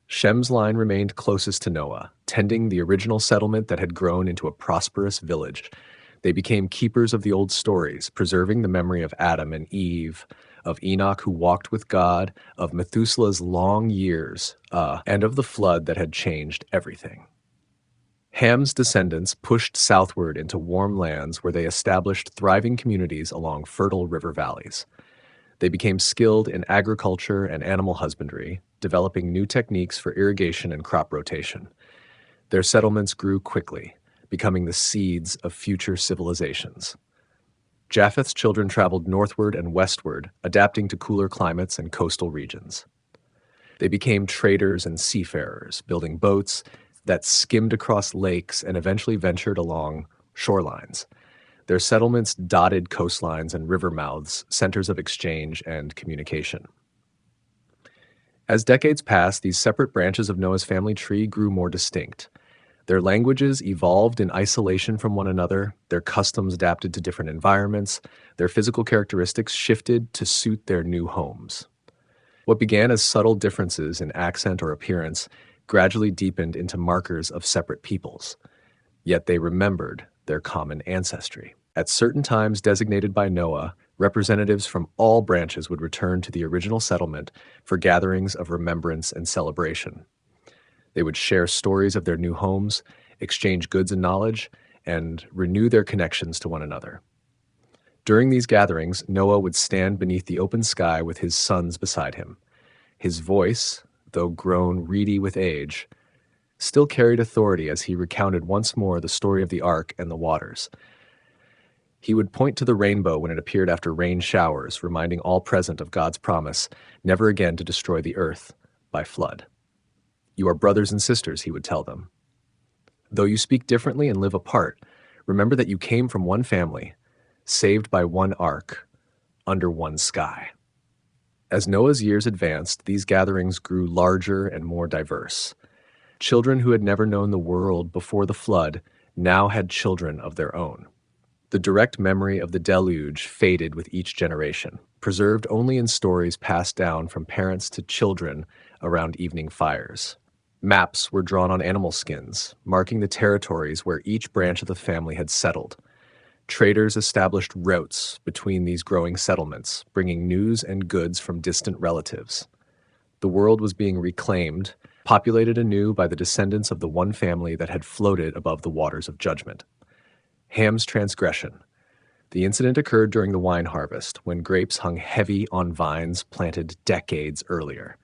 Shem's line remained closest to Noah, tending the original settlement that had grown into a prosperous village. They became keepers of the old stories, preserving the memory of Adam and Eve, of Enoch who walked with God, of Methuselah's long years, and of the flood that had changed everything. Ham's descendants pushed southward into warm lands where they established thriving communities along fertile river valleys. They became skilled in agriculture and animal husbandry, developing new techniques for irrigation and crop rotation. Their settlements grew quickly, becoming the seeds of future civilizations. Japheth's children traveled northward and westward, adapting to cooler climates and coastal regions. They became traders and seafarers, building boats that skimmed across lakes and eventually ventured along shorelines. Their settlements dotted coastlines and river mouths, centers of exchange and communication. As decades passed, these separate branches of Noah's family tree grew more distinct. Their languages evolved in isolation from one another, their customs adapted to different environments, their physical characteristics shifted to suit their new homes. What began as subtle differences in accent or appearance gradually deepened into markers of separate peoples. Yet they remembered their common ancestry. At certain times designated by Noah, representatives from all branches would return to the original settlement for gatherings of remembrance and celebration. They would share stories of their new homes, exchange goods and knowledge, and renew their connections to one another. During these gatherings, Noah would stand beneath the open sky with his sons beside him. His voice, though grown reedy with age, still carried authority as he recounted once more the story of the ark and the waters. He would point to the rainbow when it appeared after rain showers, reminding all present of God's promise never again to destroy the earth by flood. "You are brothers and sisters," he would tell them. "Though you speak differently and live apart, remember that you came from one family, saved by one ark, under one sky." As Noah's years advanced, these gatherings grew larger and more diverse. Children who had never known the world before the flood now had children of their own. The direct memory of the deluge faded with each generation, preserved only in stories passed down from parents to children around evening fires. Maps were drawn on animal skins, marking the territories where each branch of the family had settled. Traders established routes between these growing settlements, bringing news and goods from distant relatives. The world was being reclaimed, populated anew by the descendants of the one family that had floated above the waters of judgment. Ham's transgression. The incident occurred during the wine harvest, when grapes hung heavy on vines planted decades earlier.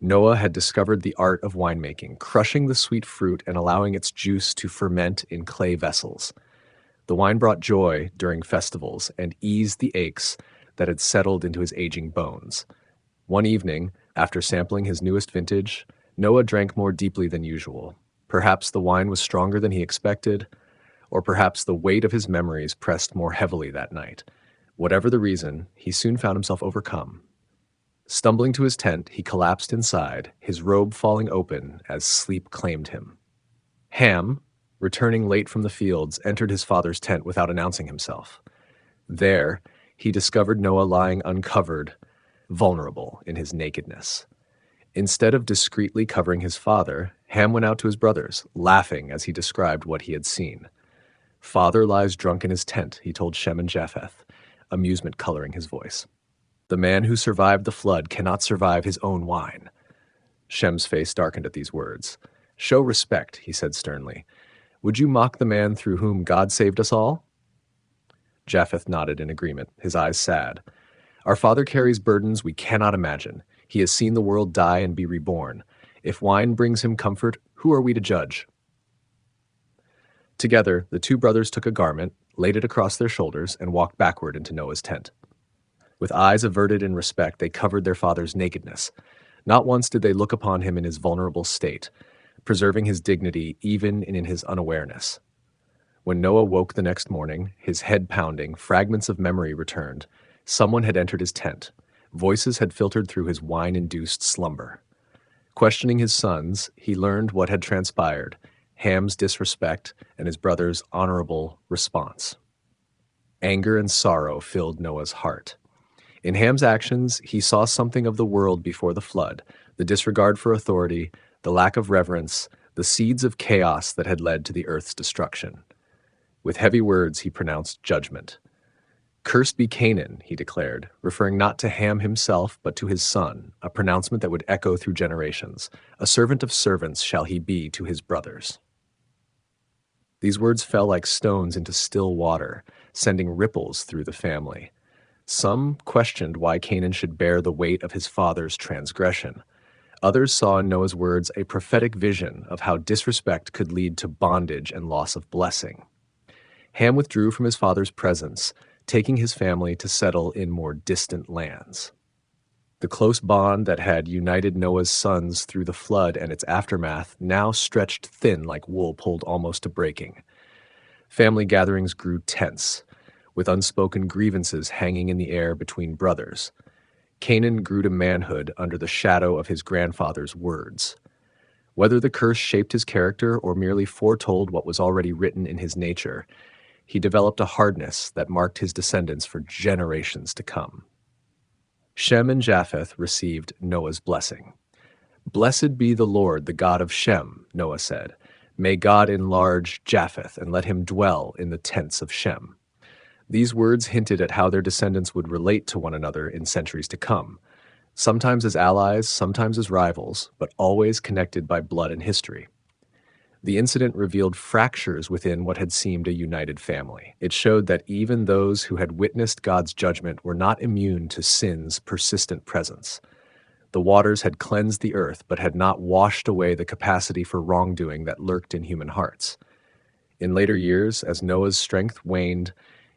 Noah had discovered the art of winemaking, crushing the sweet fruit and allowing its juice to ferment in clay vessels. The wine brought joy during festivals and eased the aches that had settled into his aging bones. One evening, after sampling his newest vintage, Noah drank more deeply than usual. Perhaps the wine was stronger than he expected, or perhaps the weight of his memories pressed more heavily that night. Whatever the reason, he soon found himself overcome. Stumbling to his tent, he collapsed inside, his robe falling open as sleep claimed him. Ham, returning late from the fields, entered his father's tent without announcing himself. There, he discovered Noah lying uncovered, vulnerable in his nakedness. Instead of discreetly covering his father, Ham went out to his brothers, laughing as he described what he had seen. "Father lies drunk in his tent," he told Shem and Japheth, amusement coloring his voice. "The man who survived the flood cannot survive his own wine." Shem's face darkened at these words. "Show respect," he said sternly. "Would you mock the man through whom God saved us all?" Japheth nodded in agreement, his eyes sad. "Our father carries burdens we cannot imagine. He has seen the world die and be reborn. If wine brings him comfort, who are we to judge?" Together, the two brothers took a garment, laid it across their shoulders, and walked backward into Noah's tent. With eyes averted in respect, they covered their father's nakedness. Not once did they look upon him in his vulnerable state, preserving his dignity even in his unawareness. When Noah woke the next morning, his head pounding, fragments of memory returned. Someone had entered his tent. Voices had filtered through his wine-induced slumber. Questioning his sons, he learned what had transpired, Ham's disrespect and his brother's honorable response. Anger and sorrow filled Noah's heart. In Ham's actions, he saw something of the world before the flood, the disregard for authority, the lack of reverence, the seeds of chaos that had led to the earth's destruction. With heavy words, he pronounced judgment. "Cursed be Canaan," he declared, referring not to Ham himself, but to his son, a pronouncement that would echo through generations. "A servant of servants shall he be to his brothers." These words fell like stones into still water, sending ripples through the family. Some questioned why Canaan should bear the weight of his father's transgression. Others saw in Noah's words a prophetic vision of how disrespect could lead to bondage and loss of blessing. Ham withdrew from his father's presence, taking his family to settle in more distant lands. The close bond that had united Noah's sons through the flood and its aftermath now stretched thin like wool pulled almost to breaking. Family gatherings grew tense, with unspoken grievances hanging in the air between brothers. Canaan grew to manhood under the shadow of his grandfather's words. Whether the curse shaped his character or merely foretold what was already written in his nature, he developed a hardness that marked his descendants for generations to come. Shem and Japheth received Noah's blessing. "Blessed be the Lord, the God of Shem," Noah said. "May God enlarge Japheth and let him dwell in the tents of Shem." These words hinted at how their descendants would relate to one another in centuries to come, sometimes as allies, sometimes as rivals, but always connected by blood and history. The incident revealed fractures within what had seemed a united family. It showed that even those who had witnessed God's judgment were not immune to sin's persistent presence. The waters had cleansed the earth, but had not washed away the capacity for wrongdoing that lurked in human hearts. In later years, as Noah's strength waned,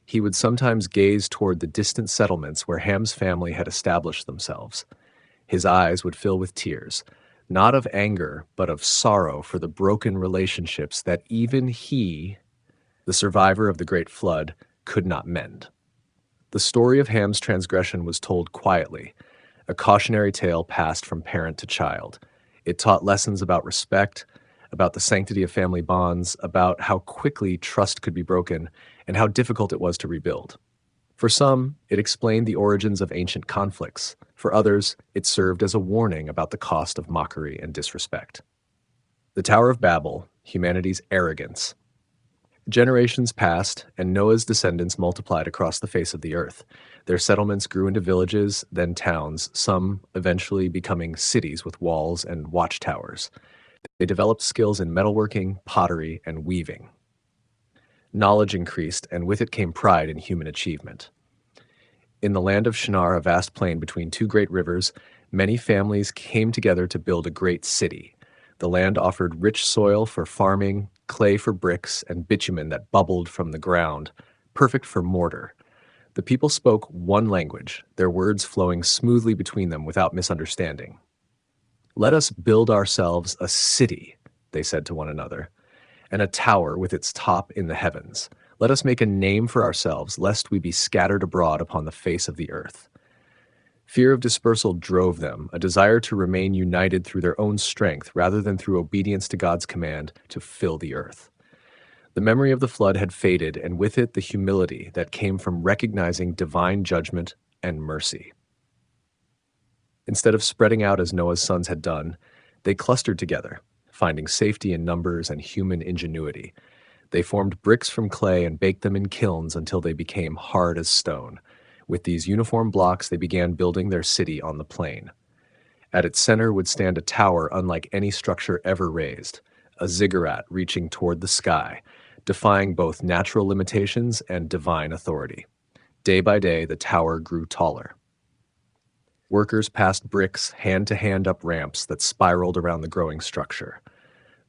he would sometimes gaze toward the distant settlements where Ham's family had established themselves. His eyes would fill with tears, not of anger, but of sorrow for the broken relationships that even he, the survivor of the great flood, could not mend. The story of Ham's transgression was told quietly, a cautionary tale passed from parent to child. It taught lessons about respect, about the sanctity of family bonds, about how quickly trust could be broken, and how difficult it was to rebuild. For some, it explained the origins of ancient conflicts. For others, it served as a warning about the cost of mockery and disrespect. The Tower of Babel, humanity's arrogance. Generations passed, and Noah's descendants multiplied across the face of the earth. Their settlements grew into villages, then towns, some eventually becoming cities with walls and watchtowers. They developed skills in metalworking, pottery, and weaving. Knowledge increased, and with it came pride in human achievement. In the land of Shinar, a vast plain between two great rivers, many families came together to build a great city. The land offered rich soil for farming, clay for bricks, and bitumen that bubbled from the ground, perfect for mortar. The people spoke one language, their words flowing smoothly between them without misunderstanding. "Let us build ourselves a city," they said to one another, "and a tower with its top in the heavens. Let us make a name for ourselves, lest we be scattered abroad upon the face of the earth." Fear of dispersal drove them, a desire to remain united through their own strength rather than through obedience to God's command to fill the earth. The memory of the flood had faded, and with it the humility that came from recognizing divine judgment and mercy. Instead of spreading out as Noah's sons had done, they clustered together, finding safety in numbers and human ingenuity. They formed bricks from clay and baked them in kilns until they became hard as stone. With these uniform blocks, they began building their city on the plain. At its center would stand a tower unlike any structure ever raised, a ziggurat reaching toward the sky, defying both natural limitations and divine authority. Day by day, the tower grew taller. Workers passed bricks hand to hand up ramps that spiraled around the growing structure.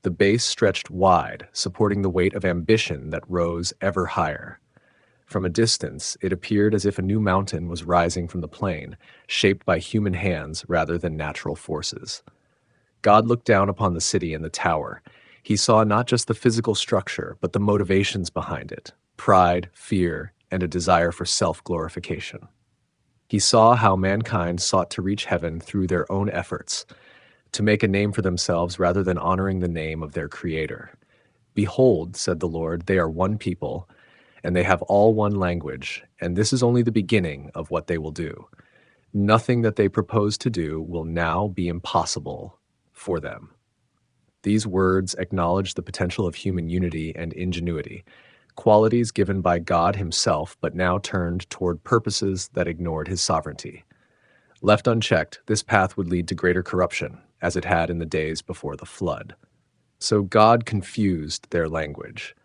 The base stretched wide, supporting the weight of ambition that rose ever higher. From a distance, it appeared as if a new mountain was rising from the plain, shaped by human hands rather than natural forces. God looked down upon the city and the tower. He saw not just the physical structure, but the motivations behind it: pride, fear, and a desire for self-glorification. He saw how mankind sought to reach heaven through their own efforts, to make a name for themselves rather than honoring the name of their Creator. "Behold," said the Lord, "they are one people, and they have all one language, and this is only the beginning of what they will do. Nothing that they propose to do will now be impossible for them." These words acknowledge the potential of human unity and ingenuity, qualities given by God Himself but now turned toward purposes that ignored His sovereignty. Left unchecked, this path would lead to greater corruption, as it had in the days before the flood. So God confused their language.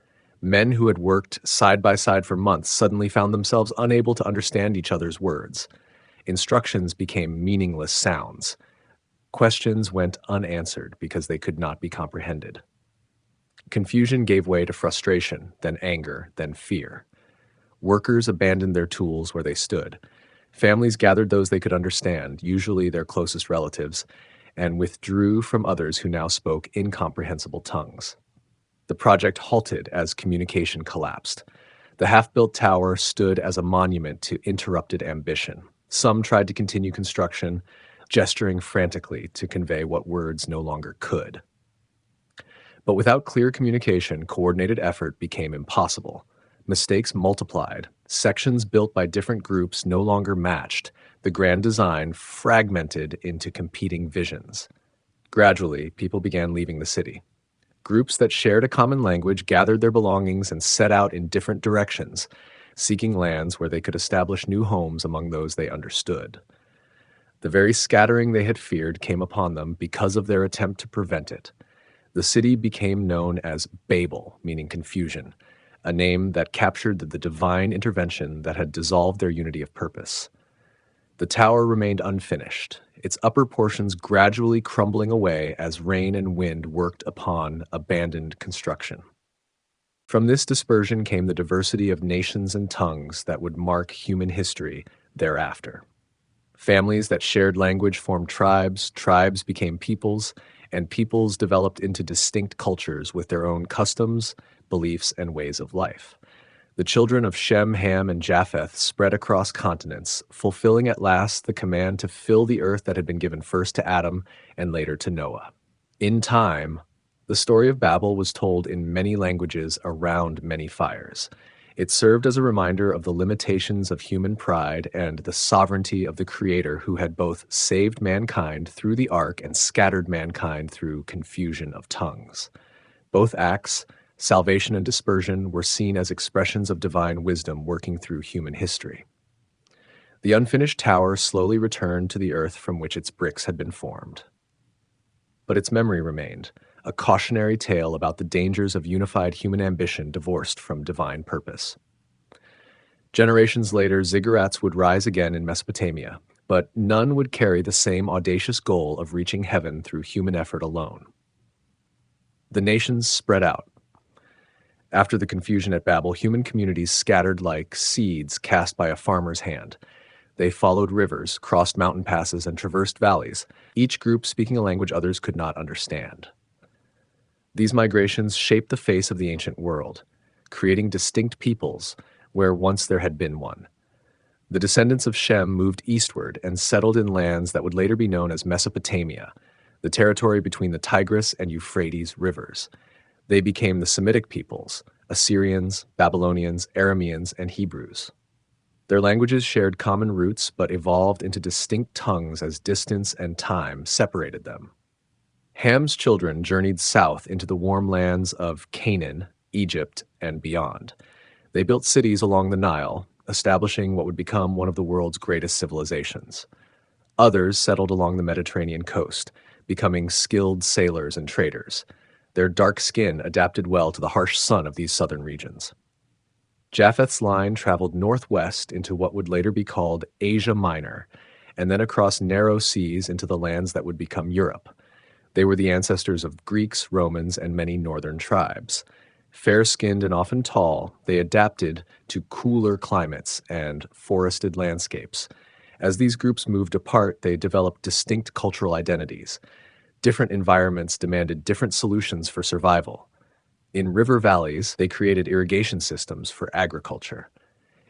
Men who had worked side by side for months suddenly found themselves unable to understand each other's words. Instructions became meaningless sounds. Questions went unanswered because they could not be comprehended. Confusion gave way to frustration, then anger, then fear. Workers abandoned their tools where they stood. Families gathered those they could understand, usually their closest relatives, and withdrew from others who now spoke incomprehensible tongues. The project halted as communication collapsed. The half-built tower stood as a monument to interrupted ambition. Some tried to continue construction, gesturing frantically to convey what words no longer could. But without clear communication, coordinated effort became impossible. Mistakes multiplied. Sections built by different groups no longer matched. The grand design fragmented into competing visions. Gradually, people began leaving the city. Groups that shared a common language gathered their belongings and set out in different directions, seeking lands where they could establish new homes among those they understood. The very scattering they had feared came upon them because of their attempt to prevent it. The city became known as Babel, meaning confusion, a name that captured the divine intervention that had dissolved their unity of purpose. The tower remained unfinished, its upper portions gradually crumbling away as rain and wind worked upon abandoned construction. From this dispersion came the diversity of nations and tongues that would mark human history thereafter. Families that shared language formed tribes, tribes became peoples, and peoples developed into distinct cultures with their own customs, beliefs, and ways of life. The children of Shem, Ham, and Japheth spread across continents, fulfilling at last the command to fill the earth that had been given first to Adam and later to Noah. In time, the story of Babel was told in many languages around many fires. It served as a reminder of the limitations of human pride and the sovereignty of the Creator who had both saved mankind through the ark and scattered mankind through confusion of tongues. Both acts, salvation and dispersion, were seen as expressions of divine wisdom working through human history. The unfinished tower slowly returned to the earth from which its bricks had been formed. But its memory remained, a cautionary tale about the dangers of unified human ambition divorced from divine purpose. Generations later, ziggurats would rise again in Mesopotamia, but none would carry the same audacious goal of reaching heaven through human effort alone. The nations spread out. After the confusion at Babel, human communities scattered like seeds cast by a farmer's hand. They followed rivers, crossed mountain passes, and traversed valleys, each group speaking a language others could not understand. These migrations shaped the face of the ancient world, creating distinct peoples where once there had been one. The descendants of Shem moved eastward and settled in lands that would later be known as Mesopotamia, the territory between the Tigris and Euphrates rivers. They became the Semitic peoples, Assyrians, Babylonians, Arameans, and Hebrews. Their languages shared common roots but evolved into distinct tongues as distance and time separated them. Ham's children journeyed south into the warm lands of Canaan, Egypt, and beyond. They built cities along the Nile, establishing what would become one of the world's greatest civilizations. Others settled along the Mediterranean coast, becoming skilled sailors and traders. Their dark skin adapted well to the harsh sun of these southern regions. Japheth's line traveled northwest into what would later be called Asia Minor, and then across narrow seas into the lands that would become Europe. They were the ancestors of Greeks, Romans, and many northern tribes. Fair-skinned and often tall, they adapted to cooler climates and forested landscapes. As these groups moved apart, they developed distinct cultural identities. Different environments demanded different solutions for survival. In river valleys, they created irrigation systems for agriculture.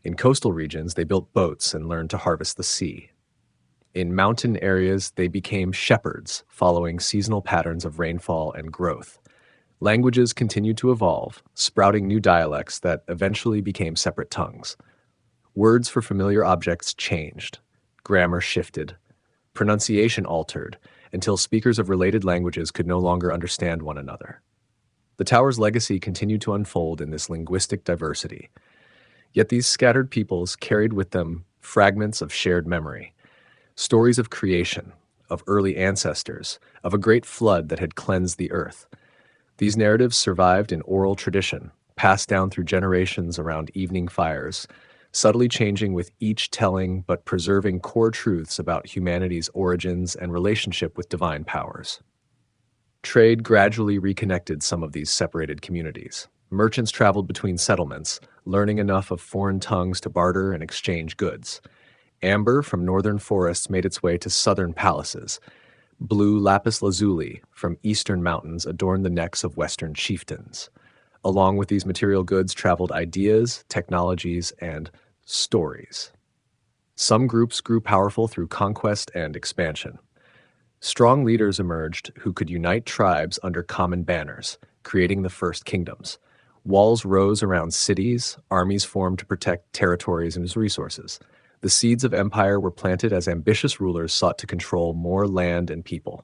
In coastal regions, they built boats and learned to harvest the sea. In mountain areas, they became shepherds, following seasonal patterns of rainfall and growth. Languages continued to evolve, sprouting new dialects that eventually became separate tongues. Words for familiar objects changed. Grammar shifted. Pronunciation altered, until speakers of related languages could no longer understand one another. The tower's legacy continued to unfold in this linguistic diversity. Yet these scattered peoples carried with them fragments of shared memory, stories of creation, of early ancestors, of a great flood that had cleansed the earth. These narratives survived in oral tradition, passed down through generations around evening fires, subtly changing with each telling but preserving core truths about humanity's origins and relationship with divine powers. Trade gradually reconnected some of these separated communities. Merchants traveled between settlements, learning enough of foreign tongues to barter and exchange goods. Amber from northern forests made its way to southern palaces. Blue lapis lazuli from eastern mountains adorned the necks of western chieftains. Along with these material goods traveled ideas, technologies, and stories. Some groups grew powerful through conquest and expansion. Strong leaders emerged who could unite tribes under common banners, creating the first kingdoms. Walls rose around cities, armies formed to protect territories and resources. The seeds of empire were planted as ambitious rulers sought to control more land and people.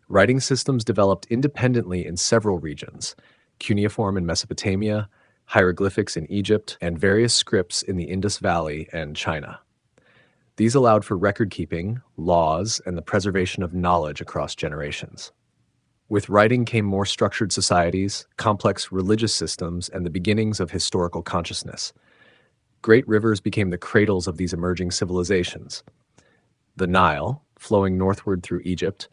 Writing systems developed independently in several regions: cuneiform in Mesopotamia, hieroglyphics in Egypt, and various scripts in the Indus Valley and China. These allowed for record-keeping, laws, and the preservation of knowledge across generations. With writing came more structured societies, complex religious systems, and the beginnings of historical consciousness. Great rivers became the cradles of these emerging civilizations. The Nile, flowing northward through Egypt,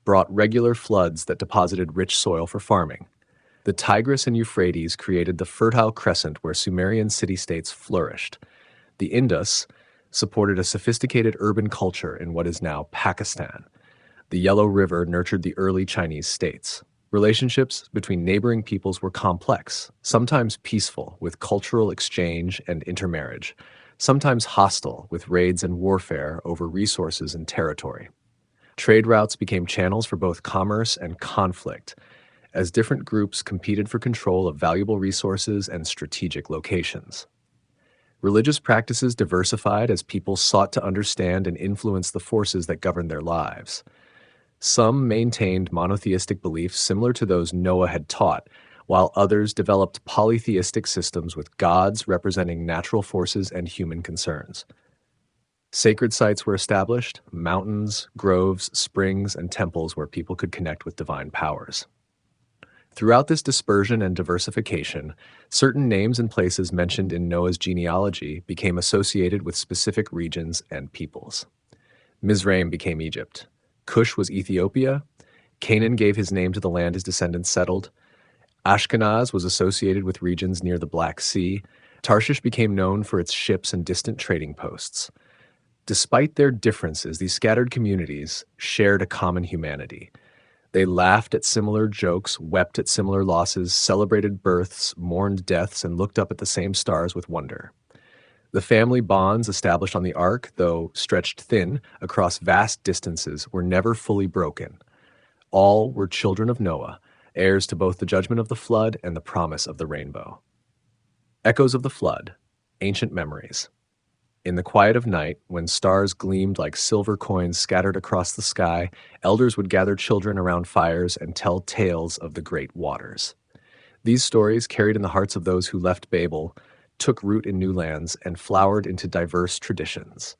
brought regular floods that deposited rich soil for farming. The Tigris and Euphrates created the fertile crescent where Sumerian city-states flourished. The Indus supported a sophisticated urban culture in what is now Pakistan. The Yellow River nurtured the early Chinese states. Relationships between neighboring peoples were complex, sometimes peaceful with cultural exchange and intermarriage, sometimes hostile with raids and warfare over resources and territory. Trade routes became channels for both commerce and conflict, as different groups competed for control of valuable resources and strategic locations. Religious practices diversified as people sought to understand and influence the forces that governed their lives. Some maintained monotheistic beliefs similar to those Noah had taught, while others developed polytheistic systems with gods representing natural forces and human concerns. Sacred sites were established: mountains, groves, springs, and temples where people could connect with divine powers. Throughout this dispersion and diversification, certain names and places mentioned in Noah's genealogy became associated with specific regions and peoples. Mizraim became Egypt. Cush was Ethiopia. Canaan gave his name to the land his descendants settled. Ashkenaz was associated with regions near the Black Sea. Tarshish became known for its ships and distant trading posts. Despite their differences, these scattered communities shared a common humanity. They laughed at similar jokes, wept at similar losses, celebrated births, mourned deaths, and looked up at the same stars with wonder. The family bonds established on the ark, though stretched thin across vast distances, were never fully broken. All were children of Noah, heirs to both the judgment of the flood and the promise of the rainbow. Echoes of the flood, ancient memories. In the quiet of night, when stars gleamed like silver coins scattered across the sky, elders would gather children around fires and tell tales of the great waters. These stories, carried in the hearts of those who left Babel, took root in new lands and flowered into diverse traditions.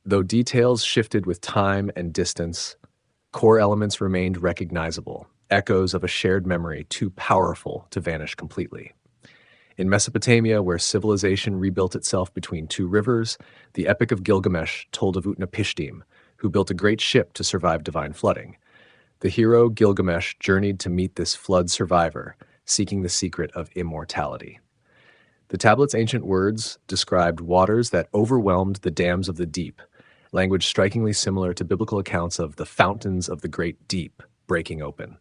Though details shifted with time and distance, core elements remained recognizable, echoes of a shared memory too powerful to vanish completely. In Mesopotamia, where civilization rebuilt itself between two rivers, the Epic of Gilgamesh told of Utnapishtim, who built a great ship to survive divine flooding. The hero Gilgamesh journeyed to meet this flood survivor, seeking the secret of immortality. The tablet's ancient words described waters that overwhelmed the dams of the deep, language strikingly similar to biblical accounts of the fountains of the great deep breaking open.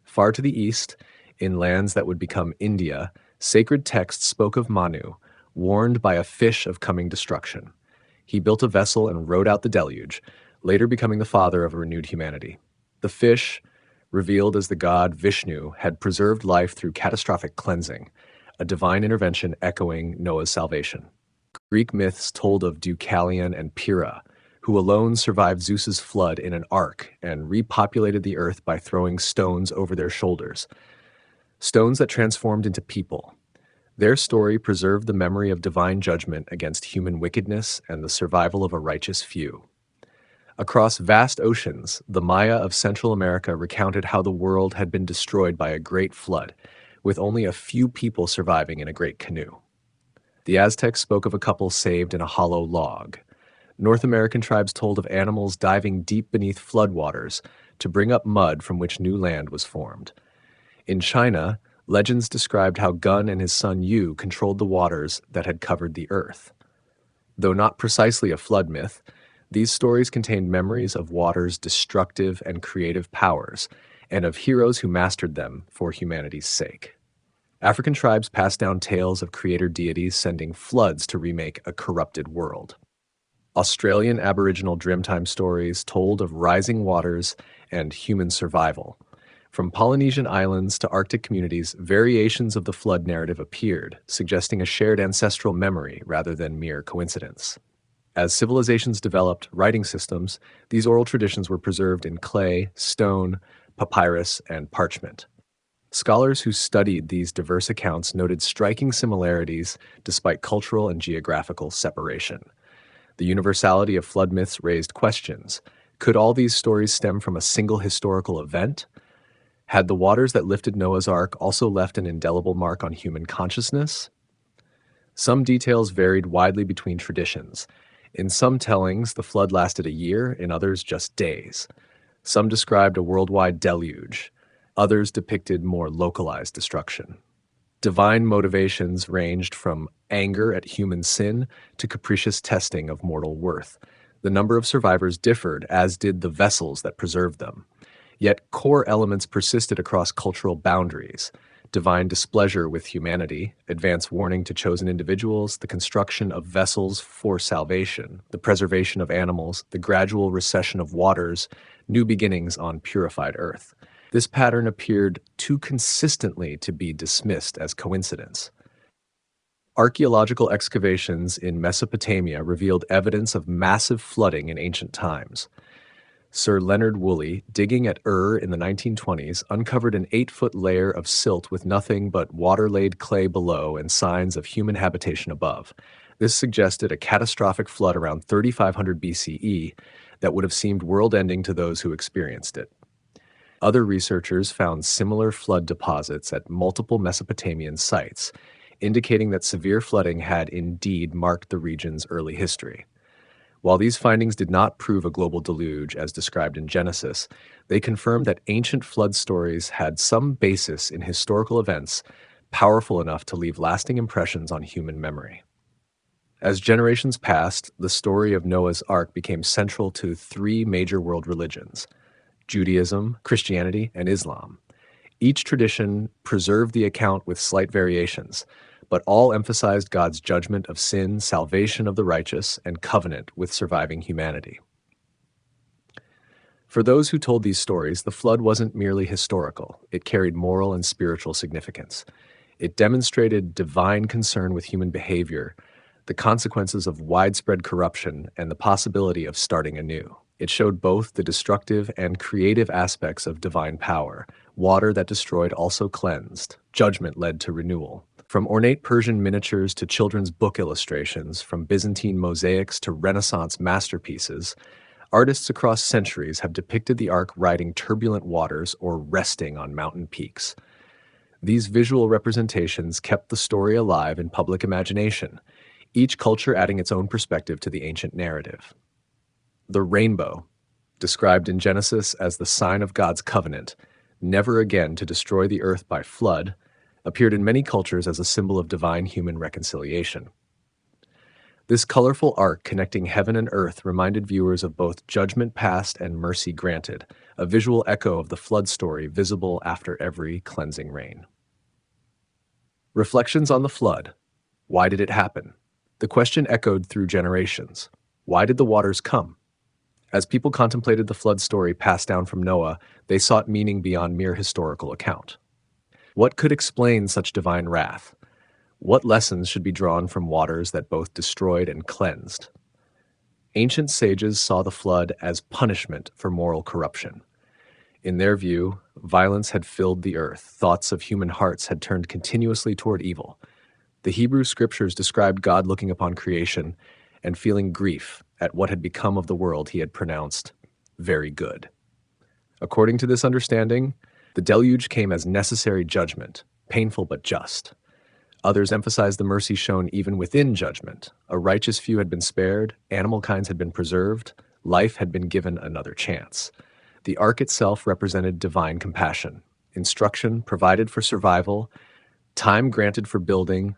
Far to the east, in lands that would become India, sacred texts spoke of Manu, warned by a fish of coming destruction. He built a vessel and rode out the deluge, later becoming the father of a renewed humanity. The fish, revealed as the god Vishnu, had preserved life through catastrophic cleansing, a divine intervention echoing Noah's salvation. Greek myths told of Deucalion and Pyrrha, who alone survived Zeus's flood in an ark and repopulated the earth by throwing stones over their shoulders, stones that transformed into people. Their story preserved the memory of divine judgment against human wickedness and the survival of a righteous few. Across vast oceans, the Maya of Central America recounted how the world had been destroyed by a great flood, with only a few people surviving in a great canoe. The Aztecs spoke of a couple saved in a hollow log. North American tribes told of animals diving deep beneath floodwaters to bring up mud from which new land was formed. In China, legends described how Gun and his son Yu controlled the waters that had covered the earth. Though not precisely a flood myth, these stories contained memories of water's destructive and creative powers, and of heroes who mastered them for humanity's sake. African tribes passed down tales of creator deities sending floods to remake a corrupted world. Australian Aboriginal Dreamtime stories told of rising waters and human survival. From Polynesian islands to Arctic communities, variations of the flood narrative appeared, suggesting a shared ancestral memory rather than mere coincidence. As civilizations developed writing systems, these oral traditions were preserved in clay, stone, papyrus, and parchment. Scholars who studied these diverse accounts noted striking similarities despite cultural and geographical separation. The universality of flood myths raised questions. Could all these stories stem from a single historical event? Had the waters that lifted Noah's Ark also left an indelible mark on human consciousness? Some details varied widely between traditions. In some tellings, the flood lasted a year, in others just days. Some described a worldwide deluge. Others depicted more localized destruction. Divine motivations ranged from anger at human sin to capricious testing of mortal worth. The number of survivors differed, as did the vessels that preserved them. Yet core elements persisted across cultural boundaries: divine displeasure with humanity, advance warning to chosen individuals, the construction of vessels for salvation, the preservation of animals, the gradual recession of waters, new beginnings on purified earth. This pattern appeared too consistently to be dismissed as coincidence. Archaeological excavations in Mesopotamia revealed evidence of massive flooding in ancient times. Sir Leonard Woolley, digging at in the 1920s, uncovered an 8-foot layer of silt with nothing but water-laid clay below and signs of human habitation above. This suggested a catastrophic flood around 3500 BCE that would have seemed world-ending to those who experienced it. Other researchers found similar flood deposits at multiple Mesopotamian sites, indicating that severe flooding had indeed marked the region's early history. While these findings did not prove a global deluge as described in Genesis, they confirmed that ancient flood stories had some basis in historical events powerful enough to leave lasting impressions on human memory. As generations passed, the story of Noah's Ark became central to 3 major world religions: Judaism, Christianity, and Islam. Each tradition preserved the account with slight variations, but all emphasized God's judgment of sin, salvation of the righteous, and covenant with surviving humanity. For those who told these stories, the flood wasn't merely historical, it carried moral and spiritual significance. It demonstrated divine concern with human behavior, the consequences of widespread corruption, and the possibility of starting anew. It showed both the destructive and creative aspects of divine power. Water that destroyed also cleansed. Judgment led to renewal. From ornate Persian miniatures to children's book illustrations, from Byzantine mosaics to Renaissance masterpieces, artists across centuries have depicted the ark riding turbulent waters or resting on mountain peaks. These visual representations kept the story alive in public imagination, each culture adding its own perspective to the ancient narrative. The rainbow, described in Genesis as the sign of God's covenant, never again to destroy the earth by flood, appeared in many cultures as a symbol of divine human reconciliation. This colorful arc connecting heaven and earth reminded viewers of both judgment past and mercy granted, a visual echo of the flood story visible after every cleansing rain. Reflections on the flood. Why did it happen? The question echoed through generations. Why did the waters come? As people contemplated the flood story passed down from Noah, they sought meaning beyond mere historical account. What could explain such divine wrath? What lessons should be drawn from waters that both destroyed and cleansed? Ancient sages saw the flood as punishment for moral corruption. In their view, violence had filled the earth, thoughts of human hearts had turned continuously toward evil. The Hebrew scriptures described God looking upon creation and feeling grief at what had become of the world he had pronounced very good. According to this understanding, the deluge came as necessary judgment, painful but just. Others emphasized the mercy shown even within judgment. A righteous few had been spared, animal kinds had been preserved, life had been given another chance. The ark itself represented divine compassion, instruction provided for survival, time granted for building,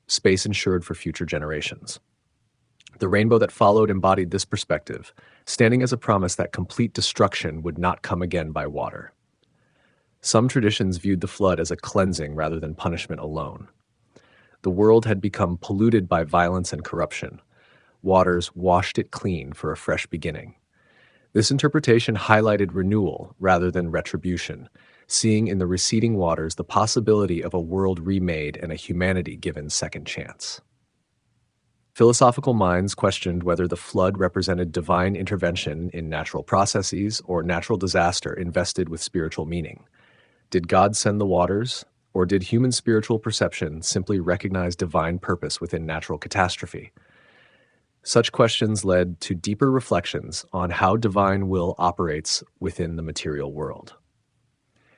space ensured for future generations. The rainbow that followed embodied this perspective, standing as a promise that complete destruction would not come again by water. Some traditions viewed the flood as a cleansing rather than punishment alone. The world had become polluted by violence and corruption. Waters washed it clean for a fresh beginning. This interpretation highlighted renewal rather than retribution, seeing in the receding waters the possibility of a world remade and a humanity given second chance. Philosophical minds questioned whether the flood represented divine intervention in natural processes or natural disaster invested with spiritual meaning. Did God send the waters, or did human spiritual perception simply recognize divine purpose within natural catastrophe? Such questions led to deeper reflections on how divine will operates within the material world.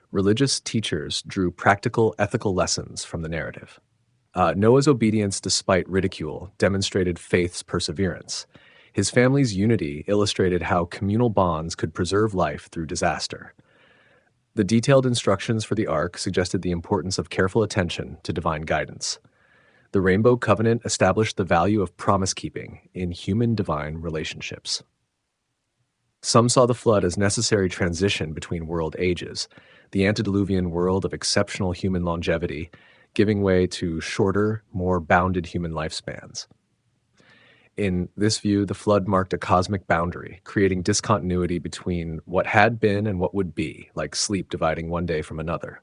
Religious teachers drew practical ethical lessons from the narrative. Noah's obedience despite ridicule demonstrated faith's perseverance. His family's unity illustrated how communal bonds could preserve life through disaster. The detailed instructions for the ark suggested the importance of careful attention to divine guidance. The Rainbow Covenant established the value of promise-keeping in human-divine relationships. Some saw the flood as necessary transition between world ages, the antediluvian world of exceptional human longevity, giving way to shorter, more bounded human lifespans. In this view, the flood marked a cosmic boundary, creating discontinuity between what had been and what would be, like sleep dividing one day from another.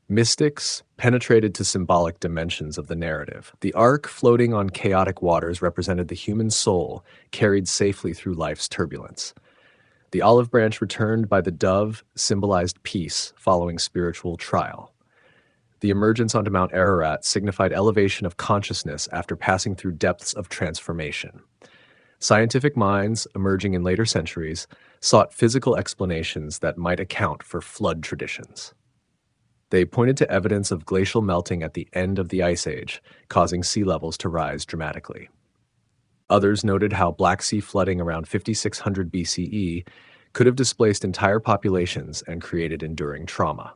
Mystics penetrated to symbolic dimensions of the narrative. The ark floating on chaotic waters represented the human soul carried safely through life's turbulence. The olive branch returned by the dove symbolized peace following spiritual trial. The emergence onto Mount Ararat signified elevation of consciousness after passing through depths of transformation. Scientific minds, emerging in later centuries, sought physical explanations that might account for flood traditions. They pointed to evidence of glacial melting at the end of the Ice Age, causing sea levels to rise dramatically. Others noted how Black Sea flooding around 5600 BCE could have displaced entire populations and created enduring trauma.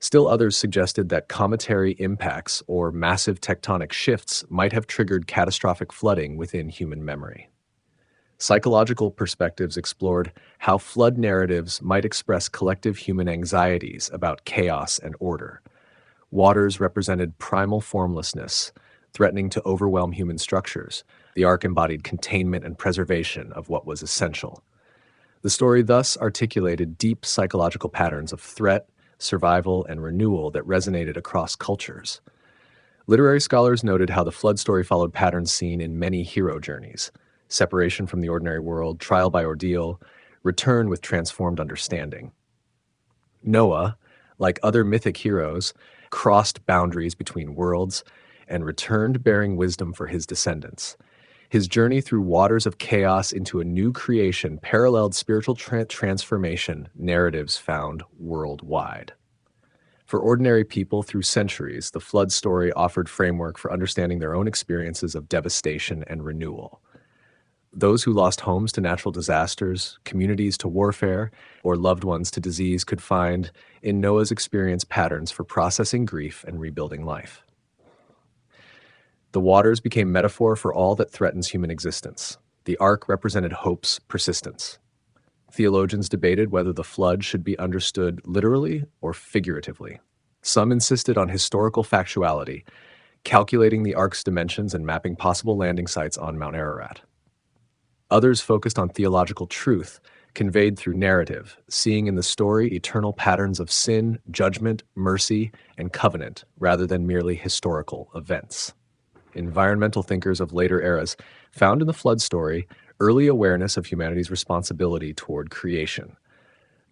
Still others suggested that cometary impacts or massive tectonic shifts might have triggered catastrophic flooding within human memory. Psychological perspectives explored how flood narratives might express collective human anxieties about chaos and order. Waters represented primal formlessness, threatening to overwhelm human structures. The ark embodied containment and preservation of what was essential. The story thus articulated deep psychological patterns of threat, survival, and renewal that resonated across cultures. Literary scholars noted how the flood story followed patterns seen in many hero journeys: separation from the ordinary world, trial by ordeal, return with transformed understanding. Noah, like other mythic heroes, crossed boundaries between worlds and returned bearing wisdom for his descendants. His journey through waters of chaos into a new creation paralleled spiritual transformation narratives found worldwide. For ordinary people through centuries, the flood story offered framework for understanding their own experiences of devastation and renewal. Those who lost homes to natural disasters, communities to warfare, or loved ones to disease could find in Noah's experience patterns for processing grief and rebuilding life. The waters became metaphor for all that threatens human existence. The ark represented hope's persistence. Theologians debated whether the flood should be understood literally or figuratively. Some insisted on historical factuality, calculating the ark's dimensions and mapping possible landing sites on Mount Ararat. Others focused on theological truth, conveyed through narrative, seeing in the story eternal patterns of sin, judgment, mercy, and covenant, rather than merely historical events. Environmental thinkers of later eras found in the flood story early awareness of humanity's responsibility toward creation.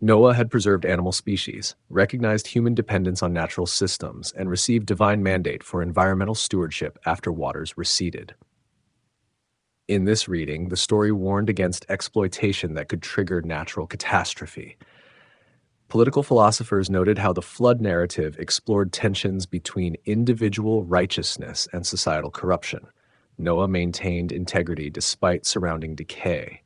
Noah had preserved animal species, recognized human dependence on natural systems, and received divine mandate for environmental stewardship after waters receded. In this reading, the story warned against exploitation that could trigger natural catastrophe. Political philosophers noted how the flood narrative explored tensions between individual righteousness and societal corruption. Noah maintained integrity despite surrounding decay.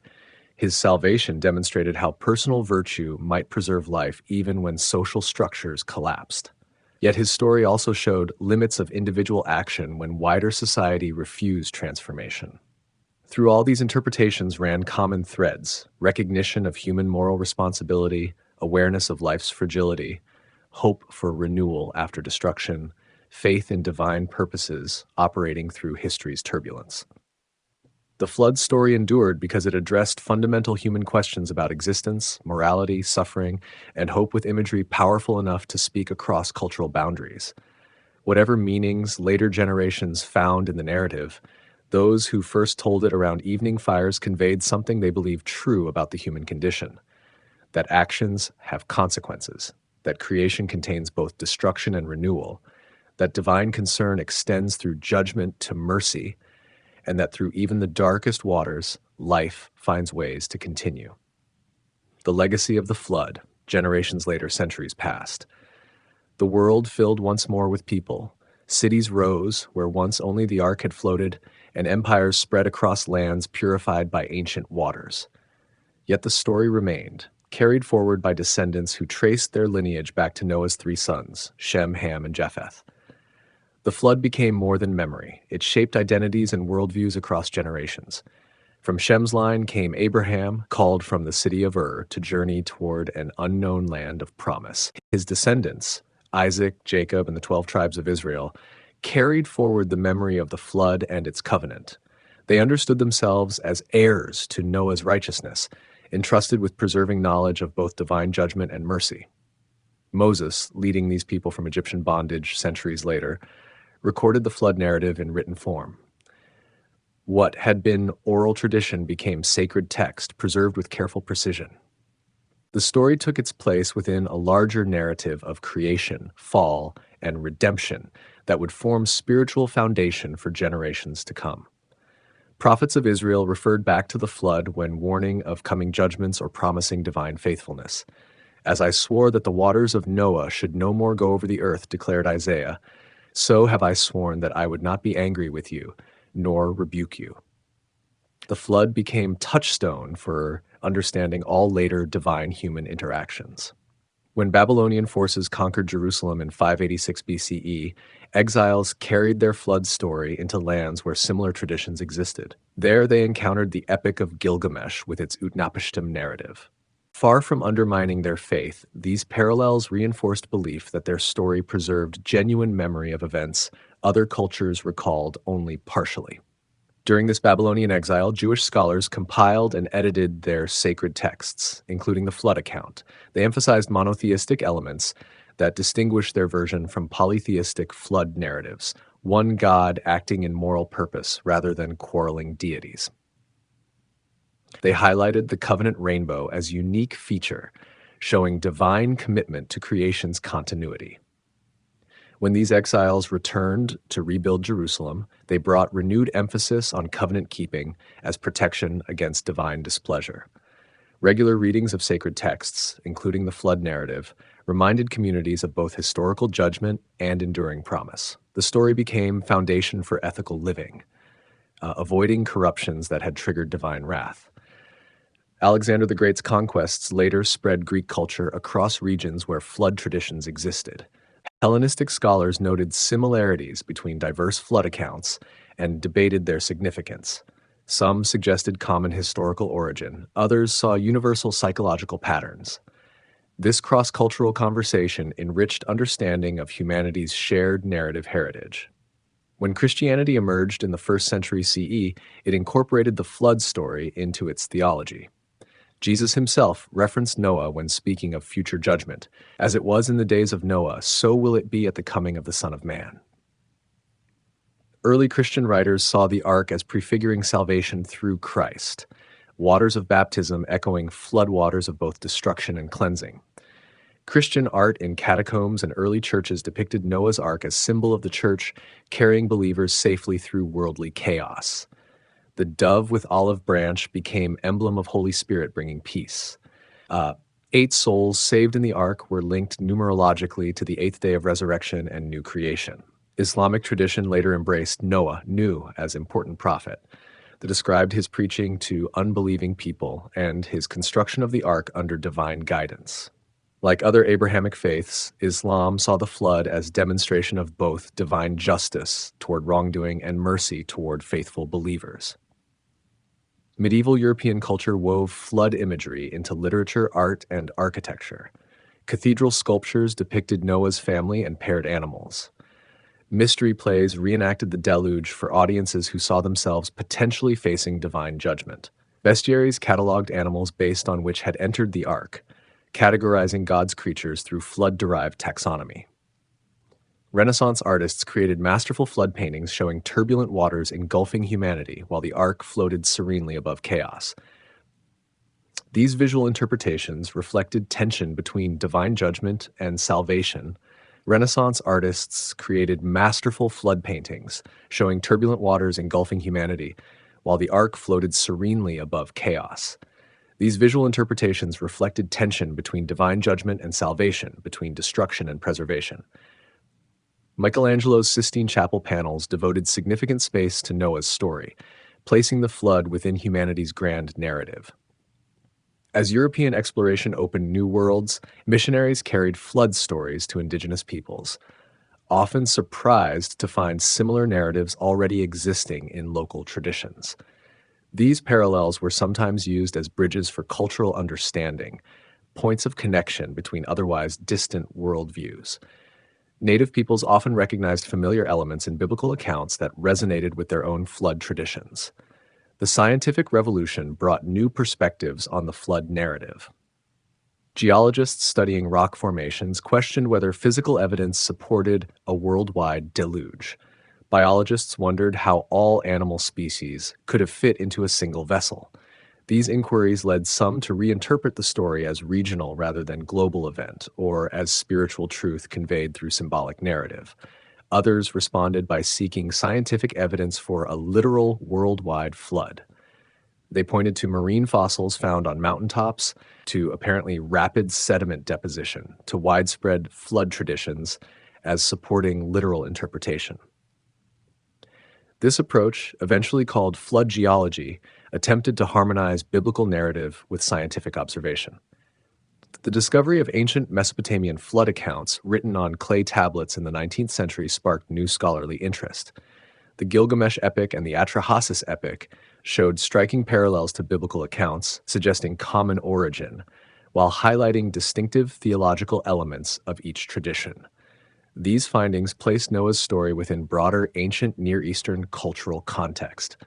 His salvation demonstrated how personal virtue might preserve life even when social structures collapsed. Yet his story also showed limits of individual action when wider society refused transformation. Through all these interpretations ran common threads: recognition of human moral responsibility, awareness of life's fragility, hope for renewal after destruction, faith in divine purposes operating through history's turbulence. The flood story endured because it addressed fundamental human questions about existence, morality, suffering, and hope with imagery powerful enough to speak across cultural boundaries. Whatever meanings later generations found in the narrative, those who first told it around evening fires conveyed something they believed true about the human condition: that actions have consequences, that creation contains both destruction and renewal, that divine concern extends through judgment to mercy, and that through even the darkest waters, life finds ways to continue. The legacy of the flood, generations later, centuries past. The world filled once more with people. Cities rose where once only the ark had floated, and empires spread across lands purified by ancient waters. Yet the story remained, carried forward by descendants who traced their lineage back to Noah's three sons, Shem, Ham, and Japheth. The flood became more than memory. It shaped identities and worldviews across generations. From Shem's line came Abraham, called from the city of Ur to journey toward an unknown land of promise. His descendants, Isaac, Jacob, and the 12 tribes of Israel, carried forward the memory of the flood and its covenant. They understood themselves as heirs to Noah's righteousness, entrusted with preserving knowledge of both divine judgment and mercy. Moses, leading these people from Egyptian bondage centuries later, recorded the flood narrative in written form. What had been oral tradition became sacred text, preserved with careful precision. The story took its place within a larger narrative of creation, fall, and redemption that would form spiritual foundation for generations to come. Prophets of Israel referred back to the flood when warning of coming judgments or promising divine faithfulness. "As I swore that the waters of Noah should no more go over the earth," declared Isaiah, "so have I sworn that I would not be angry with you, nor rebuke you." The flood became touchstone for understanding all later divine human interactions. When Babylonian forces conquered Jerusalem in 586 BCE, exiles carried their flood story into lands where similar traditions existed. There they encountered the Epic of Gilgamesh with its Utnapishtim narrative. Far from undermining their faith, these parallels reinforced belief that their story preserved genuine memory of events other cultures recalled only partially. During this Babylonian exile, Jewish scholars compiled and edited their sacred texts, including the flood account. They emphasized monotheistic elements that distinguish their version from polytheistic flood narratives, one God acting in moral purpose rather than quarreling deities. They highlighted the covenant rainbow as a unique feature, showing divine commitment to creation's continuity. When these exiles returned to rebuild Jerusalem, they brought renewed emphasis on covenant keeping as protection against divine displeasure. Regular readings of sacred texts, including the flood narrative, reminded communities of both historical judgment and enduring promise. The story became foundation for ethical living, avoiding corruptions that had triggered divine wrath. Alexander the Great's conquests later spread Greek culture across regions where flood traditions existed. Hellenistic scholars noted similarities between diverse flood accounts and debated their significance. Some suggested common historical origin, others saw universal psychological patterns. This cross-cultural conversation enriched understanding of humanity's shared narrative heritage. When Christianity emerged in the 1st century CE, it incorporated the flood story into its theology. Jesus himself referenced Noah when speaking of future judgment. As it was in the days of Noah, so will it be at the coming of the Son of Man. Early Christian writers saw the ark as prefiguring salvation through Christ, waters of baptism echoing flood waters of both destruction and cleansing. Christian art in catacombs and early churches depicted Noah's ark as symbol of the church carrying believers safely through worldly chaos. The dove with olive branch became emblem of Holy Spirit bringing peace. 8 souls saved in the ark were linked numerologically to the 8th day of resurrection and new creation. Islamic tradition later embraced Noah, Nuh, as important prophet, that described his preaching to unbelieving people and his construction of the ark under divine guidance. Like other Abrahamic faiths, Islam saw the flood as demonstration of both divine justice toward wrongdoing and mercy toward faithful believers. Medieval European culture wove flood imagery into literature, art, and architecture. Cathedral sculptures depicted Noah's family and paired animals. Mystery plays reenacted the deluge for audiences who saw themselves potentially facing divine judgment. Bestiaries cataloged animals based on which had entered the ark, categorizing God's creatures through flood-derived taxonomy. Renaissance artists created masterful flood paintings showing turbulent waters engulfing humanity while the ark floated serenely above chaos. These visual interpretations reflected tension between divine judgment and salvation. Renaissance artists created masterful flood paintings showing turbulent waters engulfing humanity while the ark floated serenely above chaos. These visual interpretations reflected tension between divine judgment and salvation, between destruction and preservation. Michelangelo's Sistine Chapel panels devoted significant space to Noah's story, placing the flood within humanity's grand narrative. As European exploration opened new worlds, missionaries carried flood stories to indigenous peoples, often surprised to find similar narratives already existing in local traditions. These parallels were sometimes used as bridges for cultural understanding, points of connection between otherwise distant worldviews. Native peoples often recognized familiar elements in biblical accounts that resonated with their own flood traditions. The scientific revolution brought new perspectives on the flood narrative. Geologists studying rock formations questioned whether physical evidence supported a worldwide deluge. Biologists wondered how all animal species could have fit into a single vessel. These inquiries led some to reinterpret the story as regional rather than global event, or as spiritual truth conveyed through symbolic narrative. Others responded by seeking scientific evidence for a literal worldwide flood. They pointed to marine fossils found on mountaintops, to apparently rapid sediment deposition, to widespread flood traditions as supporting literal interpretation. This approach, eventually called flood geology, attempted to harmonize biblical narrative with scientific observation. The discovery of ancient Mesopotamian flood accounts written on clay tablets in the 19th century sparked new scholarly interest. The Gilgamesh epic and the Atrahasis epic showed striking parallels to biblical accounts, suggesting common origin, while highlighting distinctive theological elements of each tradition. These findings place Noah's story within broader ancient Near Eastern cultural context.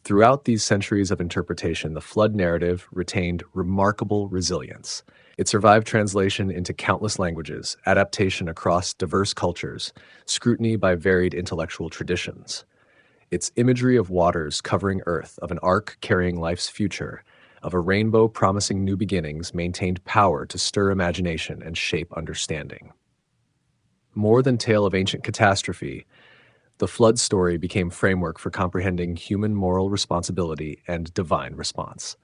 Throughout these centuries of interpretation, the flood narrative retained remarkable resilience. It survived translation into countless languages, adaptation across diverse cultures, scrutiny by varied intellectual traditions. Its imagery of waters covering earth, of an ark carrying life's future, of a rainbow promising new beginnings maintained power to stir imagination and shape understanding. More than tale of ancient catastrophe, the flood story became framework for comprehending human moral responsibility and divine response.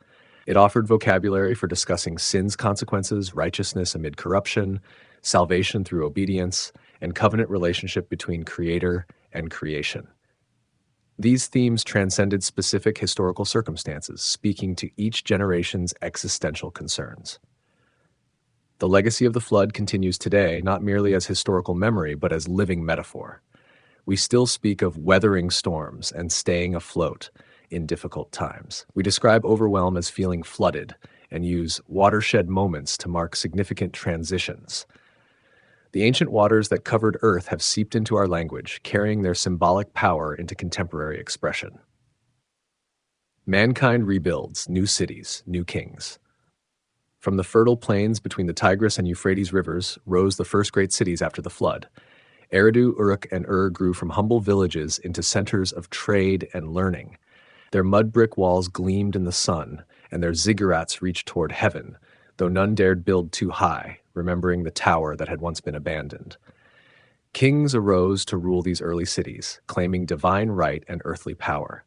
It offered vocabulary for discussing sin's consequences, righteousness amid corruption, salvation through obedience, and covenant relationship between creator and creation. These themes transcended specific historical circumstances, speaking to each generation's existential concerns. The legacy of the flood continues today, not merely as historical memory, but as living metaphor. We still speak of weathering storms and staying afloat in difficult times. We describe overwhelm as feeling flooded and use watershed moments to mark significant transitions. The ancient waters that covered Earth have seeped into our language, carrying their symbolic power into contemporary expression. Mankind rebuilds new cities, new kings. From the fertile plains between the Tigris and Euphrates rivers rose the first great cities after the flood. Eridu, Uruk, and Ur grew from humble villages into centers of trade and learning. Their mud brick walls gleamed in the sun, and their ziggurats reached toward heaven, though none dared build too high, remembering the tower that had once been abandoned. Kings arose to rule these early cities, claiming divine right and earthly power.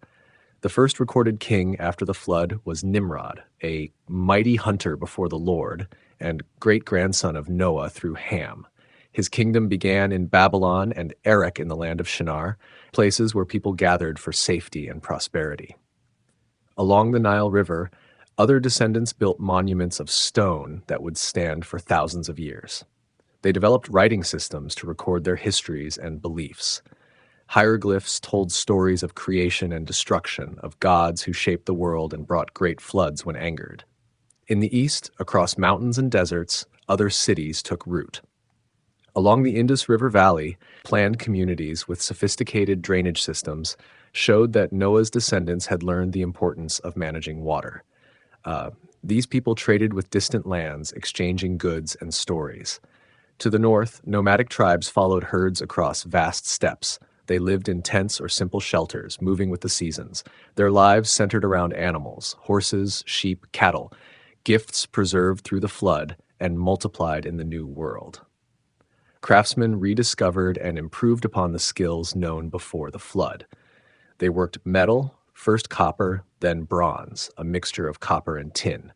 The first recorded king after the flood was Nimrod, a mighty hunter before the Lord, and great-grandson of Noah through Ham. His kingdom began in Babylon and Erech in the land of Shinar, places where people gathered for safety and prosperity. Along the Nile River, other descendants built monuments of stone that would stand for thousands of years. They developed writing systems to record their histories and beliefs. Hieroglyphs told stories of creation and destruction, of gods who shaped the world and brought great floods when angered. In the east, across mountains and deserts, other cities took root. Along the Indus River Valley, planned communities with sophisticated drainage systems showed that Noah's descendants had learned the importance of managing water. These people traded with distant lands, exchanging goods and stories. To the north, nomadic tribes followed herds across vast steppes. They lived in tents or simple shelters, moving with the seasons. Their lives centered around animals, horses, sheep, cattle, gifts preserved through the flood and multiplied in the new world. Craftsmen rediscovered and improved upon the skills known before the flood. They worked metal, first copper, then bronze, a mixture of copper and tin.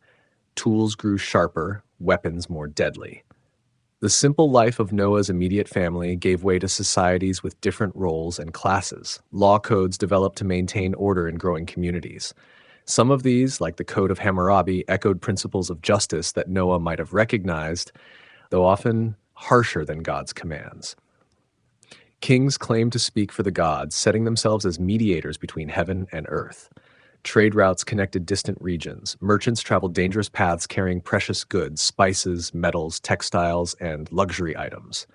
Tools grew sharper, weapons more deadly. The simple life of Noah's immediate family gave way to societies with different roles and classes. Law codes developed to maintain order in growing communities. Some of these, like the Code of Hammurabi, echoed principles of justice that Noah might have recognized, though often harsher than God's commands. Kings claimed to speak for the gods, setting themselves as mediators between heaven and earth. Trade routes connected distant regions. Merchants traveled dangerous paths carrying precious goods, spices, metals, textiles, and luxury items.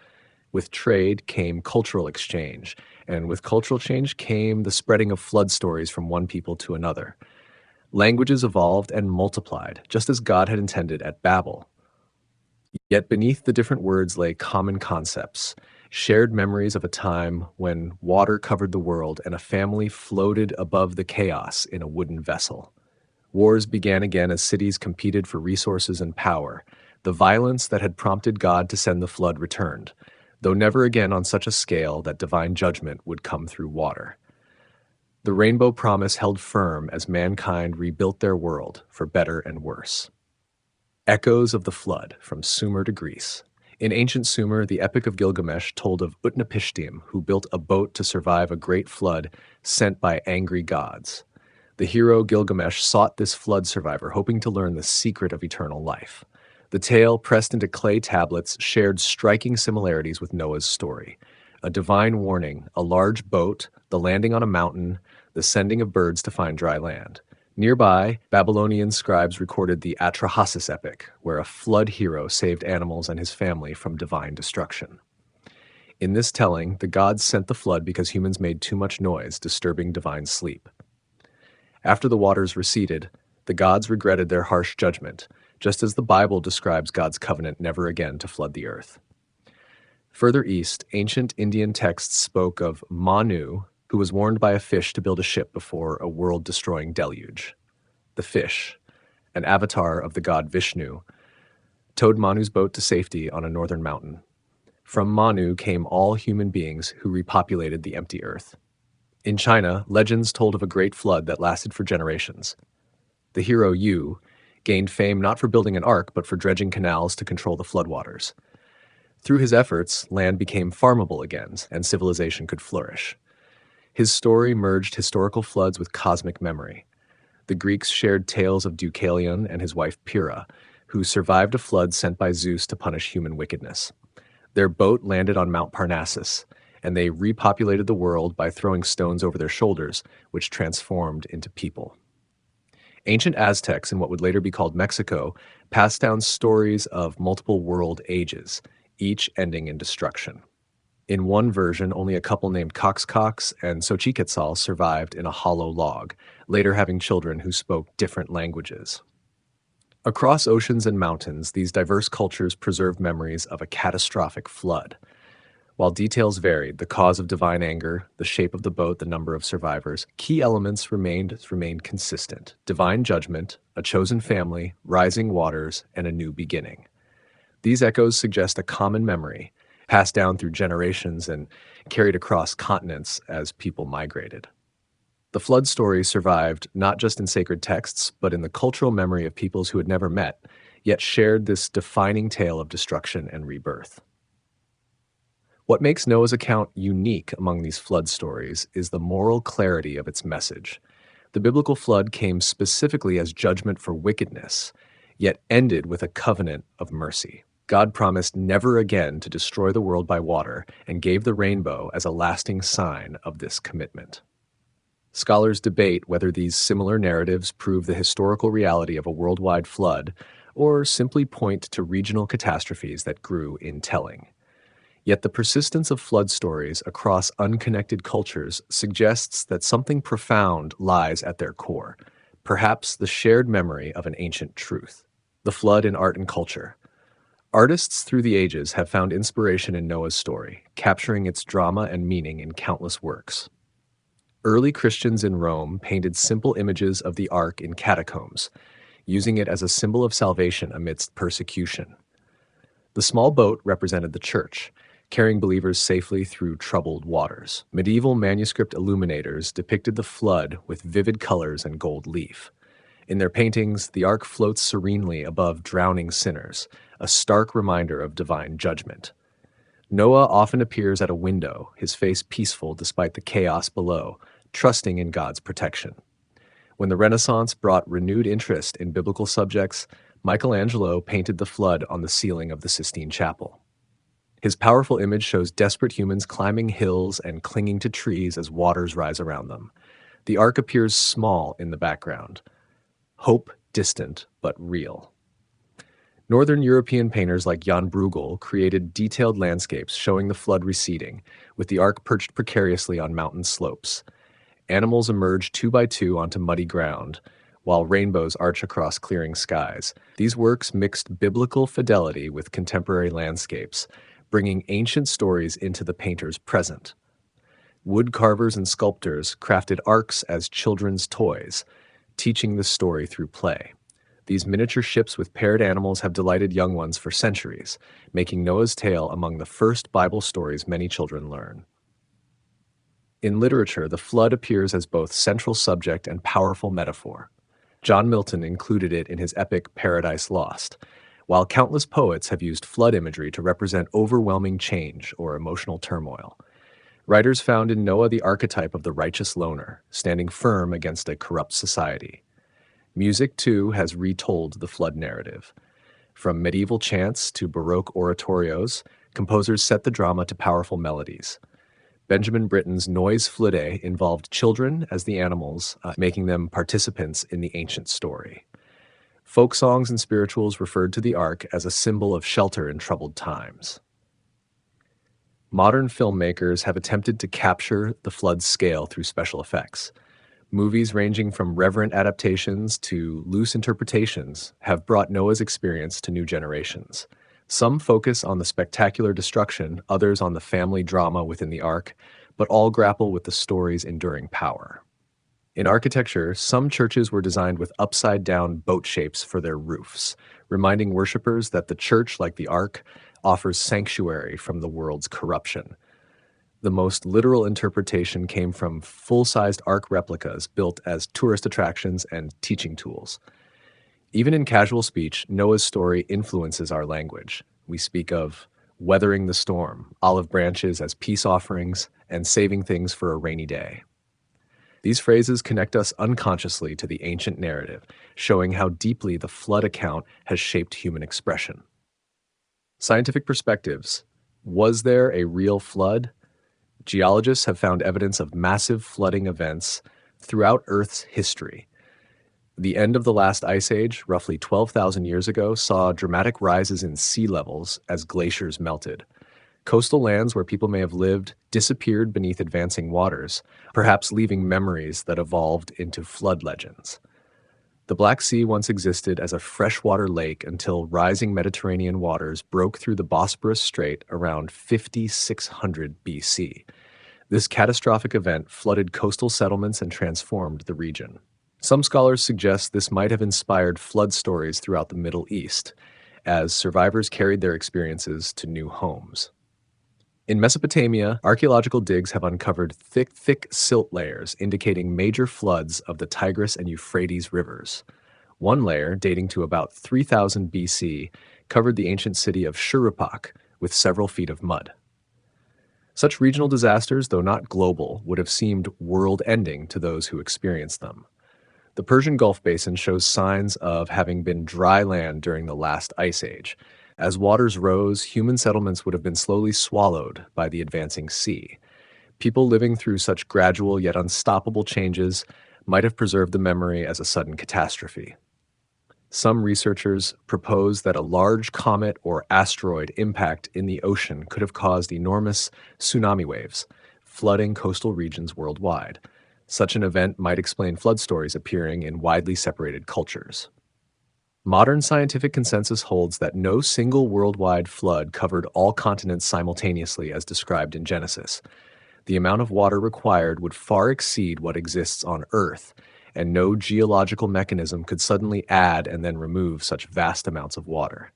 With trade came cultural exchange, and with cultural change came the spreading of flood stories from one people to another. Languages evolved and multiplied, just as God had intended at Babel. Yet beneath the different words lay common concepts, shared memories of a time when water covered the world and a family floated above the chaos in a wooden vessel. Wars began again as cities competed for resources and power. The violence that had prompted God to send the flood returned, though never again on such a scale that divine judgment would come through water. The rainbow promise held firm as mankind rebuilt their world for better and worse. Echoes of the flood from Sumer to Greece. In ancient Sumer, the Epic of Gilgamesh told of Utnapishtim, who built a boat to survive a great flood sent by angry gods. The hero Gilgamesh sought this flood survivor, hoping to learn the secret of eternal life. The tale, pressed into clay tablets, shared striking similarities with Noah's story. A divine warning, a large boat, the landing on a mountain, the sending of birds to find dry land. Nearby, Babylonian scribes recorded the Atrahasis epic, where a flood hero saved animals and his family from divine destruction. In this telling, the gods sent the flood because humans made too much noise, disturbing divine sleep. After the waters receded, the gods regretted their harsh judgment, just as the Bible describes God's covenant never again to flood the earth. Further east, ancient Indian texts spoke of Manu, who was warned by a fish to build a ship before a world-destroying deluge. The fish, an avatar of the god Vishnu, towed Manu's boat to safety on a northern mountain. From Manu came all human beings who repopulated the empty earth. In China, legends told of a great flood that lasted for generations. The hero Yu gained fame not for building an ark, but for dredging canals to control the floodwaters. Through his efforts, land became farmable again, and civilization could flourish. His story merged historical floods with cosmic memory. The Greeks shared tales of Deucalion and his wife Pyrrha, who survived a flood sent by Zeus to punish human wickedness. Their boat landed on Mount Parnassus, and they repopulated the world by throwing stones over their shoulders, which transformed into people. Ancient Aztecs, in what would later be called Mexico, passed down stories of multiple world ages, each ending in destruction. In one version, only a couple named Coxcox and Xochiquetzal survived in a hollow log, later having children who spoke different languages. Across oceans and mountains, these diverse cultures preserved memories of a catastrophic flood. While details varied, the cause of divine anger, the shape of the boat, the number of survivors, key elements remained consistent: divine judgment, a chosen family, rising waters, and a new beginning. These echoes suggest a common memory, passed down through generations and carried across continents as people migrated. The flood story survived not just in sacred texts, but in the cultural memory of peoples who had never met, yet shared this defining tale of destruction and rebirth. What makes Noah's account unique among these flood stories is the moral clarity of its message. The biblical flood came specifically as judgment for wickedness, yet ended with a covenant of mercy. God promised never again to destroy the world by water and gave the rainbow as a lasting sign of this commitment. Scholars debate whether these similar narratives prove the historical reality of a worldwide flood or simply point to regional catastrophes that grew in telling. Yet the persistence of flood stories across unconnected cultures suggests that something profound lies at their core, perhaps the shared memory of an ancient truth. The flood in art and culture. Artists through the ages have found inspiration in Noah's story, capturing its drama and meaning in countless works. Early Christians in Rome painted simple images of the ark in catacombs, using it as a symbol of salvation amidst persecution. The small boat represented the church, carrying believers safely through troubled waters. Medieval manuscript illuminators depicted the flood with vivid colors and gold leaf. In their paintings, the ark floats serenely above drowning sinners, a stark reminder of divine judgment. Noah often appears at a window, his face peaceful despite the chaos below, trusting in God's protection. When the Renaissance brought renewed interest in biblical subjects, Michelangelo painted the flood on the ceiling of the Sistine Chapel. His powerful image shows desperate humans climbing hills and clinging to trees as waters rise around them. The ark appears small in the background. Hope distant but real. Northern European painters like Jan Bruegel created detailed landscapes showing the flood receding, with the ark perched precariously on mountain slopes. Animals emerge two by two onto muddy ground, while rainbows arch across clearing skies. These works mixed biblical fidelity with contemporary landscapes, bringing ancient stories into the painter's present. Wood carvers and sculptors crafted arks as children's toys, teaching the story through play. These miniature ships with paired animals have delighted young ones for centuries, making Noah's tale among the first Bible stories many children learn. In literature, the flood appears as both central subject and powerful metaphor. John Milton included it in his epic Paradise Lost, while countless poets have used flood imagery to represent overwhelming change or emotional turmoil. Writers found in Noah the archetype of the righteous loner, standing firm against a corrupt society. Music, too, has retold the flood narrative. From medieval chants to Baroque oratorios, composers set the drama to powerful melodies. Benjamin Britten's Noise Fliddae involved children as the animals, making them participants in the ancient story. Folk songs and spirituals referred to the ark as a symbol of shelter in troubled times. Modern filmmakers have attempted to capture the flood's scale through special effects. Movies ranging from reverent adaptations to loose interpretations have brought Noah's experience to new generations. Some focus on the spectacular destruction, others on the family drama within the ark, but all grapple with the story's enduring power. In architecture, some churches were designed with upside-down boat shapes for their roofs, reminding worshippers that the church, like the ark, offers sanctuary from the world's corruption. The most literal interpretation came from full-sized ark replicas built as tourist attractions and teaching tools. Even in casual speech, Noah's story influences our language. We speak of weathering the storm, olive branches as peace offerings, and saving things for a rainy day. These phrases connect us unconsciously to the ancient narrative, showing how deeply the flood account has shaped human expression. Scientific perspectives. Was there a real flood? Geologists have found evidence of massive flooding events throughout Earth's history. The end of the last ice age, roughly 12,000 years ago, saw dramatic rises in sea levels as glaciers melted. Coastal lands where people may have lived disappeared beneath advancing waters, perhaps leaving memories that evolved into flood legends. The Black Sea once existed as a freshwater lake until rising Mediterranean waters broke through the Bosporus Strait around 5600 BC. This catastrophic event flooded coastal settlements and transformed the region. Some scholars suggest this might have inspired flood stories throughout the Middle East, as survivors carried their experiences to new homes. In Mesopotamia, archaeological digs have uncovered thick silt layers indicating major floods of the Tigris and Euphrates rivers. One layer, dating to about 3000 BC, covered the ancient city of Shuruppak with several feet of mud. Such regional disasters, though not global, would have seemed world-ending to those who experienced them. The Persian Gulf Basin shows signs of having been dry land during the last ice age. As waters rose, human settlements would have been slowly swallowed by the advancing sea. People living through such gradual yet unstoppable changes might have preserved the memory as a sudden catastrophe. Some researchers propose that a large comet or asteroid impact in the ocean could have caused enormous tsunami waves, flooding coastal regions worldwide. Such an event might explain flood stories appearing in widely separated cultures. Modern scientific consensus holds that no single worldwide flood covered all continents simultaneously as described in Genesis. The amount of water required would far exceed what exists on Earth, and no geological mechanism could suddenly add and then remove such vast amounts of water.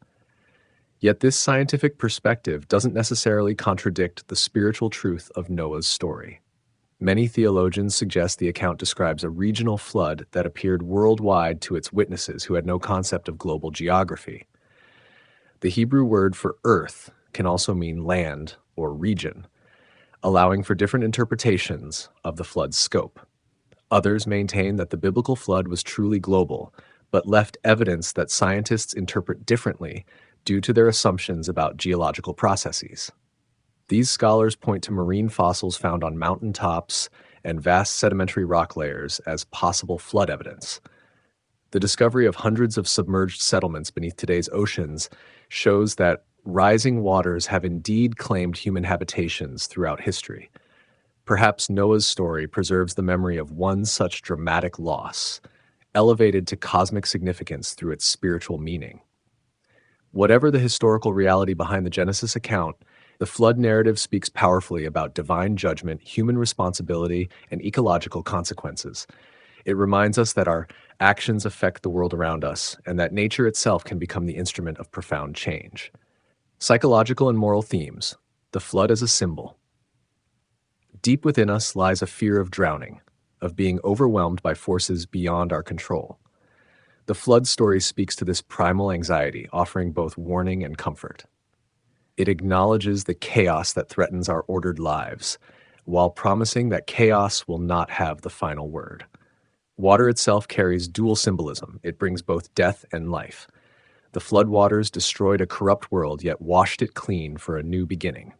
Yet this scientific perspective doesn't necessarily contradict the spiritual truth of Noah's story. Many theologians suggest the account describes a regional flood that appeared worldwide to its witnesses who had no concept of global geography. The Hebrew word for earth can also mean land or region, allowing for different interpretations of the flood's scope. Others maintain that the biblical flood was truly global, but left evidence that scientists interpret differently due to their assumptions about geological processes. These scholars point to marine fossils found on mountain tops and vast sedimentary rock layers as possible flood evidence. The discovery of hundreds of submerged settlements beneath today's oceans shows that rising waters have indeed claimed human habitations throughout history. Perhaps Noah's story preserves the memory of one such dramatic loss, elevated to cosmic significance through its spiritual meaning. Whatever the historical reality behind the Genesis account, the flood narrative speaks powerfully about divine judgment, human responsibility, and ecological consequences. It reminds us that our actions affect the world around us, and that nature itself can become the instrument of profound change. Psychological and moral themes. The flood as a symbol. Deep within us lies a fear of drowning, of being overwhelmed by forces beyond our control. The flood story speaks to this primal anxiety, offering both warning and comfort. It acknowledges the chaos that threatens our ordered lives, while promising that chaos will not have the final word. Water itself carries dual symbolism. It brings both death and life. The flood waters destroyed a corrupt world, yet washed it clean for a new beginning.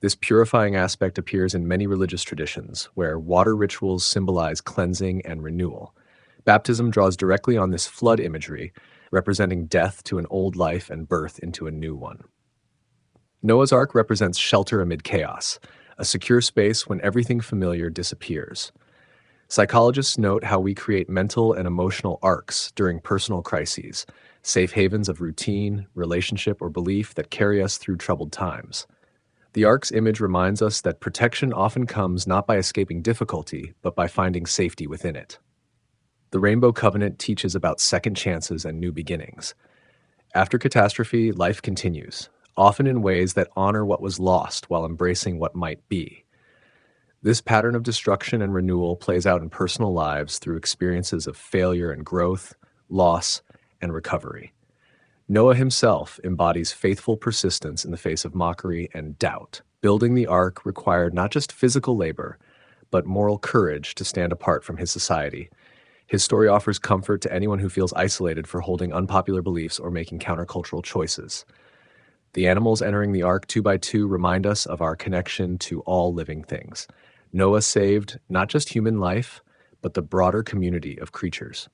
This purifying aspect appears in many religious traditions, where water rituals symbolize cleansing and renewal. Baptism draws directly on this flood imagery, representing death to an old life and birth into a new one. Noah's Ark represents shelter amid chaos, a secure space when everything familiar disappears. Psychologists note how we create mental and emotional arcs during personal crises, safe havens of routine, relationship, or belief that carry us through troubled times. The ark's image reminds us that protection often comes not by escaping difficulty, but by finding safety within it. The Rainbow Covenant teaches about second chances and new beginnings. After catastrophe, life continues, often in ways that honor what was lost while embracing what might be. This pattern of destruction and renewal plays out in personal lives through experiences of failure and growth, loss, and recovery. Noah himself embodies faithful persistence in the face of mockery and doubt. Building the ark required not just physical labor, but moral courage to stand apart from his society. His story offers comfort to anyone who feels isolated for holding unpopular beliefs or making countercultural choices. The animals entering the ark two by two remind us of our connection to all living things. Noah saved not just human life, but the broader community of creatures.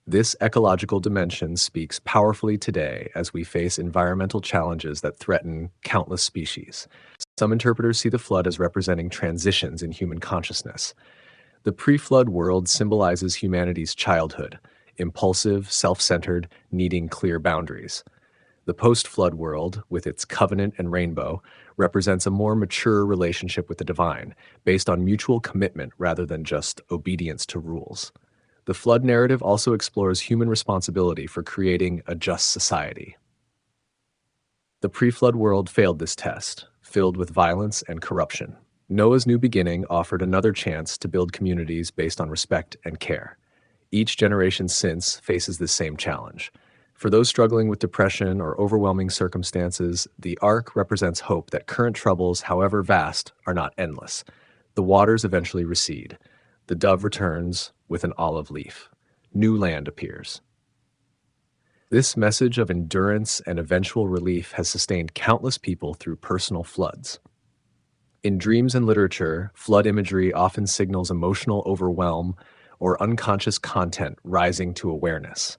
This ecological dimension speaks powerfully today as we face environmental challenges that threaten countless species. Some interpreters see the flood as representing transitions in human consciousness. The pre-flood world symbolizes humanity's childhood, impulsive, self-centered, needing clear boundaries. The post-flood world, with its covenant and rainbow, represents a more mature relationship with the divine, based on mutual commitment rather than just obedience to rules. The flood narrative also explores human responsibility for creating a just society. The pre-flood world failed this test, filled with violence and corruption. Noah's new beginning offered another chance to build communities based on respect and care. Each generation since faces the same challenge. For those struggling with depression or overwhelming circumstances, the ark represents hope that current troubles, however vast, are not endless. The waters eventually recede. The dove returns with an olive leaf. New land appears. This message of endurance and eventual relief has sustained countless people through personal floods. In dreams and literature, flood imagery often signals emotional overwhelm or unconscious content rising to awareness.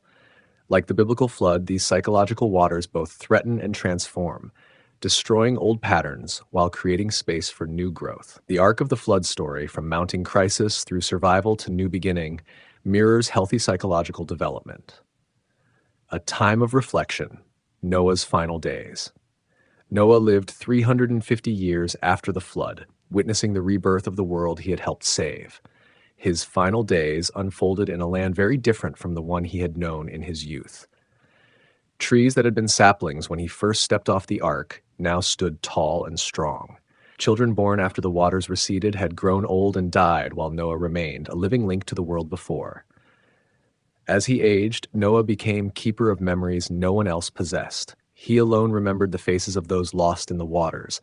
Like the biblical flood, these psychological waters both threaten and transform, destroying old patterns while creating space for new growth. The arc of the flood story, from mounting crisis through survival to new beginning, mirrors healthy psychological development. A time of reflection, Noah's final days. Noah lived 350 years after the flood, witnessing the rebirth of the world he had helped save. His final days unfolded in a land very different from the one he had known in his youth. Trees that had been saplings when he first stepped off the ark now stood tall and strong. Children born after the waters receded had grown old and died while Noah remained, a living link to the world before. As he aged, Noah became keeper of memories no one else possessed. He alone remembered the faces of those lost in the waters.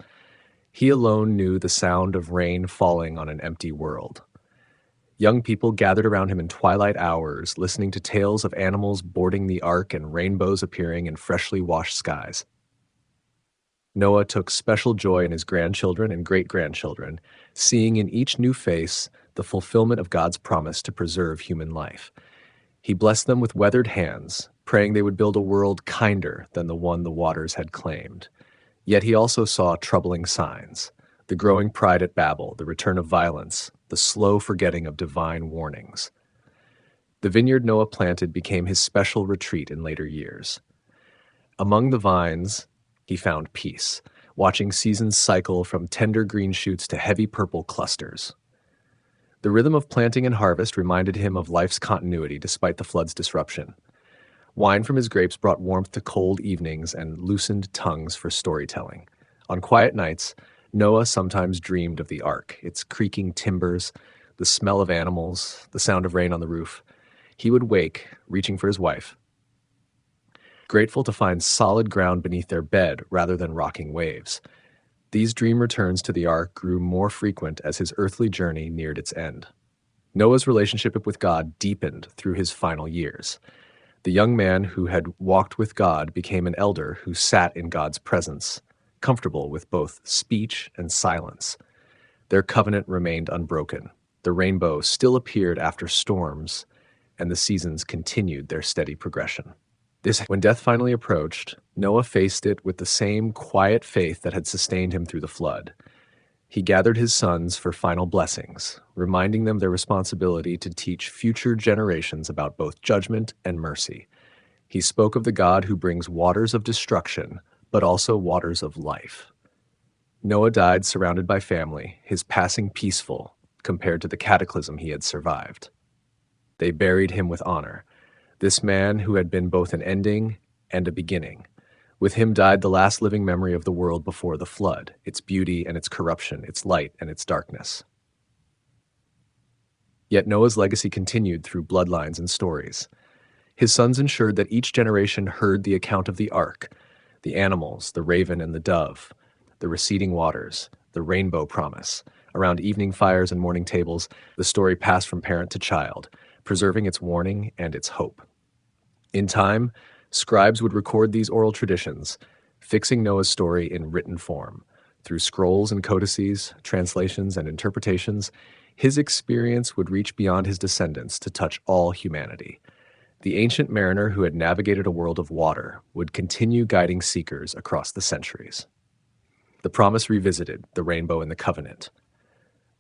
He alone knew the sound of rain falling on an empty world. Young people gathered around him in twilight hours, listening to tales of animals boarding the ark and rainbows appearing in freshly washed skies. Noah took special joy in his grandchildren and great-grandchildren, seeing in each new face the fulfillment of God's promise to preserve human life. He blessed them with weathered hands, praying they would build a world kinder than the one the waters had claimed. Yet he also saw troubling signs: the growing pride at Babel, the return of violence, the slow forgetting of divine warnings. The vineyard Noah planted became his special retreat in later years. Among the vines, he found peace, watching seasons cycle from tender green shoots to heavy purple clusters. The rhythm of planting and harvest reminded him of life's continuity despite the flood's disruption. Wine from his grapes brought warmth to cold evenings and loosened tongues for storytelling. On quiet nights, Noah sometimes dreamed of the ark, its creaking timbers, the smell of animals, the sound of rain on the roof. He would wake, reaching for his wife, grateful to find solid ground beneath their bed rather than rocking waves. These dream returns to the ark grew more frequent as his earthly journey neared its end. Noah's relationship with God deepened through his final years. The young man who had walked with God became an elder who sat in God's presence, comfortable with both speech and silence. Their covenant remained unbroken. The rainbow still appeared after storms, and the seasons continued their steady progression. When death finally approached, Noah faced it with the same quiet faith that had sustained him through the flood. He gathered his sons for final blessings, reminding them their responsibility to teach future generations about both judgment and mercy. He spoke of the God who brings waters of destruction, but also waters of life. Noah died surrounded by family, his passing peaceful compared to the cataclysm he had survived. They buried him with honor, this man who had been both an ending and a beginning. With him died the last living memory of the world before the flood, its beauty and its corruption, its light and its darkness. Yet Noah's legacy continued through bloodlines and stories. His sons ensured that each generation heard the account of the ark, the animals, the raven and the dove, the receding waters, the rainbow promise. Around evening fires and morning tables, the story passed from parent to child, preserving its warning and its hope. In time, scribes would record these oral traditions, fixing Noah's story in written form. Through scrolls and codices, translations and interpretations, his experience would reach beyond his descendants to touch all humanity. The ancient mariner who had navigated a world of water would continue guiding seekers across the centuries. The promise revisited, the rainbow and the covenant.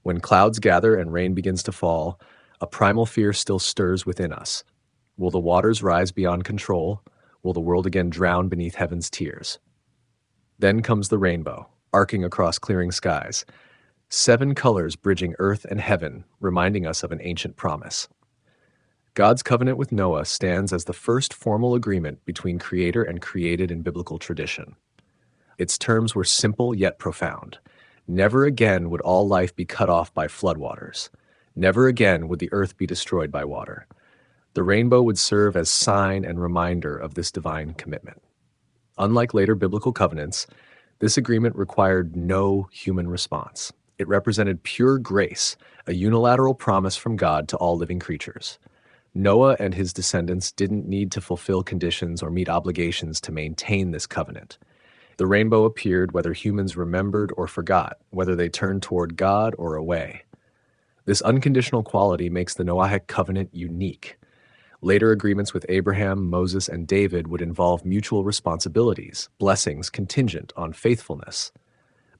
When clouds gather and rain begins to fall, a primal fear still stirs within us. Will the waters rise beyond control? Will the world again drown beneath heaven's tears? Then comes the rainbow, arcing across clearing skies. 7 colors bridging earth and heaven, reminding us of an ancient promise. God's covenant with Noah stands as the first formal agreement between Creator and created in biblical tradition. Its terms were simple yet profound. Never again would all life be cut off by floodwaters. Never again would the earth be destroyed by water. The rainbow would serve as sign and reminder of this divine commitment. Unlike later biblical covenants, this agreement required no human response. It represented pure grace, a unilateral promise from God to all living creatures. Noah and his descendants didn't need to fulfill conditions or meet obligations to maintain this covenant. The rainbow appeared whether humans remembered or forgot, whether they turned toward God or away. This unconditional quality makes the Noahic covenant unique. Later agreements with Abraham, Moses, and David would involve mutual responsibilities, blessings contingent on faithfulness.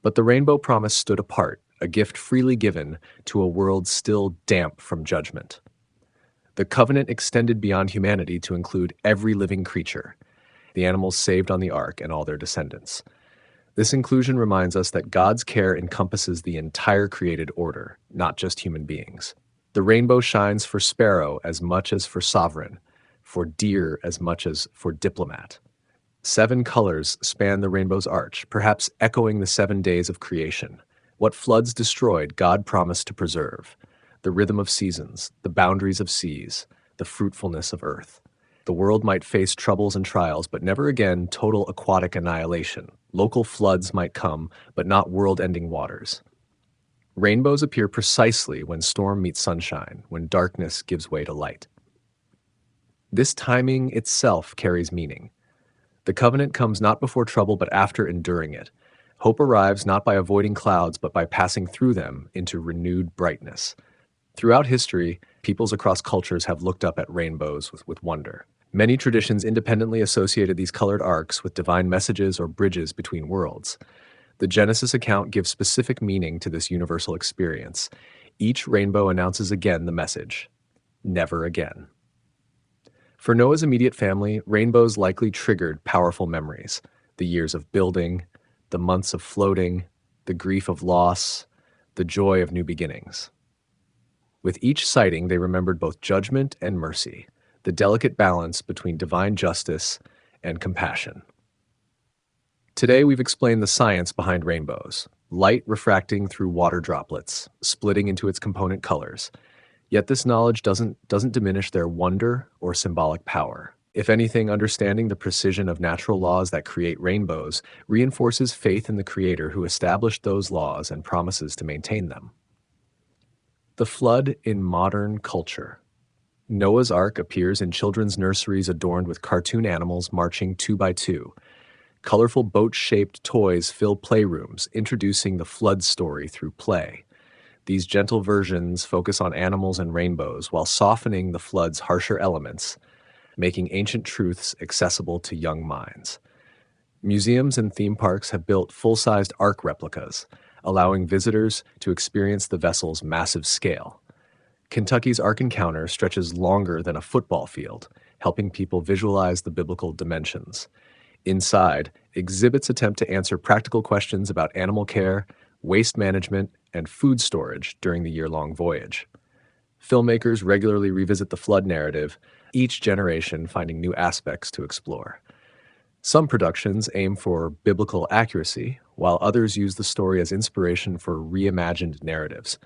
But the rainbow promise stood apart, a gift freely given to a world still damp from judgment. The covenant extended beyond humanity to include every living creature, the animals saved on the ark and all their descendants. This inclusion reminds us that God's care encompasses the entire created order, not just human beings. The rainbow shines for sparrow as much as for sovereign, for deer as much as for diplomat. 7 colors span the rainbow's arch, perhaps echoing the 7 days of creation. What floods destroyed, God promised to preserve. The rhythm of seasons, the boundaries of seas, the fruitfulness of earth. The world might face troubles and trials, but never again total aquatic annihilation. Local floods might come, but not world-ending waters. Rainbows appear precisely when storm meets sunshine, when darkness gives way to light. This timing itself carries meaning. The covenant comes not before trouble, but after enduring it. Hope arrives not by avoiding clouds, but by passing through them into renewed brightness. Throughout history, peoples across cultures have looked up at rainbows with wonder. Many traditions independently associated these colored arcs with divine messages or bridges between worlds. The Genesis account gives specific meaning to this universal experience. Each rainbow announces again the message, never again. For Noah's immediate family, rainbows likely triggered powerful memories. The years of building, the months of floating, the grief of loss, the joy of new beginnings. With each sighting, they remembered both judgment and mercy, the delicate balance between divine justice and compassion. Today, we've explained the science behind rainbows, light refracting through water droplets, splitting into its component colors. Yet this knowledge doesn't diminish their wonder or symbolic power. If anything, understanding the precision of natural laws that create rainbows reinforces faith in the Creator who established those laws and promises to maintain them. The flood in modern culture. Noah's Ark appears in children's nurseries adorned with cartoon animals marching 2 by 2. Colorful boat-shaped toys fill playrooms, introducing the flood story through play. These gentle versions focus on animals and rainbows while softening the flood's harsher elements, making ancient truths accessible to young minds. Museums and theme parks have built full-sized ark replicas, allowing visitors to experience the vessel's massive scale. Kentucky's Ark Encounter stretches longer than a football field, helping people visualize the biblical dimensions. Inside, exhibits attempt to answer practical questions about animal care, waste management, and food storage during the year-long voyage. Filmmakers regularly revisit the flood narrative, each generation finding new aspects to explore. Some productions aim for biblical accuracy, while others use the story as inspiration for reimagined narratives.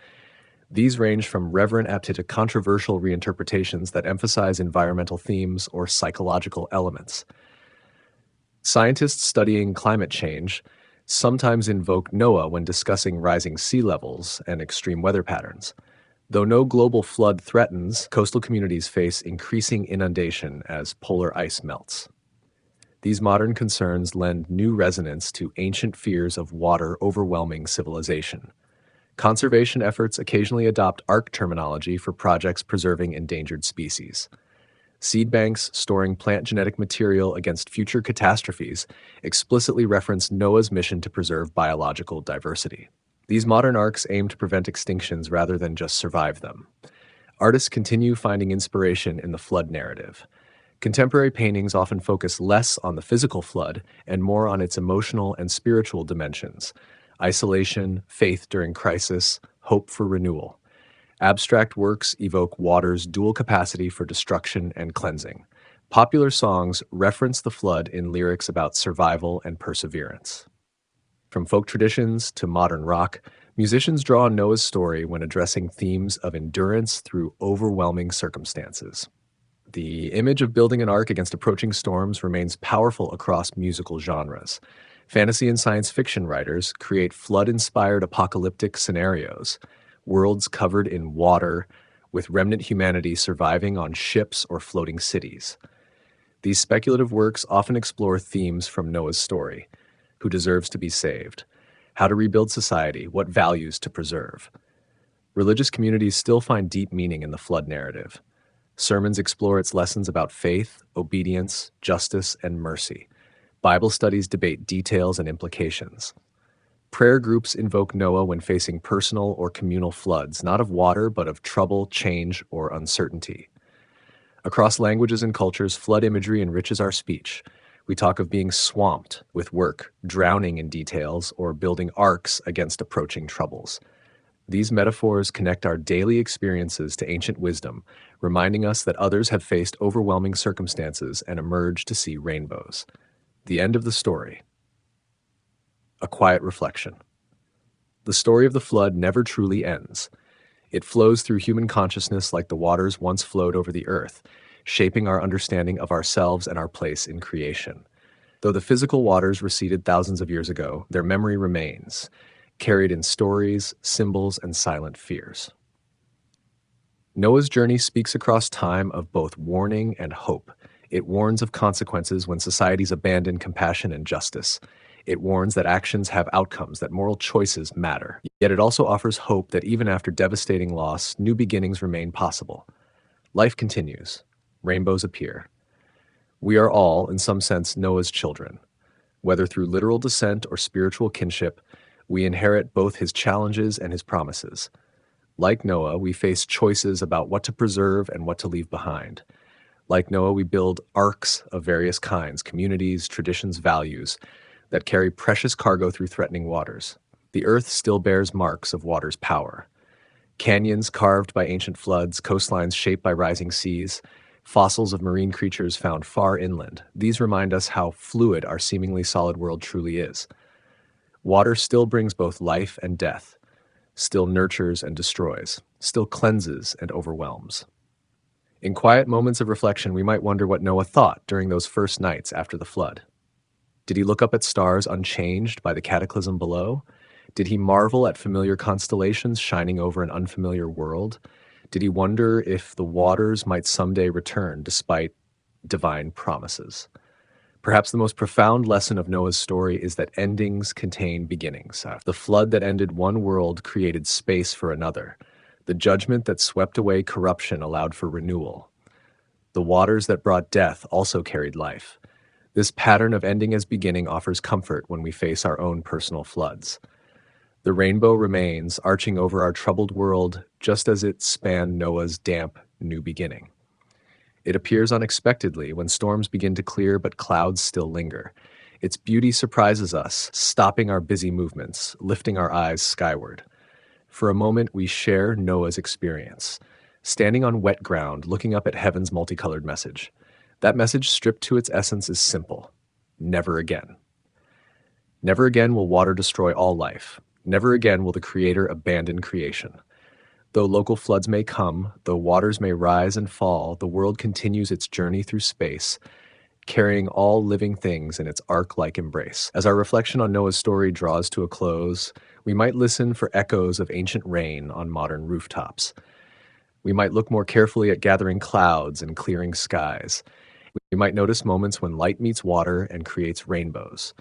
These range from reverent to controversial reinterpretations that emphasize environmental themes or psychological elements. Scientists studying climate change sometimes invoke Noah when discussing rising sea levels and extreme weather patterns. Though no global flood threatens, coastal communities face increasing inundation as polar ice melts. These modern concerns lend new resonance to ancient fears of water overwhelming civilization. Conservation efforts occasionally adopt ARC terminology for projects preserving endangered species. Seed banks storing plant genetic material against future catastrophes explicitly reference Noah's mission to preserve biological diversity. These modern arcs aim to prevent extinctions rather than just survive them. Artists continue finding inspiration in the flood narrative. Contemporary paintings often focus less on the physical flood and more on its emotional and spiritual dimensions: isolation, faith during crisis, hope for renewal. Abstract works evoke water's dual capacity for destruction and cleansing. Popular songs reference the flood in lyrics about survival and perseverance. From folk traditions to modern rock, musicians draw on Noah's story when addressing themes of endurance through overwhelming circumstances. The image of building an ark against approaching storms remains powerful across musical genres. Fantasy and science fiction writers create flood-inspired apocalyptic scenarios, worlds covered in water, with remnant humanity surviving on ships or floating cities. These speculative works often explore themes from Noah's story: who deserves to be saved, how to rebuild society, what values to preserve. Religious communities still find deep meaning in the flood narrative. Sermons explore its lessons about faith, obedience, justice, and mercy. Bible studies debate details and implications. Prayer groups invoke Noah when facing personal or communal floods, not of water, but of trouble, change, or uncertainty. Across languages and cultures, flood imagery enriches our speech. We talk of being swamped with work, drowning in details, or building arks against approaching troubles. These metaphors connect our daily experiences to ancient wisdom, reminding us that others have faced overwhelming circumstances and emerged to see rainbows. The end of the story. A quiet reflection. The story of the flood never truly ends. It flows through human consciousness like the waters once flowed over the earth, shaping our understanding of ourselves and our place in creation. Though the physical waters receded thousands of years ago, their memory remains, carried in stories, symbols, and silent fears. Noah's journey speaks across time of both warning and hope. It warns of consequences when societies abandon compassion and justice. It warns that actions have outcomes, that moral choices matter. Yet it also offers hope that even after devastating loss, new beginnings remain possible. Life continues. Rainbows appear. We are all, in some sense, Noah's children. Whether through literal descent or spiritual kinship, we inherit both his challenges and his promises. Like Noah, we face choices about what to preserve and what to leave behind. Like Noah, we build arks of various kinds, communities, traditions, values, that carry precious cargo through threatening waters. The earth still bears marks of water's power. Canyons carved by ancient floods, coastlines shaped by rising seas, fossils of marine creatures found far inland. These remind us how fluid our seemingly solid world truly is. Water still brings both life and death, still nurtures and destroys, still cleanses and overwhelms. In quiet moments of reflection, we might wonder what Noah thought during those first nights after the flood. Did he look up at stars unchanged by the cataclysm below? Did he marvel at familiar constellations shining over an unfamiliar world? Did he wonder if the waters might someday return despite divine promises? Perhaps the most profound lesson of Noah's story is that endings contain beginnings. The flood that ended one world created space for another. The judgment that swept away corruption allowed for renewal. The waters that brought death also carried life. This pattern of ending as beginning offers comfort when we face our own personal floods. The rainbow remains, arching over our troubled world, just as it spanned Noah's damp new beginning. It appears unexpectedly when storms begin to clear but clouds still linger. Its beauty surprises us, stopping our busy movements, lifting our eyes skyward. For a moment, we share Noah's experience, standing on wet ground, looking up at heaven's multicolored message. That message, stripped to its essence, is simple: never again. Never again will water destroy all life. Never again will the Creator abandon creation. Though local floods may come, though waters may rise and fall, the world continues its journey through space, carrying all living things in its ark-like embrace. As our reflection on Noah's story draws to a close, we might listen for echoes of ancient rain on modern rooftops. We might look more carefully at gathering clouds and clearing skies. We might notice moments when light meets water and creates rainbows.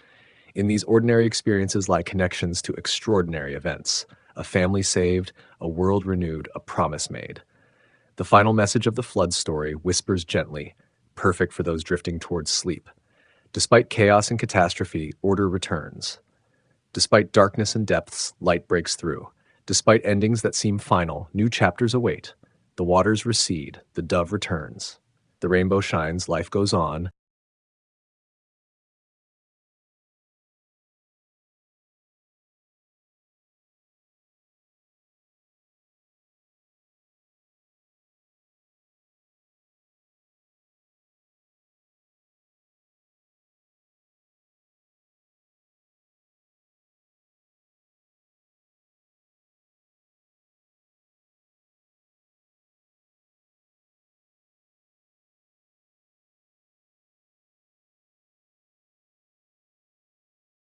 In these ordinary experiences lie connections to extraordinary events: a family saved, a world renewed, a promise made. The final message of the flood story whispers gently, perfect for those drifting towards sleep. Despite chaos and catastrophe, order returns. Despite darkness and depths, light breaks through. Despite endings that seem final, new chapters await. The waters recede, the dove returns. The rainbow shines, life goes on,